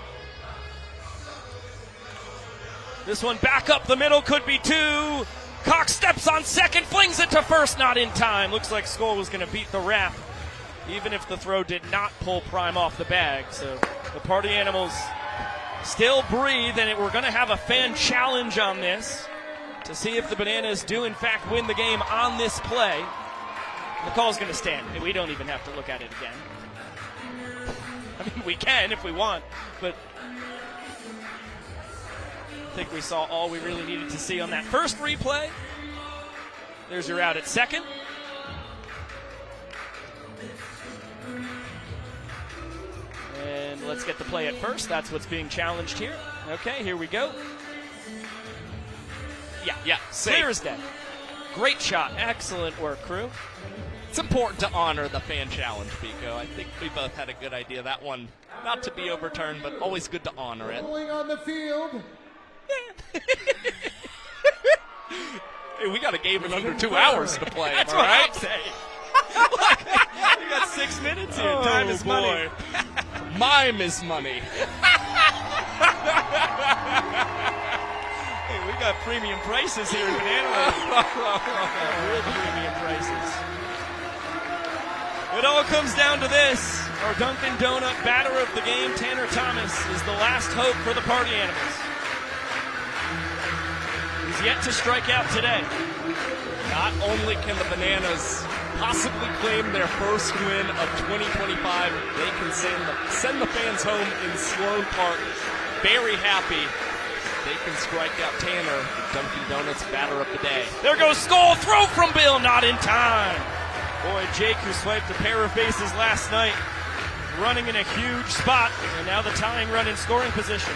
This one back up the middle, could be 2. Cox steps on second, flings it to first, not in time. Looks like Skoll was going to beat the wrap, even if the throw did not pull Prime off the bag. So the Party Animals still breathe, and we're going to have a fan challenge on this. to see if the Bananas do in fact win the game on this play. The call's going to stand. We don't even have to look at it again. I mean, we can if we want, but I think we saw all we really needed to see on that first replay. There's your out at second. And let's get the play at first. That's what's being challenged here. Okay, here we go. Yeah, clear as day. Great shot. Excellent work, crew. It's important to honor the fan challenge, Pico. I think we both had a good idea. That one not to be overturned, but always good to honor it. Going on the field. Hey, we got a game in under 2 hours to play. That's all what right? I'm saying. We got 6 minutes here. Time is money. Mime is money. Hey, we got premium prices here in Banana Land. Real premium prices. It all comes down to this. Our Dunkin' Donut batter of the game, Tanner Thomas, is the last hope for the Party Animals. He's yet to strike out today. Not only can the Bananas possibly claim their first win of 2025, they can send the fans home in Sloan Park very happy. They can strike out Tanner, Dunkin' Donuts batter of the day. There goes Skull, throw from Bill, not in time. Boy, Jake, who swiped a pair of bases last night, running in a huge spot, and now the tying run in scoring position.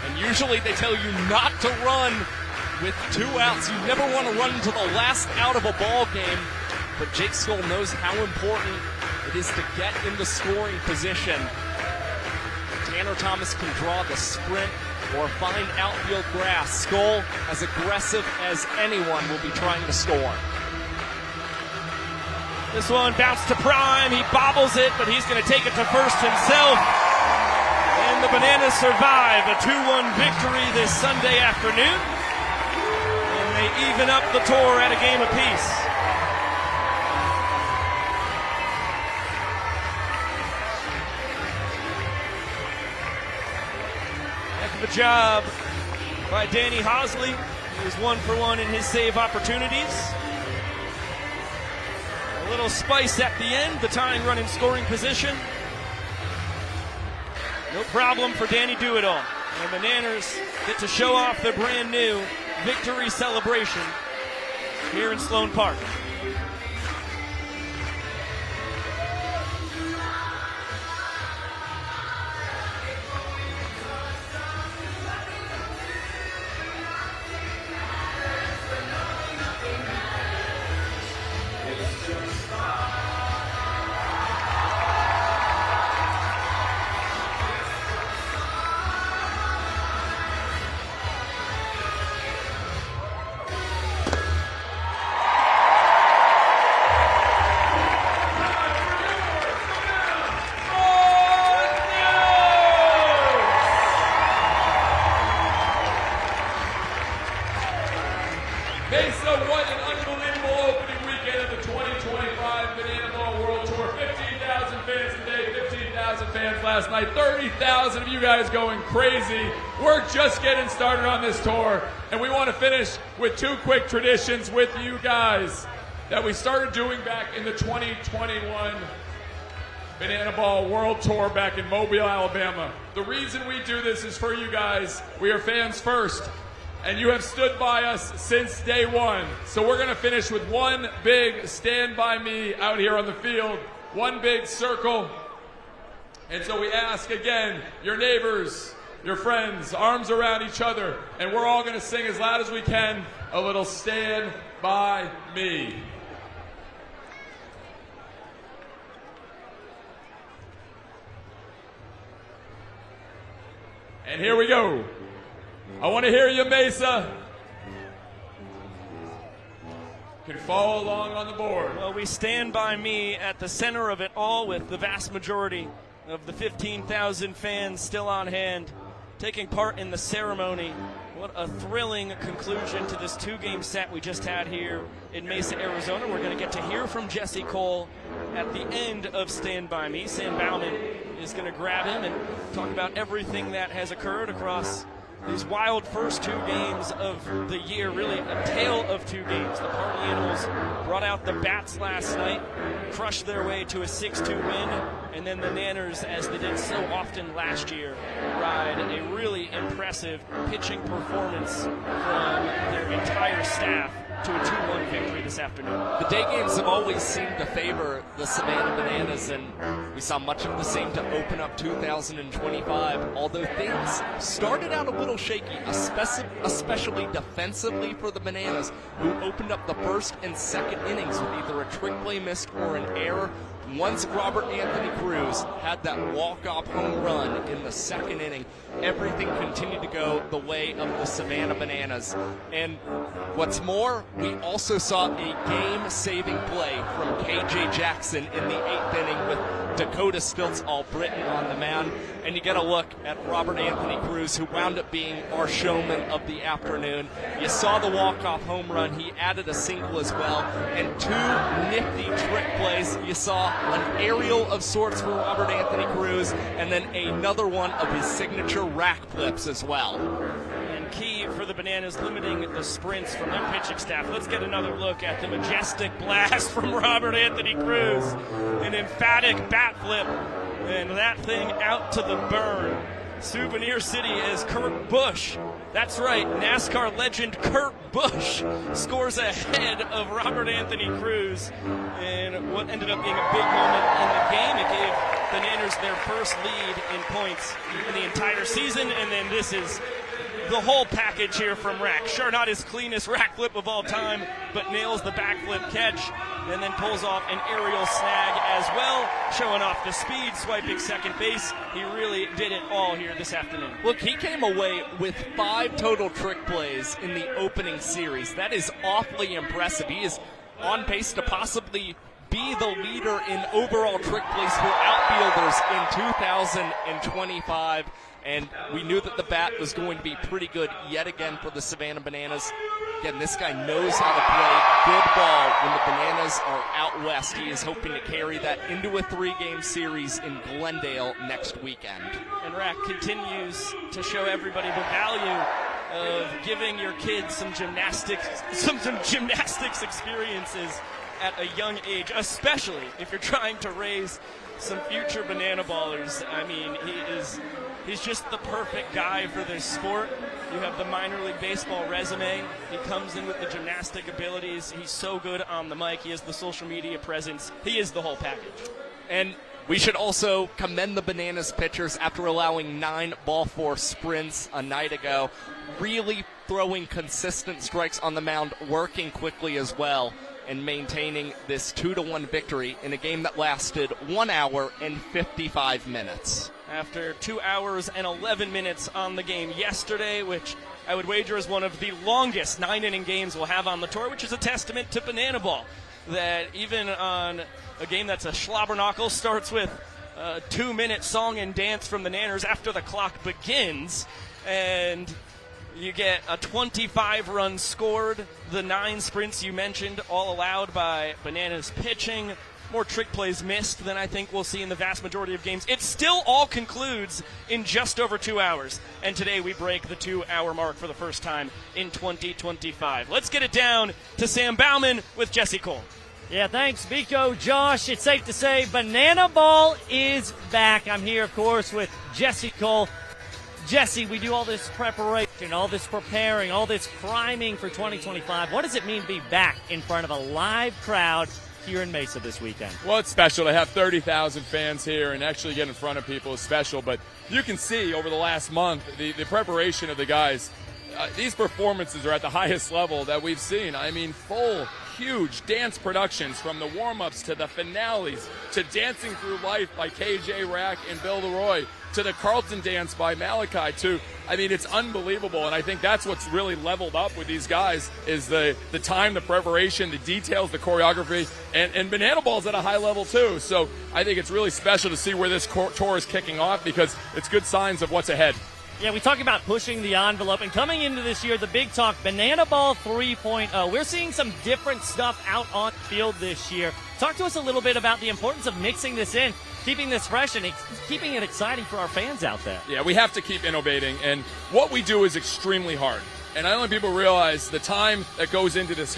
And usually they tell you not to run with 2 outs. You never want to run until the last out of a ball game. But Jake Skull knows how important it is to get in the scoring position. Tanner Thomas can draw the sprint or find outfield grass. Skull, as aggressive as anyone, will be trying to score. This one bounced to Prime. He bobbles it, but he's going to take it to first himself. And the Bananas survive a 2-1 victory this Sunday afternoon. And they even up the tour at a game apiece. Heck of a job by Danny Hosley. He was 1 for 1 in his save opportunities. A little spice at the end, the tying run in scoring position. No problem for Danny Do-It-All. And the Bananas get to show off their brand new victory celebration here in Sloan Park. Mesa, what an unbelievable opening weekend of the 2025 Banana Ball World Tour. 15,000 fans today, 15,000 fans last night, 30,000 of you guys going crazy. We're just getting started on this tour, and we want to finish with 2 quick traditions with you guys that we started doing back in the 2021 Banana Ball World Tour back in Mobile, Alabama. The reason we do this is for you guys. We are fans first. And you have stood by us since day one. So we're going to finish with one big stand by me out here on the field. One big circle. And so we ask again, your neighbors, your friends, arms around each other. And we're all going to sing as loud as we can a little stand by me. And here we go. I want to hear you, Mesa. You can follow along on the board. Well, we stand by me at the center of it all with the vast majority of the 15,000 fans still on hand, taking part in the ceremony. What a thrilling conclusion to this 2-game set we just had here in Mesa, Arizona. We're going to get to hear from Jesse Cole at the end of Stand By Me. Sam Bauman is going to grab him and talk about everything that has occurred across these wild first 2 games of the year, really a tale of 2 games. The Party Animals brought out the Bats last night, crushed their way to a 6-2 win, and then the Nanners, as they did so often last year, ride a really impressive pitching performance from their entire staff to a 2-1 victory this afternoon. The day games have always seemed to favor the Savannah Bananas, and we saw much of the same to open up 2025, although things started out a little shaky, especially defensively for the Bananas, who opened up the first and second innings with either a trick play missed or an error. Once Robert Anthony Cruz had that walk-off home run in the second inning, everything continued to go the way of the Savannah Bananas. And what's more, we also saw a game-saving play from KJ Jackson in the 8th inning with Dakota Stilts All-Britain on the mound. And you get a look at Robert Anthony Cruz, who wound up being our showman of the afternoon. You saw the walk-off home run. He added a single as well, and 2 nifty trick plays. You saw an aerial of sorts for Robert Anthony Cruz, and then another one of his signature rack flips as well. And key for the Bananas, limiting the sprints from their pitching staff. Let's get another look at the majestic blast from Robert Anthony Cruz. An emphatic bat flip, and that thing out to the burn. Souvenir City as Kurt Busch. That's right, NASCAR legend Kurt Busch scores ahead of Robert Anthony Cruz in what ended up being a big moment in the game. It gave the Nanners their first lead in points in the entire season, and then this is the whole package here from Rack. Sure, not his cleanest rack flip of all time, but nails the backflip catch and then pulls off an aerial snag as well, showing off the speed, swiping second base. He really did it all here this afternoon. Look, he came away with 5 total trick plays in the opening series. That is awfully impressive. He is on pace to possibly be the leader in overall trick plays for outfielders in 2025. And we knew that the bat was going to be pretty good yet again for the Savannah Bananas. Again, this guy knows how to play good ball when the Bananas are out west. He is hoping to carry that into a 3-game series in Glendale next weekend. And Rack continues to show everybody the value of giving your kids some gymnastics experiences at a young age, especially if you're trying to raise some future banana ballers. I mean, he's just the perfect guy for this sport. You have the minor league baseball resume. He comes in with the gymnastic abilities. He's so good on the mic. He has the social media presence. He is the whole package. And we should also commend the Bananas pitchers after allowing 9 ball-4 sprints a night ago, really throwing consistent strikes on the mound, working quickly as well, and maintaining this 2-1 victory in a game that lasted 1 hour and 55 minutes. After 2 hours and 11 minutes on the game yesterday, which I would wager is one of the longest 9-inning games we'll have on the tour, which is a testament to Banana Ball, that even on a game that's a schlabberknockle, starts with a 2-minute song and dance from the Nanners after the clock begins, and you get a 25-run scored, the 9 sprints you mentioned, all allowed by Bananas pitching, more trick plays missed than I think we'll see in the vast majority of games. It still all concludes in just over 2 hours, and today we break the 2-hour mark for the first time in 2025. Let's get it down to Sam Bauman with Jesse Cole. Yeah, thanks, Biko, Josh. It's safe to say Banana Ball is back. I'm here, of course, with Jesse Cole. Jesse, we do all this preparation, all this preparing, all this priming for 2025. What does it mean to be back in front of a live crowd here in Mesa this weekend? Well, it's special to have 30,000 fans here and actually get in front of people is special. But you can see over the last month the preparation of the guys. These performances are at the highest level that we've seen. I mean, full, huge dance productions from the warm-ups to the finales to Dancing Through Life by KJ Rack and Bill Leroy to the Carlton dance by Malachi too. I mean, it's unbelievable, and I think that's what's really leveled up with these guys is the time, the preparation, the details, the choreography, and Banana Ball's at a high level too. So I think it's really special to see where this tour is kicking off because it's good signs of what's ahead. Yeah, we talk about pushing the envelope, and coming into this year, the big talk, Banana Ball 3.0. We're seeing some different stuff out on the field this year. Talk to us a little bit about the importance of mixing this in keeping this fresh and keeping it exciting for our fans out there. Yeah, we have to keep innovating, and what we do is extremely hard. And I don't think people realize the time that goes into this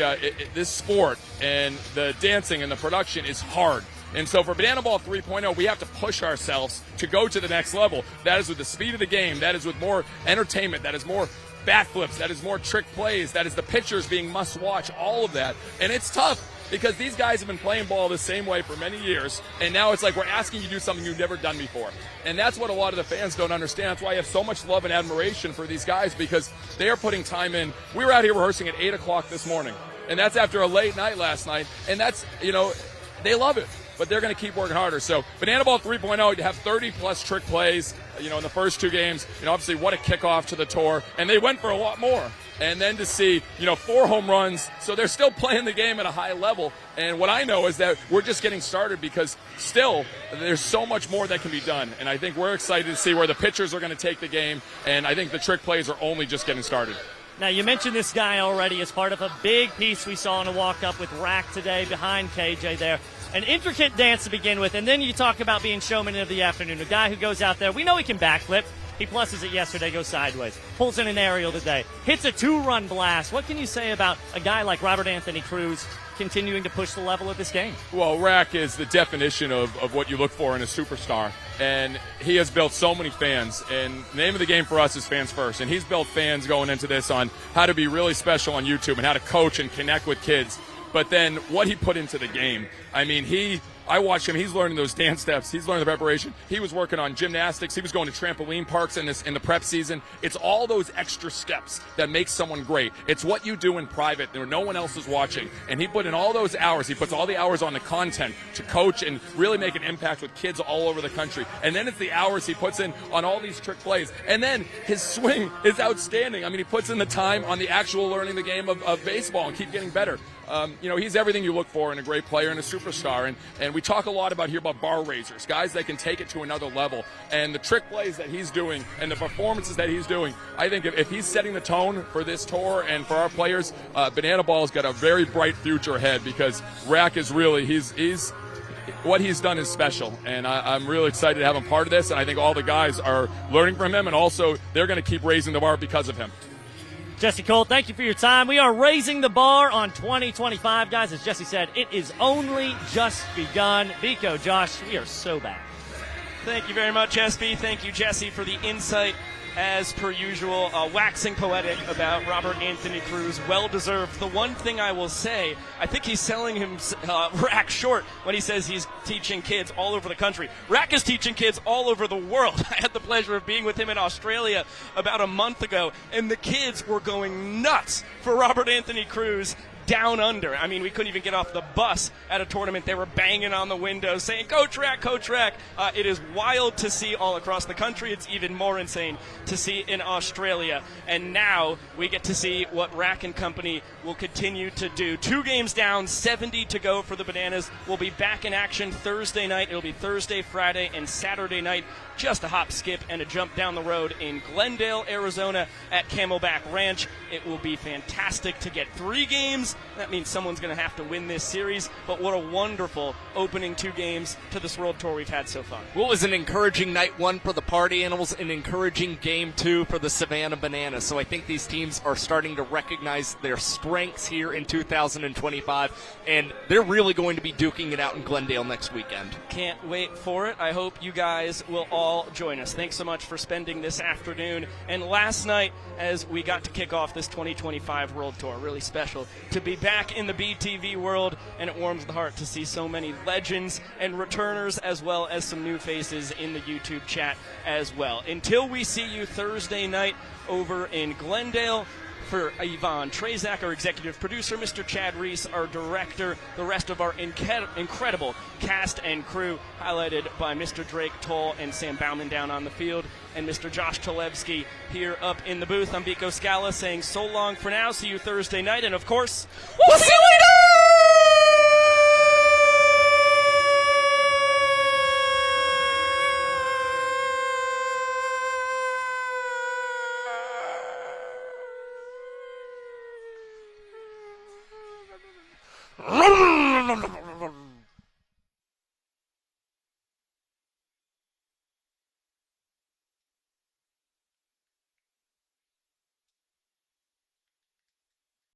this sport, and the dancing and the production is hard. And so for Banana Ball 3.0, we have to push ourselves to go to the next level. That is with the speed of the game. That is with more entertainment. That is more bat flips. That is more trick plays. That is the pitchers being must-watch, all of that. And it's tough because these guys have been playing ball the same way for many years, and now it's like we're asking you to do something you've never done before. And that's what a lot of the fans don't understand. That's why I have so much love and admiration for these guys, because they are putting time in. We were out here rehearsing at 8 o'clock this morning, and that's after a late night last night, and that's, they love it. But they're going to keep working harder. So Banana Ball 3.0, you have 30-plus trick plays, in the first two games. Obviously, what a kickoff to the tour. And they went for a lot more. And then to see, 4 home runs. So they're still playing the game at a high level. And what I know is that we're just getting started, because still there's so much more that can be done. And I think we're excited to see where the pitchers are going to take the game. And I think the trick plays are only just getting started. Now, you mentioned this guy already as part of a big piece we saw in a walk-up with Rack today behind KJ there. An intricate dance to begin with, and then you talk about being showman of the afternoon, a guy who goes out there. We know he can backflip. He pluses it yesterday, goes sideways. Pulls in an aerial today. Hits a 2-run blast. What can you say about a guy like Robert Anthony Cruz continuing to push the level of this game? Well, Rack is the definition of what you look for in a superstar. And he has built so many fans. And the name of the game for us is fans first. And he's built fans going into this on how to be really special on YouTube and how to coach and connect with kids. But then what he put into the game, I watched him. He's learning those dance steps. He's learning the preparation. He was working on gymnastics. He was going to trampoline parks in the prep season. It's all those extra steps that make someone great. It's what you do in private where no one else is watching. And he put in all those hours. He puts all the hours on the content to coach and really make an impact with kids all over the country. And then it's the hours he puts in on all these trick plays. And then his swing is outstanding. He puts in the time on the actual learning the game of baseball and keep getting better. He's everything you look for in a great player and a superstar. And we talk a lot about bar raisers, guys that can take it to another level. And the trick plays that he's doing and the performances that he's doing, I think if he's setting the tone for this tour and for our players, Banana Ball's got a very bright future ahead, because Rack is really, he's what he's done is special. And I'm really excited to have him part of this. And I think all the guys are learning from him, and also they're going to keep raising the bar because of him. Jesse Cole, thank you for your time. We are raising the bar on 2025, guys. As Jesse said, it is only just begun. Biko, Josh, we are so back. Thank you very much, SB. Thank you, Jesse, for the insight. As per usual, waxing poetic about Robert Anthony Cruz. Well-deserved. The one thing I will say, I think he's selling him Rack short when he says he's teaching kids all over the country. Rack is teaching kids all over the world. I had the pleasure of being with him in Australia about a month ago, and the kids were going nuts for Robert Anthony Cruz down under. We couldn't even get off the bus at a tournament. They were banging on the windows saying, Coach Rack, Coach Rack. It is wild to see all across the country. It's even more insane to see in Australia. And now we get to see what Rack and company will continue to do. 2 games down, 70 to go for the Bananas. We'll be back in action Thursday night. It'll be Thursday, Friday, and Saturday night. Just a hop, skip, and a jump down the road in Glendale, Arizona at Camelback Ranch. It will be fantastic to get 3 games. That means someone's going to have to win this series. But what a wonderful opening 2 games to this World Tour we've had so far. Well, it was an encouraging night 1 for the Party Animals, an encouraging game 2 for the Savannah Bananas. So I think these teams are starting to recognize their strengths here in 2025, and they're really going to be duking it out in Glendale next weekend. Can't wait for it. I hope you guys will all join us. Thanks so much for spending this afternoon and last night as we got to kick off this 2025 World Tour. Really special to be back in the BTV world, and it warms the heart to see so many legends and returners as well as some new faces in the YouTube chat as well. Until we see you Thursday night over in Glendale, for Yvonne Trezak, our executive producer, Mr. Chad Reese, our director, the rest of our incredible cast and crew, highlighted by Mr. Drake Toll and Sam Bauman down on the field, and Mr. Josh Chalevsky here up in the booth. I'm Biko Scala saying so long for now. See you Thursday night, and of course, we'll see you later! No.